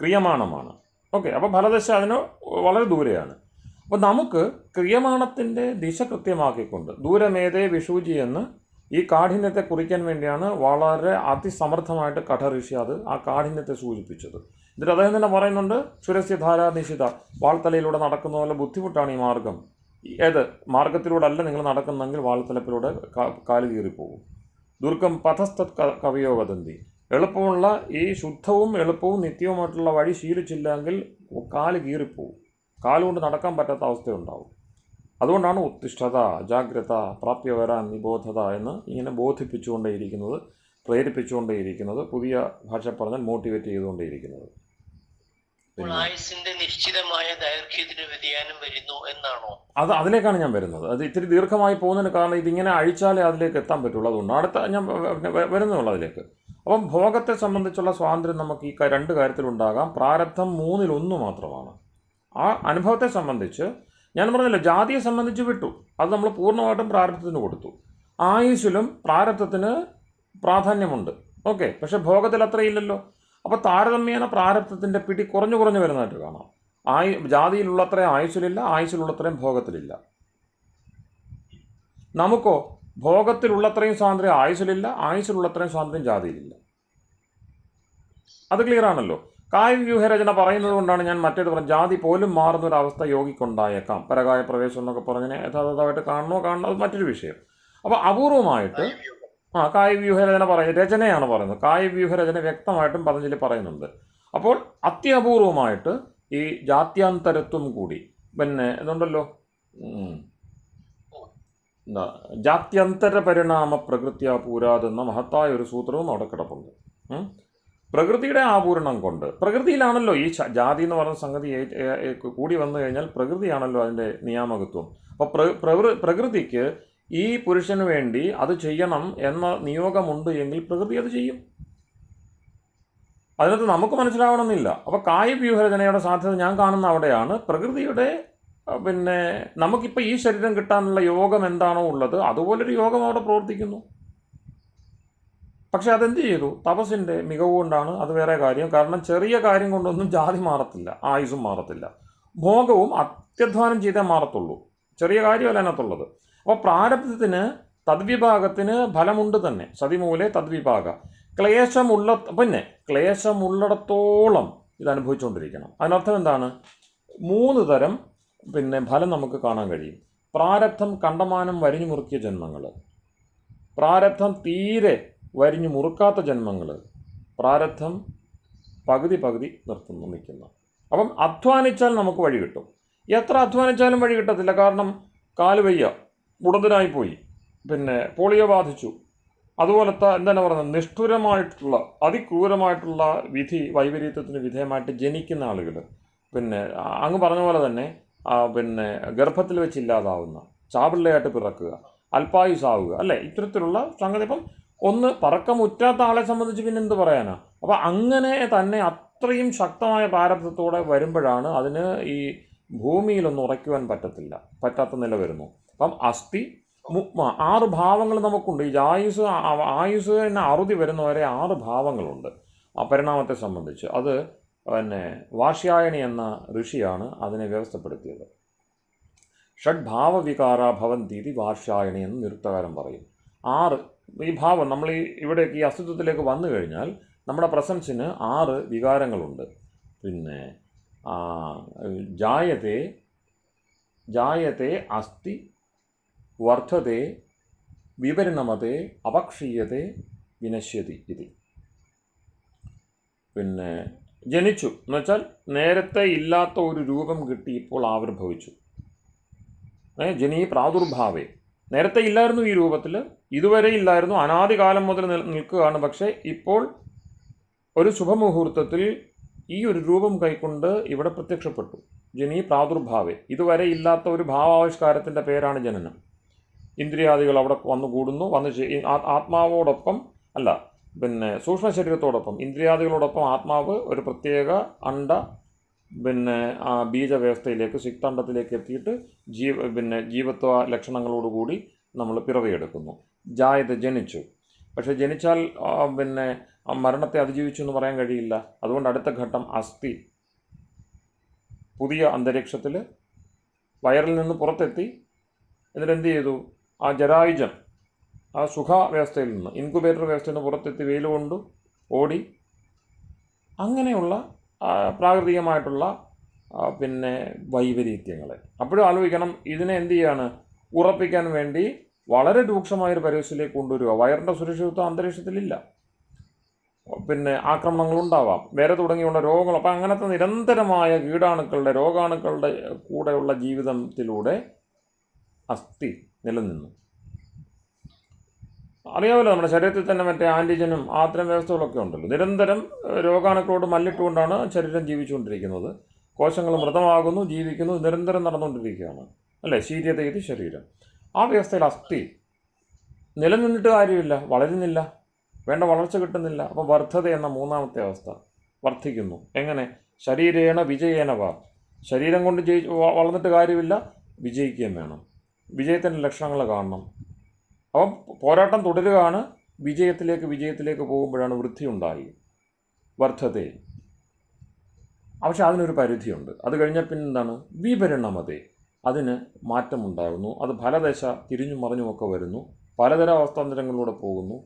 ക്രിയമാണമാണ്. ഓക്കെ, അപ്പോൾ ഫലദശ അതിന് വളരെ ദൂരെയാണ്. അപ്പോൾ നമുക്ക് ക്രിയമാണത്തിൻ്റെ ദിശ കൃത്യമാക്കിക്കൊണ്ട് ദൂരമേതേ വിഷൂജി എന്ന് ഈ കാഠിന്യത്തെ കുറിക്കാൻ വേണ്ടിയാണ് വളരെ അതിസമർത്ഥമായിട്ട് കഠഋഷി അത് ആ കാഠിന്യത്തെ സൂചിപ്പിച്ചത്. എന്നിട്ട് അദ്ദേഹം തന്നെ പറയുന്നുണ്ട്, ക്ഷുരസ്യധാരാ നിശിത, വാൾത്തലയിലൂടെ നടക്കുന്ന പോലെ ബുദ്ധിമുട്ടാണ് ഈ മാർഗം. ഏത് മാർഗത്തിലൂടെ അല്ല നിങ്ങൾ നടക്കുന്നെങ്കിൽ വാൾത്തലപ്പിലൂടെ കാല് കീറിപ്പോകും. ദുർഗം പഥസ്ഥത് കവിയോ വദന്തി, എളുപ്പമുള്ള ഈ ശുദ്ധവും എളുപ്പവും നിത്യവുമായിട്ടുള്ള വഴി ശീലിച്ചില്ലെങ്കിൽ കാല് കീറിപ്പോവും, കാലുകൊണ്ട് നടക്കാൻ പറ്റാത്ത അവസ്ഥയുണ്ടാവും. അതുകൊണ്ടാണ് ഉത്തിഷ്ഠത, ജാഗ്രത, പ്രാപ്യ വരാൻ നിബോധത എന്ന് ഇങ്ങനെ ബോധിപ്പിച്ചുകൊണ്ടേയിരിക്കുന്നത്, പ്രേരിപ്പിച്ചുകൊണ്ടേയിരിക്കുന്നത്, പുതിയ ഭാഷ പറഞ്ഞാൽ മോട്ടിവേറ്റ് ചെയ്തുകൊണ്ടേയിരിക്കുന്നത്. ആയുസിന്റെ നിശ്ചിതമായ ദൈർഘ്യത്തിന് വ്യതിയാനം വരുന്നു എന്നാണോ? അതിലേക്കാണ് ഞാൻ വരുന്നത്. അത് ഇത്തിരി ദീർഘമായി പോകുന്നതിന് കാരണം ഇതിങ്ങനെ അഴിച്ചാലേ അതിലേക്ക് എത്താൻ പറ്റുള്ളൂ. അതുകൊണ്ട് അടുത്ത ഞാൻ വരുന്നുള്ളൂ അതിലേക്ക്. അപ്പം ഭോഗത്തെ സംബന്ധിച്ചുള്ള സ്വാതന്ത്ര്യം നമുക്ക് ഈ രണ്ട് കാര്യത്തിലുണ്ടാകാം. പ്രാരബ്ധം 3-1 മാത്രമാണ്. ആ അനുഭവത്തെ സംബന്ധിച്ച് ഞാൻ പറഞ്ഞല്ലോ, ജാതിയെ സംബന്ധിച്ച് വിട്ടു, അത് നമ്മൾ പൂർണ്ണമായിട്ടും പ്രാരബ്ധത്തിന് കൊടുത്തു. ആയുസ്സിലും പ്രാരബ്ധത്തിന് പ്രാധാന്യമുണ്ട്. ഓക്കെ, പക്ഷെ ഭോഗത്തിൽ അത്രയില്ലല്ലോ. അപ്പോൾ താരതമ്യേന പ്രാരബ്ധത്തിൻ്റെ പിടി കുറഞ്ഞു വരുന്നതായിട്ട് കാണാം. ജാതിയിലുള്ളത്രയും ആയുസ്സിലില്ല, ആയുസ്സിലുള്ളത്രയും ഭോഗത്തിലില്ല. നമുക്കോ ഭോഗത്തിലുള്ളത്രയും സ്വാതന്ത്ര്യം ആയുസ്സിലില്ല, ആയുസ്സിലുള്ളത്രയും സ്വാതന്ത്ര്യം ജാതിയിലില്ല. അത് ക്ലിയർ ആണല്ലോ. കായവ്യൂഹരചന പറയുന്നത് കൊണ്ടാണ് ഞാൻ മറ്റേത് പറഞ്ഞത്, ജാതി പോലും മാറുന്നൊരവസ്ഥ യോഗിക്കുണ്ടായേക്കാം. പരകായ പ്രവേശം എന്നൊക്കെ പറഞ്ഞതിനെ യഥാർത്ഥമായിട്ട് കാണണോ അത് മറ്റൊരു വിഷയം. അപ്പോൾ അപൂർവമായിട്ട് കായവ്യൂഹരചന രചനയാണ് പറയുന്നത്. കായവ്യൂഹരചന വ്യക്തമായിട്ടും പതഞ്ജലി പറയുന്നുണ്ട്. അപ്പോൾ അത്യപൂർവമായിട്ട് ഈ ജാത്യാന്തരത്വം കൂടി പിന്നെ ഇതുണ്ടല്ലോ, ജാത്യന്തര പരിണാമ പ്രകൃത്യാ പൂരാതെന്ന മഹത്തായ ഒരു സൂത്രവും അവിടെ കിടപ്പുണ്ട്. പ്രകൃതിയുടെ ആപൂരണം കൊണ്ട്, പ്രകൃതിയിലാണല്ലോ ഈ ജാതി എന്ന് പറയുന്ന സംഗതി കൂടി വന്നു കഴിഞ്ഞാൽ പ്രകൃതിയാണല്ലോ അതിൻ്റെ നിയാമകത്വം. അപ്പോൾ പ്രകൃതിക്ക് ഈ പുരുഷന് വേണ്ടി അത് ചെയ്യണം എന്ന നിയോഗമുണ്ട് എങ്കിൽ പ്രകൃതി അത് ചെയ്യും. അതിനകത്ത് നമുക്ക് മനസ്സിലാവണമെന്നില്ല. അപ്പോൾ കായവ്യൂഹരചനയുടെ സാധ്യത ഞാൻ കാണുന്ന അവിടെയാണ്. പ്രകൃതിയുടെ പിന്നെ നമുക്കിപ്പോൾ ഈ ശരീരം കിട്ടാനുള്ള യോഗം എന്താണോ ഉള്ളത്, അതുപോലൊരു യോഗം അവിടെ പ്രവർത്തിക്കുന്നു. പക്ഷെ അതെന്ത് ചെയ്തു? തപസ്സിൻ്റെ മികവ് കൊണ്ടാണ്. അത് വേറെ കാര്യം. കാരണം ചെറിയ കാര്യം കൊണ്ടൊന്നും ജാതി മാറത്തില്ല, ആയുസ്സും മാറത്തില്ല. ഭോഗവും അത്യധ്വാനം ചെയ്തേ മാറത്തുള്ളൂ. ചെറിയ കാര്യമല്ല അതിനകത്തുള്ളത്. അപ്പോൾ പ്രാരബ്ധത്തിന് തദ്വിഭാഗത്തിന് ഫലമുണ്ട് തന്നെ. സതിമൂലെ തദ്വിഭാഗ. ക്ലേശമുള്ളിടത്തോളം ഇത് അനുഭവിച്ചുകൊണ്ടിരിക്കണം. അതിനർത്ഥം എന്താണ്? 3 തരം ഫലം നമുക്ക് കാണാൻ കഴിയും. പ്രാരബ്ധം കണ്ടമാനം വരിഞ്ഞു മുറുക്കിയ ജന്മങ്ങൾ, പ്രാരബ്ധം തീരെ വരിഞ്ഞു മുറുക്കാത്ത ജന്മങ്ങൾ, പ്രാരബ്ധം പകുതി നിൽക്കുന്ന. അപ്പം അധ്വാനിച്ചാൽ നമുക്ക് വഴി കിട്ടും. എത്ര അധ്വാനിച്ചാലും വഴി കിട്ടത്തില്ല. കാരണം കാല് വയ്യ, മുടന്തനായിപ്പോയി, പോളിയോ ബാധിച്ചു, അതുപോലത്തെ എന്താണ് പറയുന്നത്, നിഷ്ഠുരമായിട്ടുള്ള അതിക്രൂരമായിട്ടുള്ള വിധി വൈപരീത്യത്തിന് വിധേയമായിട്ട് ജനിക്കുന്ന ആളുകൾ, അങ്ങ് പറഞ്ഞ പോലെ തന്നെ ഗർഭത്തിൽ വെച്ചില്ലാതാവുന്ന, ചാപിള്ളയായിട്ട് പിറക്കുക, അല്പായുസാവുക, അല്ലേ, ഇത്തരത്തിലുള്ള സംഗതി. അപ്പം ഒന്ന് പറക്കമുറ്റാത്ത ആളെ സംബന്ധിച്ച് പിന്നെ എന്ത് പറയാനാ? അപ്പോൾ അങ്ങനെ തന്നെ അത്രയും ശക്തമായ പ്രാരബ്ധത്തോടെ വരുമ്പോഴാണ് അതിന് ഈ ഭൂമിയിലൊന്നും ഉറയ്ക്കുവാൻ പറ്റാത്ത നില വരുന്നു. അപ്പം അസ്ഥി 6 ഭാവങ്ങൾ നമുക്കുണ്ട്. ഈ ആയുസ് തന്നെ അറുതി വരുന്നവരെ 6 ഭാവങ്ങളുണ്ട് ആ പരിണാമത്തെ സംബന്ധിച്ച്. അത് വാഷ്യായണി എന്ന ഋഷിയാണ് അതിനെ വ്യവസ്ഥപ്പെടുത്തിയത്. ഷഡ്ഭാവവികാര ഭവന്തീതി വാഷ്യായണി എന്ന് നിരുക്തകാരം പറയും. 6 ഈ ഭാവം നമ്മൾ ഇവിടേക്ക് ഈ അസ്തിത്വത്തിലേക്ക് വന്നു കഴിഞ്ഞാൽ നമ്മുടെ പ്രസൻസിന് 6 വികാരങ്ങളുണ്ട്. ജായത്തെ അസ്തി വർദ്ധത്തെ വിപരിണമത്തെ അപക്ഷീയത്തെ വിനശ്യതി. ഇത് ജനിച്ചു എന്നുവെച്ചാൽ നേരത്തെ ഇല്ലാത്ത ഒരു രൂപം കിട്ടി, ഇപ്പോൾ ആവിർഭവിച്ചു. ജനീ പ്രാദുർഭാവേ, നേരത്തെ ഇല്ലായിരുന്നു ഈ രൂപത്തിൽ, ഇതുവരെ ഇല്ലായിരുന്നു, അനാദികാലം മുതൽ നിൽക്കുകയാണ്. പക്ഷേ ഇപ്പോൾ ഒരു ശുഭമുഹൂർത്തത്തിൽ ഈ ഒരു രൂപം കൈക്കൊണ്ട് ഇവിടെ പ്രത്യക്ഷപ്പെട്ടു. ജനീ പ്രാദുർഭാവേ, ഇതുവരെ ഇല്ലാത്ത ഒരു ഭാവാവിഷ്കാരത്തിൻ്റെ പേരാണ് ജനനം. ഇന്ദ്രിയാദികൾ അവിടെ വന്നു ആത്മാവോടൊപ്പം അല്ല, സൂക്ഷ്മ ശരീരത്തോടൊപ്പം ഇന്ദ്രിയാദികളോടൊപ്പം ആത്മാവ് ഒരു പ്രത്യേക ബീജവ്യവസ്ഥയിലേക്ക്, സിക്താണ്ഡത്തിലേക്ക് എത്തിയിട്ട് ജീവത്വ ലക്ഷണങ്ങളോടുകൂടി നമ്മൾ പിറവിയെടുക്കുന്നു. ജായത ജനിച്ചു. പക്ഷെ ജനിച്ചാൽ പിന്നെ ആ മരണത്തെ അതിജീവിച്ചു എന്ന് പറയാൻ കഴിയില്ല. അതുകൊണ്ട് അടുത്ത ഘട്ടം അസ്ഥി പുതിയ അന്തരീക്ഷത്തിൽ വയറിൽ നിന്ന് പുറത്തെത്തി. എന്നിട്ട് എന്ത് ചെയ്തു? ആ ജരായുജം ആ സുഖാവ്യവസ്ഥയിൽ നിന്ന്, ഇൻക്യുബേറ്റർ വ്യവസ്ഥയിൽ നിന്ന് പുറത്തെത്തി വെയിൽ കൊണ്ട് ഓടി. അങ്ങനെയുള്ള പ്രാകൃതികമായിട്ടുള്ള പിന്നെ വൈപരീത്യങ്ങളെ അപ്പോഴും ആലോചിക്കണം. ഇതിനെ എന്ത് ചെയ്യാണ്? ഉറപ്പിക്കാൻ വേണ്ടി വളരെ രൂക്ഷമായൊരു പരിസ്ഥിതിയിലേക്ക് കൊണ്ടുവരിക. വയറിൻ്റെ സുരക്ഷിതത്വം അന്തരീക്ഷത്തിലില്ല. പിന്നെ ആക്രമണങ്ങളുണ്ടാവാം, വേറെ തുടങ്ങിയുള്ള രോഗങ്ങൾ. അപ്പം അങ്ങനത്തെ നിരന്തരമായ കീടാണുക്കളുടെ രോഗാണുക്കളുടെ കൂടെയുള്ള ജീവിതത്തിലൂടെ അസ്ഥി നിലനിന്നു. അറിയാമല്ലോ, നമ്മുടെ ശരീരത്തിൽ തന്നെ മറ്റേ ആൻറ്റിജനും അത്തരം വ്യവസ്ഥകളൊക്കെ ഉണ്ടല്ലോ. നിരന്തരം രോഗാണുക്കളോട് മല്ലിട്ടുകൊണ്ടാണ് ശരീരം ജീവിച്ചുകൊണ്ടിരിക്കുന്നത്. കോശങ്ങൾ മൃതമാകുന്നു, ജീവിക്കുന്നു, നിരന്തരം നടന്നുകൊണ്ടിരിക്കുകയാണ് അല്ലേ? ശീര്യത ഇത് ശരീരം. ആ വ്യവസ്ഥയിൽ അസ്ഥി നിലനിന്നിട്ട് കാര്യമില്ല, വളരുന്നില്ല, വേണ്ട വളർച്ച കിട്ടുന്നില്ല. അപ്പം വർദ്ധത എന്ന മൂന്നാമത്തെ അവസ്ഥ വർദ്ധിക്കുന്നു. എങ്ങനെ? ശരീരേണ വിജയേനവ. ശരീരം കൊണ്ട് വളർന്നിട്ട് കാര്യമില്ല, വിജയിക്കുകയും വേണം. വിജയത്തിൻ്റെ ലക്ഷണങ്ങൾ കാണണം. അപ്പം പോരാട്ടം തുടരുകയാണ്. വിജയത്തിലേക്ക് പോകുമ്പോഴാണ് വൃദ്ധി ഉണ്ടായി, വർദ്ധത. പക്ഷെ അതിനൊരു പരിധിയുണ്ട്. അത് കഴിഞ്ഞാൽ പിന്നെന്താണ്? വിപരിണമതേ. അതിന് മാറ്റമുണ്ടാകുന്നു. അത് ഫലദശ തിരിഞ്ഞും മറിഞ്ഞുമൊക്കെ വരുന്നു. പലതരം അവസ്ഥാന്തരങ്ങളിലൂടെ പോകുന്നു,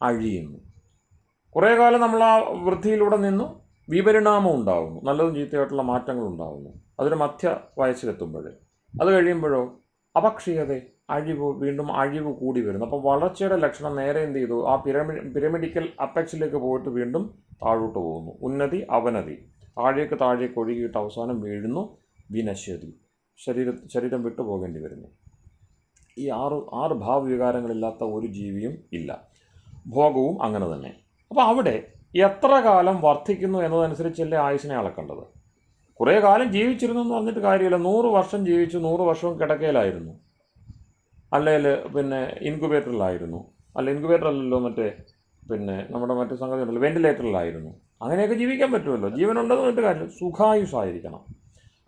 അഴിയുന്നു. കുറേ കാലം നമ്മൾ ആ വൃദ്ധിയിലൂടെ നിന്നു, വിപരിണാമം ഉണ്ടാകുന്നു, നല്ലതും ചീത്തയായിട്ടുള്ള മാറ്റങ്ങൾ ഉണ്ടാകുന്നു. അതൊരു മധ്യ വയസ്സിലെത്തുമ്പോൾ. അത് കഴിയുമ്പോഴോ അപക്ഷീയത, അഴിവ്, വീണ്ടും അഴിവ് കൂടി വരുന്നു. അപ്പോൾ വളർച്ചയുടെ ലക്ഷണം നേരെ എന്ത് ചെയ്തു? ആ പിരമിഡിക്കൽ അപ്പെക്സിലേക്ക് പോയിട്ട് വീണ്ടും താഴോട്ട് പോകുന്നു. ഉന്നതി അവനതി, താഴേക്ക് ഒഴുകിയിട്ട് അവസാനം വീഴുന്നു. വിനശ്യതി, ശരീരം വിട്ടുപോകേണ്ടി വരുന്നു. ഈ ആറ് ഭാവവികാരങ്ങളില്ലാത്ത ഒരു ജീവിയും ഇല്ല. ഭോഗവും അങ്ങനെ തന്നെ. അപ്പോൾ അവിടെ എത്ര കാലം വർദ്ധിക്കുന്നു എന്നതനുസരിച്ചല്ലേ ആയുസിനെ അളക്കേണ്ടത്. കുറേ കാലം ജീവിച്ചിരുന്നു എന്ന് പറഞ്ഞിട്ട് കാര്യമില്ല. 100 വർഷം ജീവിച്ചു, 100 വർഷവും കിടക്കയിലായിരുന്നു, അല്ലെങ്കിൽ പിന്നെ ഇൻക്യുബേറ്ററിലായിരുന്നു, ഇൻക്യുബേറ്റർ അല്ലല്ലോ, പിന്നെ നമ്മുടെ മറ്റു സംഗതി ഉണ്ടല്ലോ, വെന്റിലേറ്ററിലായിരുന്നു. അങ്ങനെയൊക്കെ ജീവിക്കാൻ പറ്റുമല്ലോ. ജീവനുണ്ടെന്ന് പറഞ്ഞിട്ട് കാര്യമില്ല. സുഖായുസായിരിക്കണം.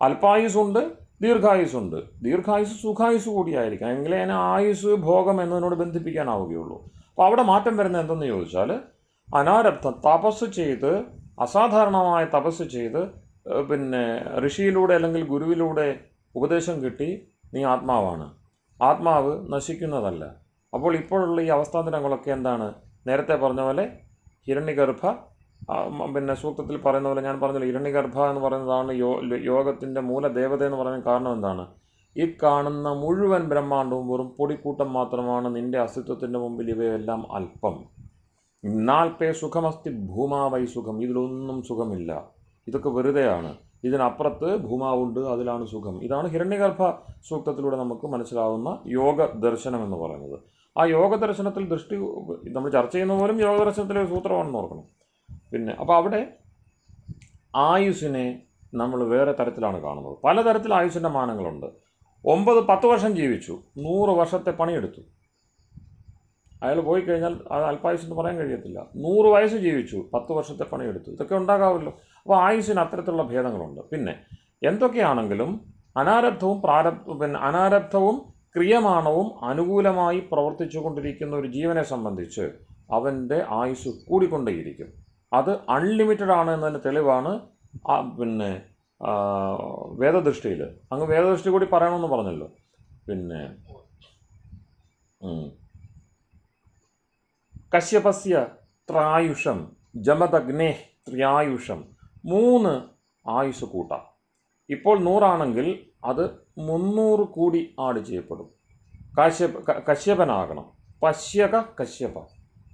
അല്പായുസുണ്ട്, ദീർഘായുസുണ്ട്. ദീർഘായുസ് സുഖായുസ് കൂടിയായിരിക്കണം. എങ്കിലേ അതിനെ ആയുസ് ഭോഗം എന്നതിനോട് ബന്ധിപ്പിക്കാനാവുകയുള്ളൂ. അപ്പോൾ അവിടെ മാറ്റം വരുന്നത് എന്തെന്ന് ചോദിച്ചാൽ, അനാരബ്ധം തപസ് ചെയ്ത്, അസാധാരണമായ തപസ് ചെയ്ത്, പിന്നെ ഋഷിയിലൂടെ അല്ലെങ്കിൽ ഗുരുവിലൂടെ ഉപദേശം കിട്ടി, നീ ആത്മാവാണ്, ആത്മാവ് നശിക്കുന്നതല്ല. അപ്പോൾ ഇപ്പോഴുള്ള ഈ അവസ്ഥാന്തരങ്ങളൊക്കെ എന്താണ്? നേരത്തെ പറഞ്ഞ പോലെ ഹിരണ്യഗർഭ, പിന്നെ സൂക്തത്തിൽ പറയുന്ന പോലെ ഞാൻ പറഞ്ഞല്ലോ, ഹിരണ്യഗർഭ എന്ന് പറയുന്നതാണ് യോഗത്തിൻ്റെ മൂലദേവത എന്ന് പറയുന്ന കാരണം എന്താണ്? ഈ കാണുന്ന മുഴുവൻ ബ്രഹ്മാണ്ടവും വെറും പൊടിക്കൂട്ടം മാത്രമാണ്. നിന്റെ അസ്തിത്വത്തിൻ്റെ മുമ്പിൽ ഇവയെല്ലാം അല്പം. ഇന്നാൽപ്പേ സുഖമസ്തി ഭൂമാവൈ സുഖം. ഇതിലൊന്നും സുഖമില്ല, ഇതൊക്കെ വെറുതെയാണ്. ഇതിനപ്പുറത്ത് ഭൂമാവുണ്ട്, അതിലാണ് സുഖം. ഇതാണ് ഹിരണ്യഗർഭ സൂക്തത്തിലൂടെ നമുക്ക് മനസ്സിലാവുന്ന യോഗ ദർശനം എന്ന് പറയുന്നത്. ആ യോഗ ദർശനത്തിൽ ദൃഷ്ടി നമ്മൾ ചർച്ച ചെയ്യുന്ന പോലും യോഗ ദർശനത്തിലെ ഒരു സൂത്രമാണെന്ന് ഓർക്കണം. പിന്നെ അപ്പോൾ അവിടെ ആയുസ്സിനെ നമ്മൾ വേറെ തരത്തിലാണ് കാണുന്നത്. പലതരത്തിൽ ആയുസ്സിൻ്റെ മാനങ്ങളുണ്ട്. 9-10 വർഷം ജീവിച്ചു, 100 വർഷത്തെ പണിയെടുത്തു. അയാൾ പോയി കഴിഞ്ഞാൽ അത് അല്പായുസെന്ന് പറയാൻ കഴിയത്തില്ല. 100 വയസ്സ് ജീവിച്ചു, 10 വർഷത്തെ പണിയെടുത്തു. ഇതൊക്കെ ഉണ്ടാകാമല്ലോ. അപ്പോൾ ആയുസ്സിന് അത്തരത്തിലുള്ള ഭേദങ്ങളുണ്ട്. പിന്നെ എന്തൊക്കെയാണെങ്കിലും അനാരബ്ധവും ക്രിയമാണവും അനുകൂലമായി പ്രവർത്തിച്ചു കൊണ്ടിരിക്കുന്ന ഒരു ജീവനെ സംബന്ധിച്ച് അവൻ്റെ ആയുസ് കൂടിക്കൊണ്ടേയിരിക്കും. അത് അൺലിമിറ്റഡ് ആണ് എന്നതിന് തെളിവാണ് പിന്നെ വേദദൃഷ്ടിയിൽ. അങ്ങ് വേദദൃഷ്ടി കൂടി പറയണമെന്ന് പറഞ്ഞല്ലോ. പിന്നെ കശ്യപസ്യ ത്രായുഷം ജമദഗ്നേ ത്രിയായുഷം, 3 ആയുസ് കൂട്ടാം. ഇപ്പോൾ 100 ആണെങ്കിൽ അത് 300 കൂടി ആഡ് ചെയ്യപ്പെടും. കശ്യപനാകണം. കശ്യപ,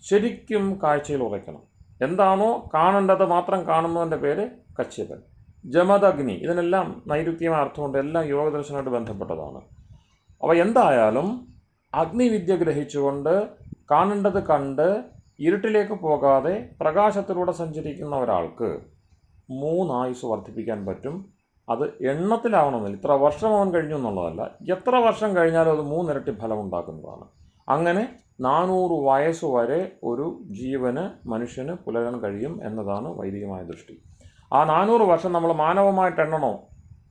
ശരിക്കും കാഴ്ചയിൽ ഉറയ്ക്കണം. എന്താണോ കാണേണ്ടത് മാത്രം കാണുന്നതിൻ്റെ പേര് കശ്യപൻ. ജമദഗ്നി, ഇതിനെല്ലാം നൈരുക്തിയമായ അർത്ഥമുണ്ട്. എല്ലാം യോഗദർശനമായിട്ട് ബന്ധപ്പെട്ടതാണ്. അപ്പോൾ എന്തായാലും അഗ്നിവിദ്യ ഗ്രഹിച്ചുകൊണ്ട് കാണേണ്ടത് കണ്ട് ഇരുട്ടിലേക്ക് പോകാതെ പ്രകാശത്തിലൂടെ സഞ്ചരിക്കുന്ന ഒരാൾക്ക് 3 ആയുസ് വർദ്ധിപ്പിക്കാൻ പറ്റും. അത് എണ്ണത്തിലാവണമെന്നില്ല, ഇത്ര വർഷം അവൻ കഴിഞ്ഞു എന്നുള്ളതല്ല. എത്ര വർഷം കഴിഞ്ഞാലും അത് 3 ഇരട്ടി ഫലം ഉണ്ടാക്കുന്നതാണ്. അങ്ങനെ 400 വയസ്സ് വരെ ഒരു മനുഷ്യന് പുലരാൻ കഴിയും എന്നതാണ് വൈദികമായ ദൃഷ്ടി. ആ 400 വർഷം നമ്മൾ മാനവമായിട്ട് എണ്ണണോ?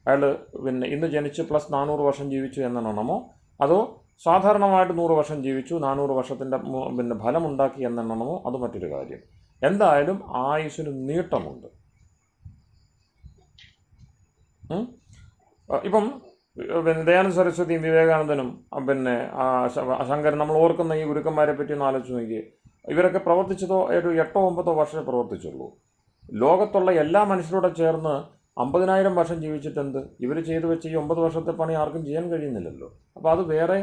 അയാൾ പിന്നെ ഇന്ന് ജനിച്ച് +400 വർഷം ജീവിച്ചു എന്നെണ്ണണമോ? അതോ സാധാരണമായിട്ട് 100 വർഷം ജീവിച്ചു, 400 വർഷത്തിൻ്റെ പിന്നെ ഫലമുണ്ടാക്കി എന്നെണ്ണമോ അത് മറ്റൊരു കാര്യം. എന്തായാലും ആയുസ്സിന് നീട്ടമുണ്ട്. ഇപ്പം പിന്നെ ദയാനന്ദ സരസ്വതിയും വിവേകാനന്ദനും പിന്നെ ശങ്കരൻ, നമ്മൾ ഓർക്കുന്ന ഈ ഗുരുക്കന്മാരെ പറ്റി ഒന്ന് ആലോചിച്ച് നോക്കിയേ. ഇവരൊക്കെ പ്രവർത്തിച്ചതോ ഒരു 8-9 വർഷമേ പ്രവർത്തിച്ചുള്ളൂ. ലോകത്തുള്ള എല്ലാ മനുഷ്യരോടെ ചേർന്ന് 50,000 വർഷം ജീവിച്ചിട്ടെന്ത്? ഇവർ ചെയ്തു വെച്ച് ഈ 9 വർഷത്തെ പണി ആർക്കും ചെയ്യാൻ കഴിയുന്നില്ലല്ലോ. അപ്പോൾ അത് വേറെ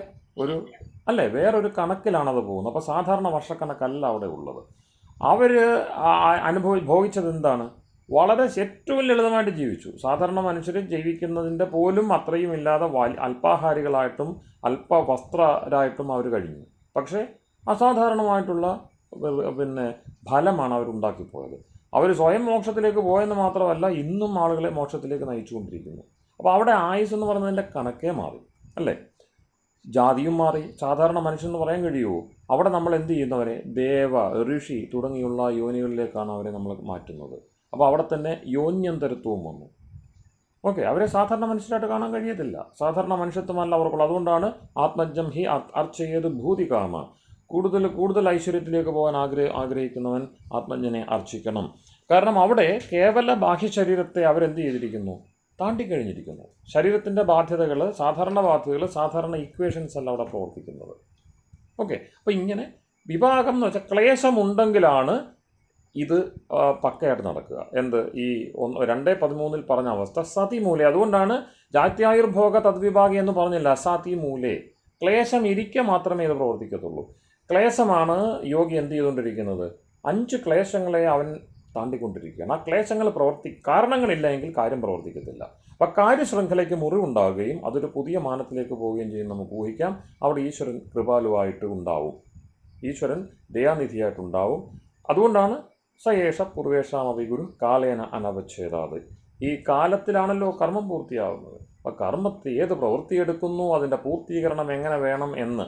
വേറൊരു കണക്കിലാണത് പോകുന്നത്. അപ്പോൾ സാധാരണ വർഷക്കണക്കല്ല അവിടെ ഉള്ളത്. അവർ ഭോഗിച്ചത് എന്താണ്? വളരെ ഏറ്റവും ലളിതമായിട്ട് ജീവിച്ചു. സാധാരണ മനുഷ്യർ ജീവിക്കുന്നതിൻ്റെ പോലും അത്രയും ഇല്ലാതെ അല്പാഹാരികളായിട്ടും അല്പവസ്ത്രരായിട്ടും അവർ കഴിഞ്ഞു. പക്ഷേ അസാധാരണമായിട്ടുള്ള പിന്നെ ഫലമാണ് അവരുണ്ടാക്കിപ്പോയത്. അവർ സ്വയം മോക്ഷത്തിലേക്ക് പോയെന്ന് മാത്രമല്ല, ഇന്നും ആളുകളെ മോക്ഷത്തിലേക്ക് നയിച്ചുകൊണ്ടിരിക്കുന്നു. അപ്പോൾ അവിടെ ആയുസ് എന്ന് പറയുന്നതിൻ്റെ കണക്കേ മാറി, അല്ലേ? ജാതിയും മാറി. സാധാരണ മനുഷ്യനെന്ന് പറയാൻ കഴിയുമോ? അവിടെ നമ്മൾ എന്ത് ചെയ്യുന്നവരെ ദേവ, ഋഷി തുടങ്ങിയുള്ള യോനികളിലേക്കാണ് അവരെ നമ്മൾ മാറ്റുന്നത്. അപ്പോൾ അവിടെ തന്നെ യോന്യന്തരത്വവും വന്നു. ഓക്കെ, അവരെ സാധാരണ മനുഷ്യരായിട്ട് കാണാൻ കഴിയത്തില്ല. സാധാരണ മനുഷ്യത്വമല്ല അവർക്കുള്ളത്. അതുകൊണ്ടാണ് ആത്മജം ഹി അർച്ചയത് ഭൂതികാമ. കൂടുതൽ ഐശ്വര്യത്തിലേക്ക് പോകാൻ ആഗ്രഹിക്കുന്നവൻ ആത്മജ്ഞനെ അർച്ചിക്കണം. കാരണം അവിടെ കേവല ബാഹ്യ ശരീരത്തെ അവരെന്ത് ചെയ്തിരിക്കുന്നു? താണ്ടിക്കഴിഞ്ഞിരിക്കുന്നു. ശരീരത്തിൻ്റെ ബാധ്യതകൾ, സാധാരണ ഇക്വേഷൻസ് അല്ല അവിടെ പ്രവർത്തിക്കുന്നത്. ഓക്കെ, അപ്പോൾ ഇങ്ങനെ വിഭാഗം എന്ന് വെച്ചാൽ ക്ലേശമുണ്ടെങ്കിലാണ് ഇത് പക്കയായിട്ട് നടക്കുക. എന്ത്? ഈ 2:13 പറഞ്ഞ അവസ്ഥ സതിമൂലെ. അതുകൊണ്ടാണ് ജാത്യായുർഭോഗ തദ്വിഭാഗി എന്ന് പറഞ്ഞില്ല, സതിമൂലെ. ക്ലേശം ഇരിക്കെ മാത്രമേ ഇത് പ്രവർത്തിക്കത്തുള്ളൂ. ക്ലേശമാണ് യോഗി എന്ത് ചെയ്തുകൊണ്ടിരിക്കുന്നത്? 5 ക്ലേശങ്ങളെ അവൻ താണ്ടിക്കൊണ്ടിരിക്കുകയാണ്. ആ ക്ലേശങ്ങൾ കാരണങ്ങളില്ല എങ്കിൽ കാര്യം പ്രവർത്തിക്കത്തില്ല. അപ്പം കാര്യശൃംഖലയ്ക്ക് മുറിവുണ്ടാവുകയും അതൊരു പുതിയ മാനത്തിലേക്ക് പോവുകയും ചെയ്യും. നമുക്ക് ഊഹിക്കാം. അവിടെ ഈശ്വരൻ കൃപാലുവായിട്ട് ഉണ്ടാവും, ഈശ്വരൻ ദയാനിധിയായിട്ടുണ്ടാവും. അതുകൊണ്ടാണ് സയേഷ പൂർവേഷാമവി ഗുരു കാലേന അനവച്ഛേദാത്. ഈ കാലത്തിലാണല്ലോ കർമ്മം പൂർത്തിയാവുന്നത്. അപ്പം കർമ്മത്തെ ഏത് പ്രവൃത്തിയെടുക്കുന്നു, അതിൻ്റെ പൂർത്തീകരണം എങ്ങനെ വേണം എന്ന്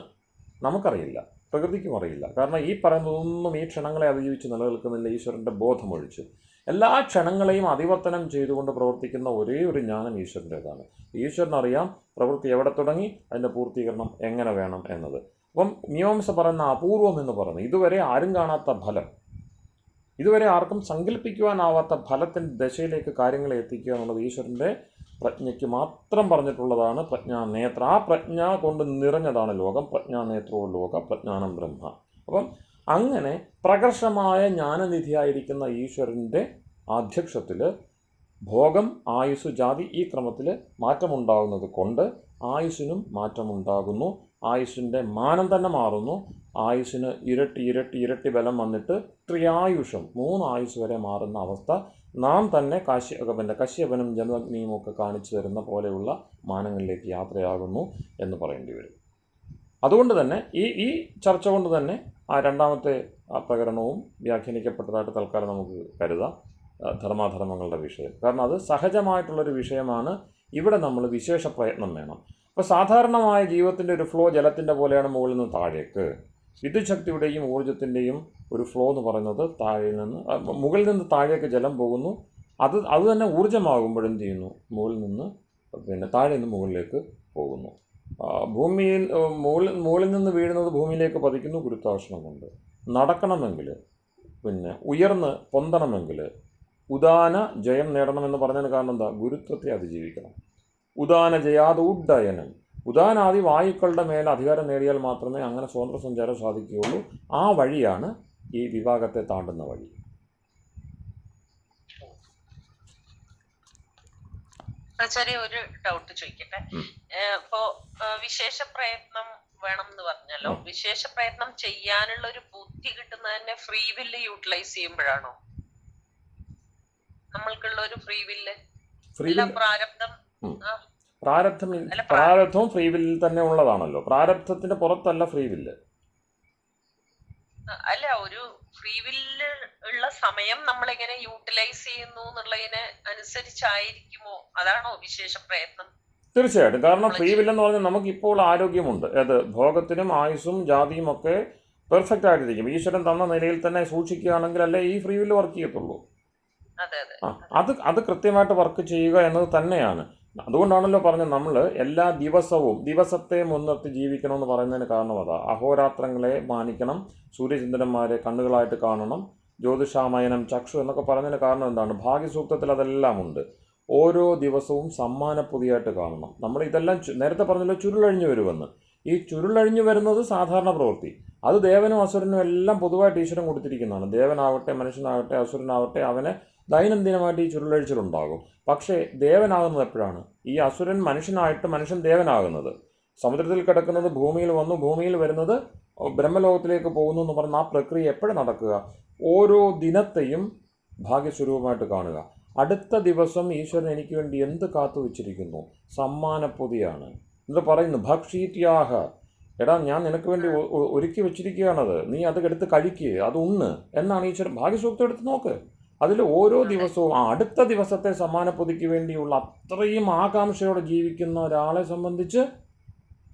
നമുക്കറിയില്ല, പ്രകൃതിക്കും അറിയില്ല. കാരണം ഈ പറയുന്നതൊന്നും ഈ ക്ഷണങ്ങളെ അതിജീവിച്ച് നിലനിൽക്കുന്നില്ല, ഈശ്വരൻ്റെ ബോധമൊഴിച്ച്. എല്ലാ ക്ഷണങ്ങളെയും അതിവർത്തനം ചെയ്തുകൊണ്ട് പ്രവർത്തിക്കുന്ന ഒരേ ഒരു ജ്ഞാനം ഈശ്വരൻ്റേതാണ്. ഈശ്വരനറിയാം പ്രവൃത്തി എവിടെ തുടങ്ങി, അതിൻ്റെ പൂർത്തീകരണം എങ്ങനെ വേണം എന്നത്. അപ്പം മീമാംസ പറയുന്ന അപൂർവം എന്ന് പറയുന്നത് ഇതുവരെ ആരും കാണാത്ത ഫലം, ഇതുവരെ ആർക്കും സങ്കല്പിക്കുവാനാവാത്ത ഫലത്തിൻ്റെ ദശയിലേക്ക് കാര്യങ്ങളെ എത്തിക്കുക എന്നുള്ളത് ഈശ്വരൻ്റെ പ്രജ്ഞയ്ക്ക് മാത്രം പറഞ്ഞിട്ടുള്ളതാണ്. പ്രജ്ഞാനേത്ര. ആ പ്രജ്ഞ കൊണ്ട് നിറഞ്ഞതാണ് ലോകം. പ്രജ്ഞാനേത്രോ ലോക പ്രജ്ഞാനം ബ്രഹ്മ. അപ്പം അങ്ങനെ പ്രകർഷമായ ജ്ഞാനനിധിയായിരിക്കുന്ന ഈശ്വരൻ്റെ ആധ്യക്ഷത്തിൽ ഭോഗം, ആയുസ്, ജാതി ഈ ക്രമത്തിൽ മാറ്റമുണ്ടാകുന്നത് കൊണ്ട് ആയുസ്സിനും മാറ്റമുണ്ടാകുന്നു. ആയുസ്സിൻ്റെ മാനം തന്നെ മാറുന്നു. ആയുസ്സിന് ഇരട്ടി ബലം വന്നിട്ട് ത്രിയായുഷം 3 ആയുസ് വരെ മാറുന്ന അവസ്ഥ നാം തന്നെ കശ്യപനും ജമദഗ്നിയും ഒക്കെ കാണിച്ചു തരുന്ന പോലെയുള്ള മാനങ്ങളിലേക്ക് യാത്രയാകുന്നു എന്ന് പറയേണ്ടി വരും. അതുകൊണ്ട് തന്നെ ഈ ചർച്ച കൊണ്ട് തന്നെ ആ രണ്ടാമത്തെ പ്രകരണവും വ്യാഖ്യാനിക്കപ്പെട്ടതായിട്ട് തൽക്കാലം നമുക്ക് കരുതാം, ധർമാധർമ്മങ്ങളുടെ വിഷയം. കാരണം അത് സഹജമായിട്ടുള്ളൊരു വിഷയമാണ്. ഇവിടെ നമ്മൾ വിശേഷ പ്രയത്നം വേണം. അപ്പോൾ സാധാരണമായ ജീവിതത്തിൻ്റെ ഒരു ഫ്ലോ ജലത്തിൻ്റെ പോലെയാണ് മുകളിൽ നിന്ന് താഴേക്ക്. വിദ്യുത് ശക്തിയുടെയും ഊർജ്ജത്തിൻ്റെയും ഒരു ഫ്ലോ എന്ന് പറയുന്നത് മുകളിൽ നിന്ന് താഴേക്ക് ജലം പോകുന്നു. അത് തന്നെ ഊർജ്ജമാകുമ്പോഴെന്ത് ചെയ്യുന്നു? മുകളിൽ നിന്ന് താഴെ നിന്ന് മുകളിലേക്ക് പോകുന്നു. മുകളിൽ നിന്ന് വീഴുന്നത് ഭൂമിയിലേക്ക് പതിക്കുന്നു ഗുരുത്വാകർഷണം കൊണ്ട്. നടക്കണമെങ്കിൽ, ഉയർന്ന് പൊന്തണമെങ്കിൽ, ഉദാന ജയം നേടണമെന്ന് പറഞ്ഞതിന് കാരണം എന്താ? ഗുരുത്വത്തെ അതിജീവിക്കണം. ഉദാന ജയാത് ഉഡ്ഡയനം. ഉദാനാദി വായുക്കളുടെ മേൽ അധികാരം നേടിയാൽ മാത്രമേ അങ്ങനെ സ്വതന്ത്ര സഞ്ചാരം സാധിക്കുകയുള്ളൂ. ആ വഴിയാണ് ഈ വിഭാഗത്തെ താണ്ടുന്ന വഴി. ചെറിയ ഒരു ഡൗട്ട് ചോദിക്കട്ടെ. ഇപ്പോ വിശേഷ പ്രയത്നം വേണം എന്ന് പറഞ്ഞല്ലോ. വിശേഷ പ്രയത്നം ചെയ്യാനുള്ള ഒരു ബുദ്ധി കിട്ടുന്നതന്നെ ഫ്രീ വില്ല് യൂട്ടിലൈസ് ചെയ്യുമ്പോഴാണോ? നമ്മൾക്കുള്ള ഒരു ഫ്രീ വില്ല്, പ്രാരബ്ധവും ഫ്രീ വില്ലിൽ തന്നെ ഉള്ളതാണല്ലോ. പ്രാരബ്ധത്തിന്റെ പുറത്തല്ല ഫ്രീ വില്ല്. അല്ല, ഒരു ഫ്രീ വില്ല് ഉള്ള സമയം നമ്മളെങ്ങനെ യൂട്ടിലൈസ് ചെയ്യുന്നു എന്നുള്ളതിനെ അനുസരിച്ചായിരിക്കുമോ? അതാണോ വിശേഷ പ്രയത്നം? തീർച്ചയായിട്ടും. കാരണം ഫ്രീ വില്ല് എന്ന് പറഞ്ഞാൽ നമുക്കിപ്പോൾ ആരോഗ്യമുണ്ട്. ഭോഗത്തിനും ആയുസ്സും ജാതിയും ഒക്കെ പെർഫെക്റ്റ് ആയിട്ടിരിക്കും. ഈശ്വരൻ തന്ന നിലയിൽ തന്നെ സൂക്ഷിക്കുകയാണെങ്കിൽ അല്ലേ ഈ ഫ്രീ വില്ല് വർക്ക് ചെയ്യത്തുള്ളൂ. അത് കൃത്യമായിട്ട് വർക്ക് ചെയ്യുക എന്നത് തന്നെയാണ്. അതുകൊണ്ടാണല്ലോ പറഞ്ഞത് നമ്മൾ എല്ലാ ദിവസത്തെ മുൻനിർത്തി ജീവിക്കണമെന്ന് പറയുന്നതിന് കാരണം അതാ. അഹോരാത്രങ്ങളെ മാനിക്കണം, സൂര്യചന്ദ്രന്മാരെ കണ്ണുകളായിട്ട് കാണണം, ജ്യോതിഷാമയനം ചക്ഷു എന്നൊക്കെ പറയുന്നതിന് കാരണം എന്താണ്? ഭാഗ്യസൂക്തത്തിൽ അതെല്ലാം ഉണ്ട്. ഓരോ ദിവസവും സമ്മാനപ്പൊതിയായിട്ട് കാണണം. നമ്മൾ ഇതെല്ലാം നേരത്തെ പറഞ്ഞല്ലോ ചുരുളഴിഞ്ഞു വരുമെന്ന്. ഈ ചുരുളഴിഞ്ഞു വരുന്നത് സാധാരണ പ്രവൃത്തി. അത് ദേവനും അസുരനും എല്ലാം പൊതുവായിട്ട് ഈശ്വരൻ കൊടുത്തിരിക്കുന്നതാണ്. ദേവനാവട്ടെ മനുഷ്യനാവട്ടെ അസുരനാവട്ടെ അവന് ദൈനംദിനമായിട്ട് ഈ ചുരുളഴിച്ചിലുണ്ടാകും. പക്ഷേ ദേവനാകുന്നത് എപ്പോഴാണ്? ഈ അസുരൻ മനുഷ്യനായിട്ട് മനുഷ്യൻ ദേവനാകുന്നത്. സമുദ്രത്തിൽ കിടക്കുന്നത് ഭൂമിയിൽ വന്നു, ഭൂമിയിൽ വരുന്നത് ബ്രഹ്മലോകത്തിലേക്ക് പോകുന്നു എന്ന് പറഞ്ഞ ആ പ്രക്രിയ എപ്പോഴും നടക്കുക? ഓരോ ദിനത്തെയും ഭാഗ്യസ്വരൂപമായിട്ട് കാണുക. അടുത്ത ദിവസം ഈശ്വരൻ എനിക്ക് വേണ്ടി എന്ത് കാത്തു വെച്ചിരിക്കുന്നു? സമ്മാനപ്പൊതിയാണ്. എന്നിട്ട് പറയുന്നു ഭക്ഷീത്യാഹ, എടാ ഞാൻ നിനക്ക് വേണ്ടി ഒരുക്കി വെച്ചിരിക്കുകയാണത്, നീ അത് എടുത്ത് കഴിക്കുക, അത് ഉണ്ണ് എന്നാണ് ഈശ്വരൻ. ഭാഗ്യസൂക്തം എടുത്ത് നോക്ക്. അതിൽ ഓരോ ദിവസവും അടുത്ത ദിവസത്തെ സമ്മാനപ്പൊതിക്ക് വേണ്ടിയുള്ള അത്രയും ആകാംക്ഷയോടെ ജീവിക്കുന്ന ഒരാളെ സംബന്ധിച്ച്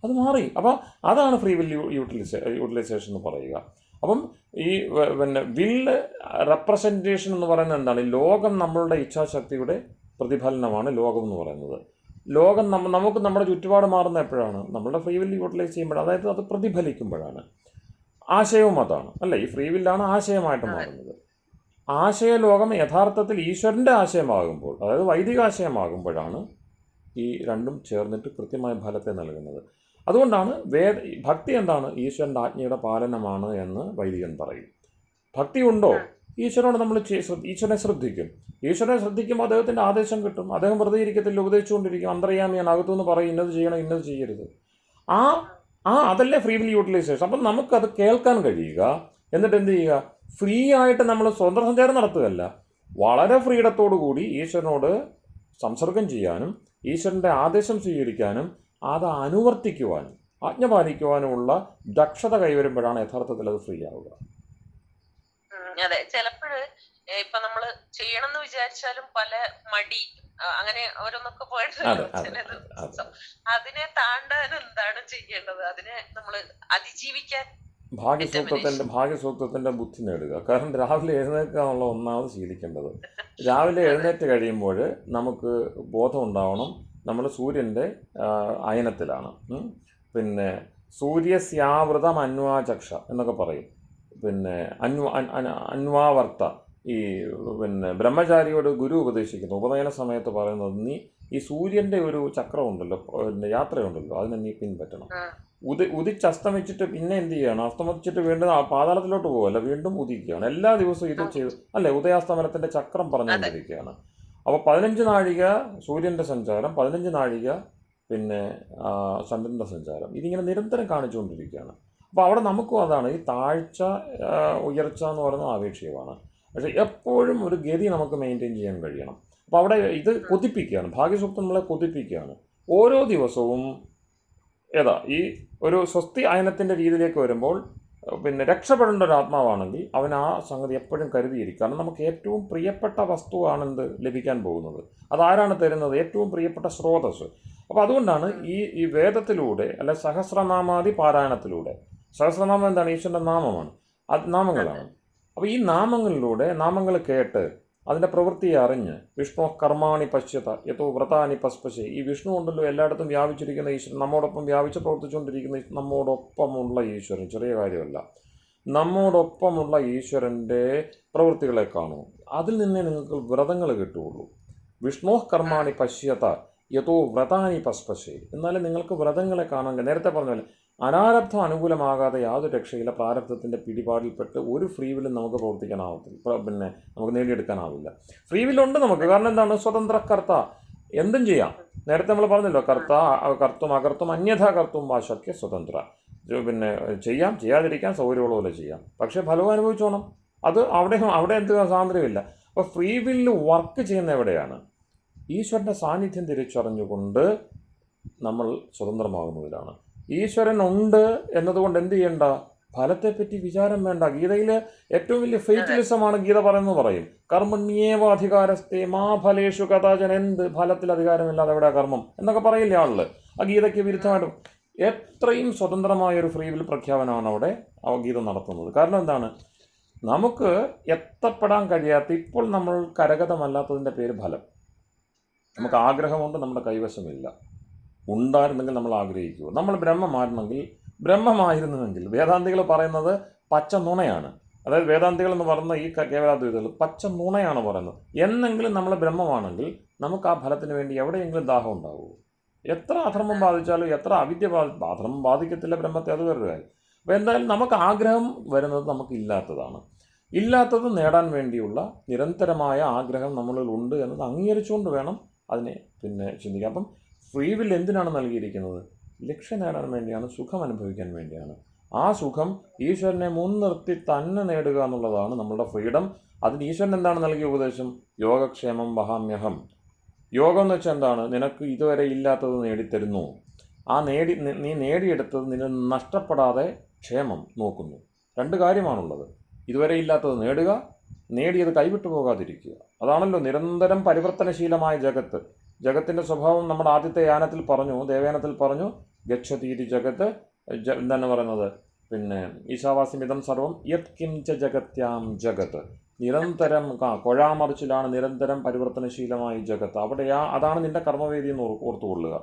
അത് മാറി. അപ്പം അതാണ് ഫ്രീ വിൽ യൂട്ടിലൈസേഷൻ എന്ന് പറയുക. അപ്പം ഈ പിന്നെ വില്ല് റെപ്രസെൻറ്റേഷൻ എന്ന് പറയുന്നത് എന്താണ്? ലോകം നമ്മളുടെ ഇച്ഛാശക്തിയുടെ പ്രതിഫലനമാണ് ലോകം എന്ന് പറയുന്നത്. ലോകം നമുക്ക് നമ്മുടെ ചുറ്റുപാട് മാറുന്ന എപ്പോഴാണ്? നമ്മളുടെ ഫ്രീ വില്ല് യൂട്ടിലൈസ് ചെയ്യുമ്പോഴാണ്, അതായത് അത് പ്രതിഫലിക്കുമ്പോഴാണ്. ആശയവും അതാണ് അല്ലേ? ഈ ഫ്രീ വില്ലാണ് ആശയമായിട്ട് മാറുന്നത്. ആശയലോകം യഥാർത്ഥത്തിൽ ഈശ്വരൻ്റെ ആശയമാകുമ്പോൾ, അതായത് വൈദിക ആശയമാകുമ്പോഴാണ് ഈ രണ്ടും ചേർന്നിട്ട് കൃത്യമായ ഫലത്തെ നൽകുന്നത്. അതുകൊണ്ടാണ് ഭക്തി എന്താണ്? ഈശ്വരൻ്റെ ആജ്ഞയുടെ പാലനമാണ് എന്ന് വൈദികൻ പറയും. ഭക്തി ഉണ്ടോ? ഈശ്വരനോട് നമ്മൾ ഈശ്വരനെ ശ്രദ്ധിക്കും. ഈശ്വരനെ ശ്രദ്ധിക്കുമ്പോൾ അദ്ദേഹത്തിൻ്റെ ആദേശം കിട്ടും. അദ്ദേഹം വെറുതെ ഇരിക്കത്തില്ല, ഉപദേശിച്ചുകൊണ്ടിരിക്കും. അന്തർയാമിയാണ്, അകത്തുനിന്ന് പറയും ഇന്നത് ചെയ്യണം, ഇന്നത് ചെയ്യരുത്. അതല്ലേ ഫ്രീ വിൽ യൂട്ടിലൈസേഷൻ. അപ്പം നമുക്കത് കേൾക്കാൻ കഴിയുക. എന്നിട്ട് എന്ത് ചെയ്യുക? ഫ്രീ ആയിട്ട് നമ്മൾ സ്വതന്ത്ര സഞ്ചാരം നടത്തുകയല്ല, വളരെ ഫ്രീഡത്തോടു കൂടി ഈശ്വരനോട് സംസർഗം ചെയ്യാനും ഈശ്വരൻ്റെ ആദേശം സ്വീകരിക്കാനും അത് അനുവർത്തിക്കുവാനും ആജ്ഞ പാലിക്കുവാനുമുള്ള ദക്ഷത കൈവരുമ്പോഴാണ് യഥാർത്ഥത്തിൽ അത് ഫ്രീ ആവുക. അതെ, ചിലപ്പോഴ് ഇപ്പൊ നമ്മള് ചെയ്യണം എന്ന് വിചാരിച്ചാലും പല മടി അങ്ങനെ ഓരോന്നൊക്കെ പോയിട്ട് അതിനെ താണ്ടാൻ എന്താണ് ചെയ്യേണ്ടത്? അതിനെ നമ്മള് അതിജീവിക്കാൻ ഭാഗ്യസൂക്തത്തിന്റെ ബുദ്ധി നേടുക. കാരണം രാവിലെ എഴുന്നേൽക്കാനുള്ള ഒന്നാമത് ശീലിക്കേണ്ടത്. രാവിലെ എഴുന്നേറ്റ് കഴിയുമ്പോൾ നമുക്ക് ബോധം ഉണ്ടാവണം നമ്മൾ സൂര്യൻ്റെ അയനത്തിലാണ്. പിന്നെ സൂര്യസ്യാവൃതം അന്വാചക്ഷ എന്നൊക്കെ പറയും. പിന്നെ അന്വാവർത്ത, ഈ പിന്നെ ബ്രഹ്മചാരിയോട് ഗുരു ഉപദേശിക്കുന്നു. ഉപനയന സമയത്ത് പറയുന്നത്, നീ ഈ സൂര്യൻ്റെ ഒരു ചക്രമുണ്ടല്ലോ, പിന്നെ യാത്രയുണ്ടല്ലോ, അതിനെ നീ പിൻപറ്റണം. ഉദിച്ചസ്തമിച്ചിട്ട് പിന്നെ എന്ത് ചെയ്യണം? അസ്തമിച്ചിട്ട് വീണ്ടും പാതാളത്തിലോട്ട് പോകല്ല, വീണ്ടും ഉദിക്കുകയാണ്. എല്ലാ ദിവസവും ഇത് ചെയ്ത് അല്ലേ? ഉദയാസ്തമനത്തിൻ്റെ ചക്രം പറഞ്ഞുകൊണ്ടിരിക്കുകയാണ്. അപ്പോൾ 15 നാഴിക സൂര്യൻ്റെ സഞ്ചാരം, 15 നാഴിക പിന്നെ ചന്ദ്രൻ്റെ സഞ്ചാരം, ഇതിങ്ങനെ നിരന്തരം കാണിച്ചുകൊണ്ടിരിക്കുകയാണ്. അപ്പോൾ അവിടെ നമുക്കും അതാണ്, ഈ താഴ്ച ഉയർച്ച എന്ന് പറയുന്നത് ആപേക്ഷികമാണ്. പക്ഷേ എപ്പോഴും ഒരു ഗതി നമുക്ക് മെയിൻറ്റെയിൻ ചെയ്യാൻ കഴിയണം. അപ്പോൾ അവിടെ ഇത് കൊതിപ്പിക്കുകയാണ്, ഭാഗ്യസൂക്തം നമ്മളെ കൊതിപ്പിക്കുകയാണ്. ഓരോ ദിവസവും ഈ ഒരു സ്വസ്തി അയനത്തിൻ്റെ രീതിയിലേക്ക് വരുമ്പോൾ പിന്നെ രക്ഷപ്പെടേണ്ട ഒരു ആത്മാവാണെങ്കിൽ അവൻ ആ സംഗതി എപ്പോഴും കരുതിയിരിക്കും. കാരണം നമുക്ക് ഏറ്റവും പ്രിയപ്പെട്ട വസ്തുവാണെന്ത് ലഭിക്കാൻ പോകുന്നത്, അതാരാണ് തരുന്നത്? ഏറ്റവും പ്രിയപ്പെട്ട സ്രോതസ്. അപ്പോൾ അതുകൊണ്ടാണ് ഈ വേദത്തിലൂടെ അല്ലെ സഹസ്രനാമാദി പാരായണത്തിലൂടെ, സഹസ്രനാമം എന്താണ്? ഈശ്വരൻ്റെ നാമമാണ്, അത് നാമങ്ങളാണ്. അപ്പോൾ ഈ നാമങ്ങളിലൂടെ നാമങ്ങൾ കേട്ട് അതിൻ്റെ പ്രവൃത്തിയെ അറിഞ്ഞ് വിഷ്ണു കർമാണി പശ്യത യഥോ വ്രതാനി പസ്പശേ, ഈ വിഷ്ണു ഉണ്ടല്ലോ എല്ലായിടത്തും വ്യാപിച്ചിരിക്കുന്ന ഈശ്വരൻ, നമ്മോടൊപ്പം വ്യാപിച്ച് പ്രവർത്തിച്ചുകൊണ്ടിരിക്കുന്ന നമ്മോടൊപ്പമുള്ള ഈശ്വരൻ, ചെറിയ കാര്യമല്ല, നമ്മോടൊപ്പമുള്ള ഈശ്വരൻ്റെ പ്രവൃത്തികളെ കാണൂ. അതിൽ നിന്നേ നിങ്ങൾക്ക് വ്രതങ്ങൾ കിട്ടുകയുള്ളൂ. വിഷ്ണു കർമാണി പശ്യത യഥോ വ്രതാനി പസ്പശേ, എന്നാലും നിങ്ങൾക്ക് വ്രതങ്ങളെ കാണാൻ. നേരത്തെ പറഞ്ഞ അനാരബ്ധം അനുകൂലമാകാതെ യാതൊരു രക്ഷയില്ല. പ്രാരബ്ധത്തിൻ്റെ പിടിപാടിൽപ്പെട്ട് ഒരു ഫ്രീ വില്ലും നമുക്ക് പ്രവർത്തിക്കാനാവത്തില്ല, പിന്നെ നമുക്ക് നേടിയെടുക്കാനാവില്ല. ഫ്രീ വില്ലുണ്ട് നമുക്ക്. കാരണം എന്താണ്? സ്വതന്ത്ര കർത്ത, എന്തും ചെയ്യാം. നേരത്തെ നമ്മൾ പറഞ്ഞല്ലോ, കർത്തും അകർത്തും അന്യഥാ കർത്തും വാശക്യ സ്വതന്ത്ര. പിന്നെ ചെയ്യാം, ചെയ്യാതിരിക്കാൻ സൗകര്യമുള്ള ചെയ്യാം, പക്ഷേ ഫലവും അനുഭവിച്ചോണം. അത് അവിടെ എന്ത് സ്വാതന്ത്ര്യമില്ല. അപ്പോൾ ഫ്രീ വില്ല് വർക്ക് ചെയ്യുന്ന എവിടെയാണ്? ഈശ്വരൻ്റെ സാന്നിധ്യം തിരിച്ചറിഞ്ഞുകൊണ്ട് നമ്മൾ സ്വതന്ത്രമാകുന്നതിലാണ്. ഈശ്വരൻ ഉണ്ട് എന്നതുകൊണ്ട് എന്ത് ചെയ്യണ്ട? ഫലത്തെപ്പറ്റി വിചാരം വേണ്ട. ഗീതയിൽ ഏറ്റവും വലിയ ഫെയ്റ്റ്ലിസമാണ് ഗീത പറയുന്നത്. പറയും കർമ്മണ്യേവ അധികാരസ്ഥേ മാ ഫലേഷു കഥാചൻ, എന്ത് ഫലത്തിൽ അധികാരമില്ലാതെ എവിടെ കർമ്മം എന്നൊക്കെ പറയില്ലേ ആള്. ആ ഗീതയ്ക്ക് വിരുദ്ധമായിട്ടും എത്രയും സ്വതന്ത്രമായൊരു ഫ്രീ വിൽ പ്രഖ്യാപനമാണ് അവിടെ ഗീത നടത്തുന്നത്. കാരണം എന്താണ്? നമുക്ക് എത്തപ്പെടാൻ കഴിയാത്ത, ഇപ്പോൾ നമ്മൾ കരഗതമല്ലാത്തതിൻ്റെ പേര് ഫലം. നമുക്ക് ആഗ്രഹമുണ്ട്, നമ്മുടെ കൈവശമില്ല. ഉണ്ടായിരുന്നെങ്കിൽ നമ്മൾ ആഗ്രഹിക്കുമോ? നമ്മൾ ബ്രഹ്മമായിരുന്നെങ്കിൽ, ബ്രഹ്മമായിരുന്നുവെങ്കിൽ, വേദാന്തികൾ പറയുന്നത് പച്ച നുണയാണ്. അതായത് വേദാന്തികൾ എന്ന് പറയുന്ന ഈ കേവലാദ്വൈതികൾ പച്ച നുണയാണ് പറയുന്നത്. എന്നെങ്കിലും നമ്മൾ ബ്രഹ്മമാണെങ്കിൽ നമുക്ക് ആ ഫലത്തിന് വേണ്ടി എവിടെയെങ്കിലും ദാഹം ഉണ്ടാവുമോ? എത്ര അധർമ്മം ബാധിച്ചാലും, എത്ര അവിദ്യ അധർമ്മം ബാധിക്കത്തില്ല ബ്രഹ്മത്തെ, അത് വേറൊരു കാര്യം. അപ്പോൾ എന്തായാലും നമുക്ക് ആഗ്രഹം വരുന്നത് നമുക്ക് ഇല്ലാത്തതാണ്. ഇല്ലാത്തത് നേടാൻ വേണ്ടിയുള്ള നിരന്തരമായ ആഗ്രഹം നമ്മളിൽ ഉണ്ട് എന്നത് അംഗീകരിച്ചുകൊണ്ട് വേണം അതിനെ പിന്നെ ചിന്തിക്കാം. അപ്പം ഫ്രീ വിൽ എന്തിനാണ് നൽകിയിരിക്കുന്നത്? ലക്ഷ്യം നേടാൻ വേണ്ടിയാണ്, സുഖം അനുഭവിക്കാൻ വേണ്ടിയാണ്. ആ സുഖം ഈശ്വരനെ മുൻനിർത്തി തന്നെ നേടുക എന്നുള്ളതാണ് നമ്മളുടെ ഫ്രീഡം. അതിന് ഈശ്വരൻ എന്താണ് നൽകിയ ഉപദേശം? യോഗക്ഷേമം വഹാമ്യഹം. യോഗം എന്ന് വെച്ചാൽ എന്താണ്? നിനക്ക് ഇതുവരെ ഇല്ലാത്തത് നേടിത്തരുന്നു. ആ നീ നേടിയെടുത്തത് നിന്നെ നഷ്ടപ്പെടാതെ ക്ഷേമം നോക്കുന്നു. രണ്ട് കാര്യമാണുള്ളത്. ഇതുവരെ ഇല്ലാത്തത് നേടുക, നേടിയത് കൈവിട്ടു പോകാതിരിക്കുക. അതാണല്ലോ നിരന്തരം പരിവർത്തനശീലമായ ജഗത്ത്. ജഗത്തിൻ്റെ സ്വഭാവം നമ്മുടെ ആദ്യത്തെ യാനത്തിൽ പറഞ്ഞു, ദേവയാനത്തിൽ പറഞ്ഞു, ഗച്ഛതീതി ജഗത്ത്. എന്താണ് പറയുന്നത്? പിന്നെ ഈശാവാസ്യമിതം സർവം യത് കിഞ്ച ജഗത്യാം ജഗത്ത്. നിരന്തരം കൊഴാമറിച്ചിലാണ് നിരന്തരം പരിവർത്തനശീലമായി ജഗത്ത്. അവിടെ അതാണ് നിന്റെ കർമ്മവേദി എന്ന് ഓർത്തുകൊള്ളുക.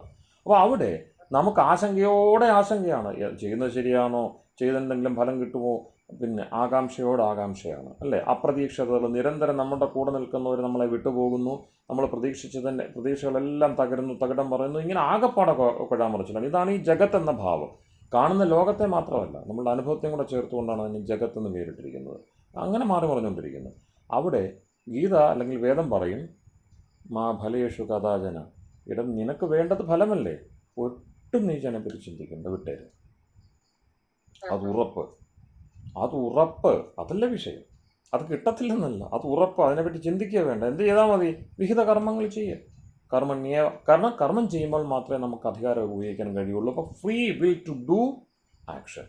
അപ്പോൾ അവിടെ നമുക്ക് ആശങ്കയാണ്. ചെയ്യുന്നത് ശരിയാണോ? ചെയ്തെന്തെങ്കിലും ഫലം കിട്ടുമോ? പിന്നെ ആകാംക്ഷയാണ്, അല്ലേ? അപ്രതീക്ഷിതകൾ നിരന്തരം നമ്മുടെ കൂടെ നിൽക്കുന്നവർ നമ്മളെ വിട്ടുപോകുന്നു. നമ്മൾ പ്രതീക്ഷകളെല്ലാം തകിടം പറയുന്നു. ഇങ്ങനെ ആകപ്പാടെ കൊഴാമറിച്ചിലാണ്. ഇതാണ് ഈ ജഗത്ത് എന്ന ഭാവം. കാണുന്ന ലോകത്തെ മാത്രമല്ല, നമ്മളുടെ അനുഭവത്തെയും കൂടെ ചേർത്തുകൊണ്ടാണ് അതിന് ജഗത്ത് എന്ന് പേരിട്ടിരിക്കുന്നത്. അങ്ങനെ മാറി മറിഞ്ഞുകൊണ്ടിരിക്കുന്നത്. അവിടെ ഗീത അല്ലെങ്കിൽ വേദം പറയും, മാ ഫലേഷു കഥാചന. നിനക്ക് വേണ്ടത് ഫലമല്ലേ? ഒട്ടും നീ ജനപ്പറ്റി ചിന്തിക്കേണ്ട, വിട്ടേര്. അത് ഉറപ്പ്. അതല്ല വിഷയം. അത് കിട്ടത്തില്ലെന്നല്ല, അത് ഉറപ്പ്. അതിനെപ്പറ്റി ചിന്തിക്കുക വേണ്ട. എന്ത് ചെയ്താൽ മതി? വിഹിത കർമ്മങ്ങൾ ചെയ്യുക. കാരണം കർമ്മം ചെയ്യുമ്പോൾ മാത്രമേ നമുക്ക് അധികാരം ഉപയോഗിക്കാൻ കഴിയുള്ളൂ. അപ്പോൾ free will to do action.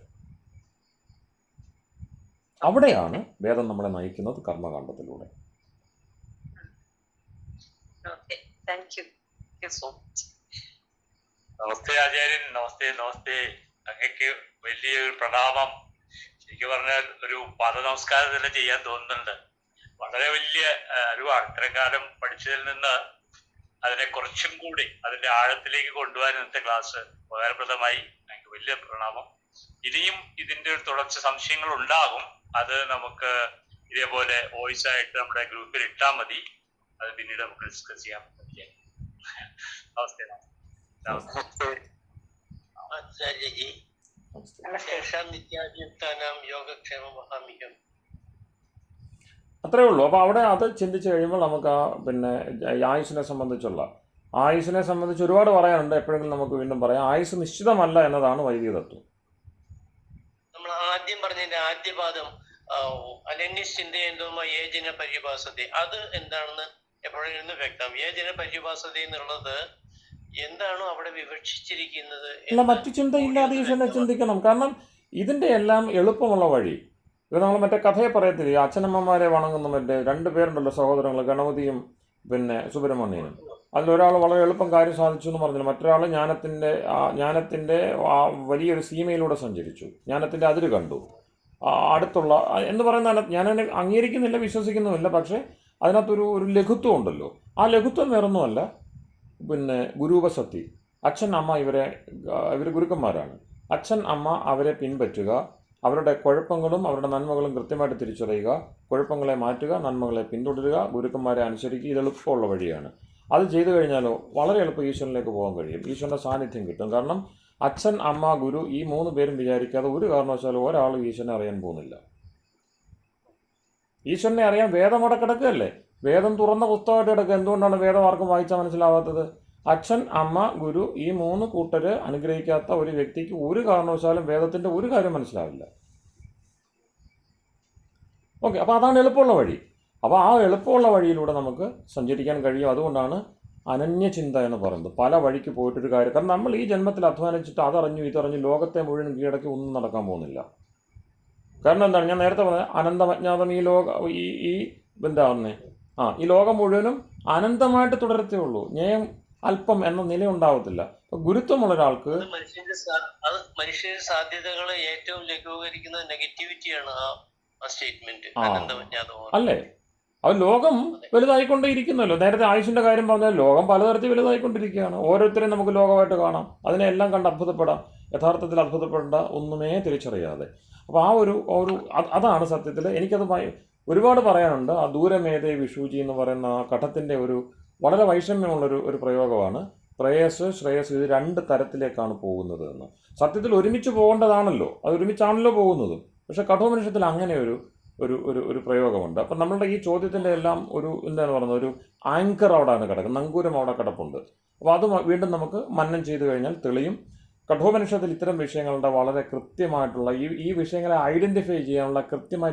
അവിടെയാണ് വേദം നമ്മളെ നയിക്കുന്നത്, കർമ്മകാണ്ഡത്തിലൂടെ. നമസ്തേ ആചാര്യൻ. നമസ്തേ. അങ്ങക്ക് വലിയൊരു പ്രണാമം. ശരിക്കും പറഞ്ഞാൽ ഒരു പാദനമസ്കാരം തന്നെ ചെയ്യാൻ തോന്നുന്നുണ്ട്. വളരെ വലിയ അറിവാണ്. ഇത്രയും കാലം പഠിച്ചതിൽ നിന്ന് അതിനെ കുറച്ചും കൂടി അതിന്റെ ആഴത്തിലേക്ക് കൊണ്ടുപോകാൻ ഇന്നത്തെ ക്ലാസ് ഉപകാരപ്രദമായി. എനിക്ക് വലിയ പ്രണാമം. ഇനിയും ഇതിന്റെ ഒരു തുടർച്ച സംശയങ്ങൾ ഉണ്ടാകും. അത് നമുക്ക് ഇതേപോലെ വോയിസ് ആയിട്ട് നമ്മുടെ ഗ്രൂപ്പിൽ ഇട്ടാൽ മതി. അത് പിന്നീട് നമുക്ക് ഡിസ്കസ് ചെയ്യാൻ പറ്റിയ. നമസ്തേ. ആചാര്യജി, നിത്യായുക്താനാം യോഗക്ഷേമ മഹാമികം. അത്രേ ഉള്ളൂ. അപ്പോൾ അവിടെ അത് ചിന്തിച്ച് കഴിയുമ്പോൾ നമുക്ക് പിന്നെ ആയുസ്സിനെ സംബന്ധിച്ച് ഒരുപാട് പറയാനുണ്ട്. എപ്പോഴെങ്കിലും നമുക്ക് വീണ്ടും പറയാം. ആയുസ് നിശ്ചിതമല്ല എന്നതാണ് വൈദിക തത്വം. നമ്മൾ ആദ്യം പറഞ്ഞതിന്റെ ആദ്യ പാദം അനന്യചിന്തയെന്തോമ ഏജന പരിഭാസത്തെ, അത് എന്താണെന്ന് എപ്പോഴെങ്കിലും വ്യക്തം. ഏജന പരിഭാസത എന്നുള്ളത് എന്താണോ അവിടെ വിവക്ഷിച്ചിരിക്കുന്നത്? അല്ല, മറ്റു ചിന്തയില്ലാതെ ഈശ്വരനെ ചിന്തിക്കണം. കാരണം ഇതിൻ്റെ എല്ലാം എളുപ്പമുള്ള വഴി. ഇത് നമ്മൾ മറ്റേ കഥയെ പറയത്തില്ല, അച്ഛനമ്മമാരെ വണങ്ങുന്ന മറ്റേ 2 പേരുണ്ടല്ലോ, സഹോദരങ്ങൾ, ഗണപതിയും പിന്നെ സുബ്രഹ്മണ്യനും. അതിലൊരാൾ വളരെ എളുപ്പം കാര്യം സാധിച്ചു എന്ന് പറഞ്ഞില്ല, മറ്റൊരാൾ ജ്ഞാനത്തിൻ്റെ വലിയൊരു സീമയിലൂടെ സഞ്ചരിച്ചു, ജ്ഞാനത്തിൻ്റെ അതിര് കണ്ടു. അടുത്തുള്ള എന്ന് പറയുന്ന ഞാൻ അംഗീകരിക്കുന്നില്ല, വിശ്വസിക്കുന്നുമില്ല. പക്ഷേ അതിനകത്തൊരു ലഘുത്വം ഉണ്ടല്ലോ. ആ ലഘുത്വം വേറൊന്നുമല്ല, പിന്നെ ഗുരൂപസക്തി. അച്ഛൻ അമ്മ ഇവർ ഗുരുക്കന്മാരാണ്. അച്ഛൻ അമ്മ അവരെ പിൻപറ്റുക, അവരുടെ കുഴപ്പങ്ങളും അവരുടെ നന്മകളും കൃത്യമായിട്ട് തിരിച്ചറിയുക, കുഴപ്പങ്ങളെ മാറ്റുക, നന്മകളെ പിന്തുടരുക, ഗുരുക്കന്മാരെ അനുസരിക്കുക. ഇത് എളുപ്പമുള്ള വഴിയാണ്. അത് ചെയ്തു കഴിഞ്ഞാലോ വളരെ എളുപ്പം ഈശ്വരനിലേക്ക് പോകാൻ കഴിയും. ഈശ്വരൻ്റെ സാന്നിധ്യം കിട്ടും. കാരണം അച്ഛൻ അമ്മ ഗുരു ഈ 3 പേരും വിചാരിക്കാതെ ഒരു കാരണവശാലും ഒരാളും ഈശ്വരനെ അറിയാൻ പോകുന്നില്ല. ഈശ്വരനെ അറിയാൻ വേദം അവിടെ കിടക്കുകയല്ലേ. വേദം തുറന്ന പുസ്തകമായിട്ട് കിടക്കുക. എന്തുകൊണ്ടാണ് വേദം ആർക്കും വായിച്ചാൽ മനസ്സിലാവാത്തത്? അച്ഛൻ അമ്മ ഗുരു ഈ 3 കൂട്ടര് അനുഗ്രഹിക്കാത്ത ഒരു വ്യക്തിക്ക് ഒരു കാരണവശാലും വേദത്തിൻ്റെ ഒരു കാര്യം മനസ്സിലാവില്ല. ഓക്കെ, അപ്പോൾ അതാണ് എളുപ്പമുള്ള വഴി. അപ്പോൾ ആ എളുപ്പമുള്ള വഴിയിലൂടെ നമുക്ക് സഞ്ചരിക്കാൻ കഴിയും. അതുകൊണ്ടാണ് അനന്യചിന്ത എന്ന് പറയുന്നത്. പല വഴിക്ക് പോയിട്ടൊരു കാര്യം. കാരണം നമ്മൾ ഈ ജന്മത്തിൽ അധ്വാനിച്ചിട്ട് അതറിഞ്ഞു ഇതറിഞ്ഞു ലോകത്തെ മുഴുവൻ കീഴടക്കി ഒന്നും നടക്കാൻ പോകുന്നില്ല. കാരണം എന്താണ്? ഞാൻ നേരത്തെ പറഞ്ഞത് അനന്തമജ്ഞാതം ഈ എന്താവുന്നേ ഈ ലോകം മുഴുവനും അനന്തമായിട്ട് തുടരത്തേ ഉള്ളൂ. ജ്ഞേയം അല്പം എന്ന നില ഉണ്ടാവത്തില്ല. അപ്പൊ ഗുരുത്വമുള്ള ഒരാൾക്ക് മനുഷ്യന്റെ സാധ്യതകളെ ഏറ്റവും ലഘൂകരിക്കുന്ന നെഗറ്റിവിറ്റിയാണ് ആ സ്റ്റേറ്റ്മെന്റ്. അല്ലേ? അവൻ ലോകം വലുതായിക്കൊണ്ടേയിരിക്കുന്നല്ലോ. നേരത്തെ ആയുഷിൻ്റെ കാര്യം പറഞ്ഞാൽ ലോകം പലതരത്തിൽ വലുതായിക്കൊണ്ടിരിക്കുകയാണ്. ഓരോരുത്തരെയും നമുക്ക് ലോകമായിട്ട് കാണാം, അതിനെല്ലാം കണ്ട് അത്ഭുതപ്പെടാം. യഥാർത്ഥത്തിൽ അത്ഭുതപ്പെടേണ്ട ഒന്നുമേ തിരിച്ചറിയാതെ. അപ്പോൾ അതാണ് സത്യത്തിൽ എനിക്കത് ഒരുപാട് പറയാനുണ്ട്. ആ ദൂരമേതേ വിഷൂചി എന്ന് പറയുന്ന ആ കഥത്തിൻ്റെ വളരെ വൈഷമ്യമുള്ളൊരു പ്രയോഗമാണ്. പ്രേയസ് ശ്രേയസ് ഇത് 2 തരത്തിലേക്കാണ് പോകുന്നത് എന്ന്. സത്യത്തിൽ ഒരുമിച്ച് പോകേണ്ടതാണല്ലോ, അത് ഒരുമിച്ചാണല്ലോ പോകുന്നത്. പക്ഷെ കഠോപനിഷത്തിൽ അങ്ങനെ ഒരു പ്രയോഗമുണ്ട്. അപ്പം നമ്മളുടെ ഈ ചോദ്യത്തിൻ്റെ എല്ലാം എന്താണ് പറയുന്നത്, ഒരു ആങ്കർ അവിടെയാണ് കിടക്കുന്നത്, നങ്കൂരം അവിടെ കിടപ്പുണ്ട്. അപ്പോൾ അത് വീണ്ടും നമുക്ക് മനനം ചെയ്തു കഴിഞ്ഞാൽ തെളിയും. കഠോപനിഷത്തിൽ ഇത്തരം വിഷയങ്ങളുടെ വളരെ കൃത്യമായിട്ടുള്ള ഈ വിഷയങ്ങളെ ഐഡൻറ്റിഫൈ ചെയ്യാനുള്ള കൃത്യമായ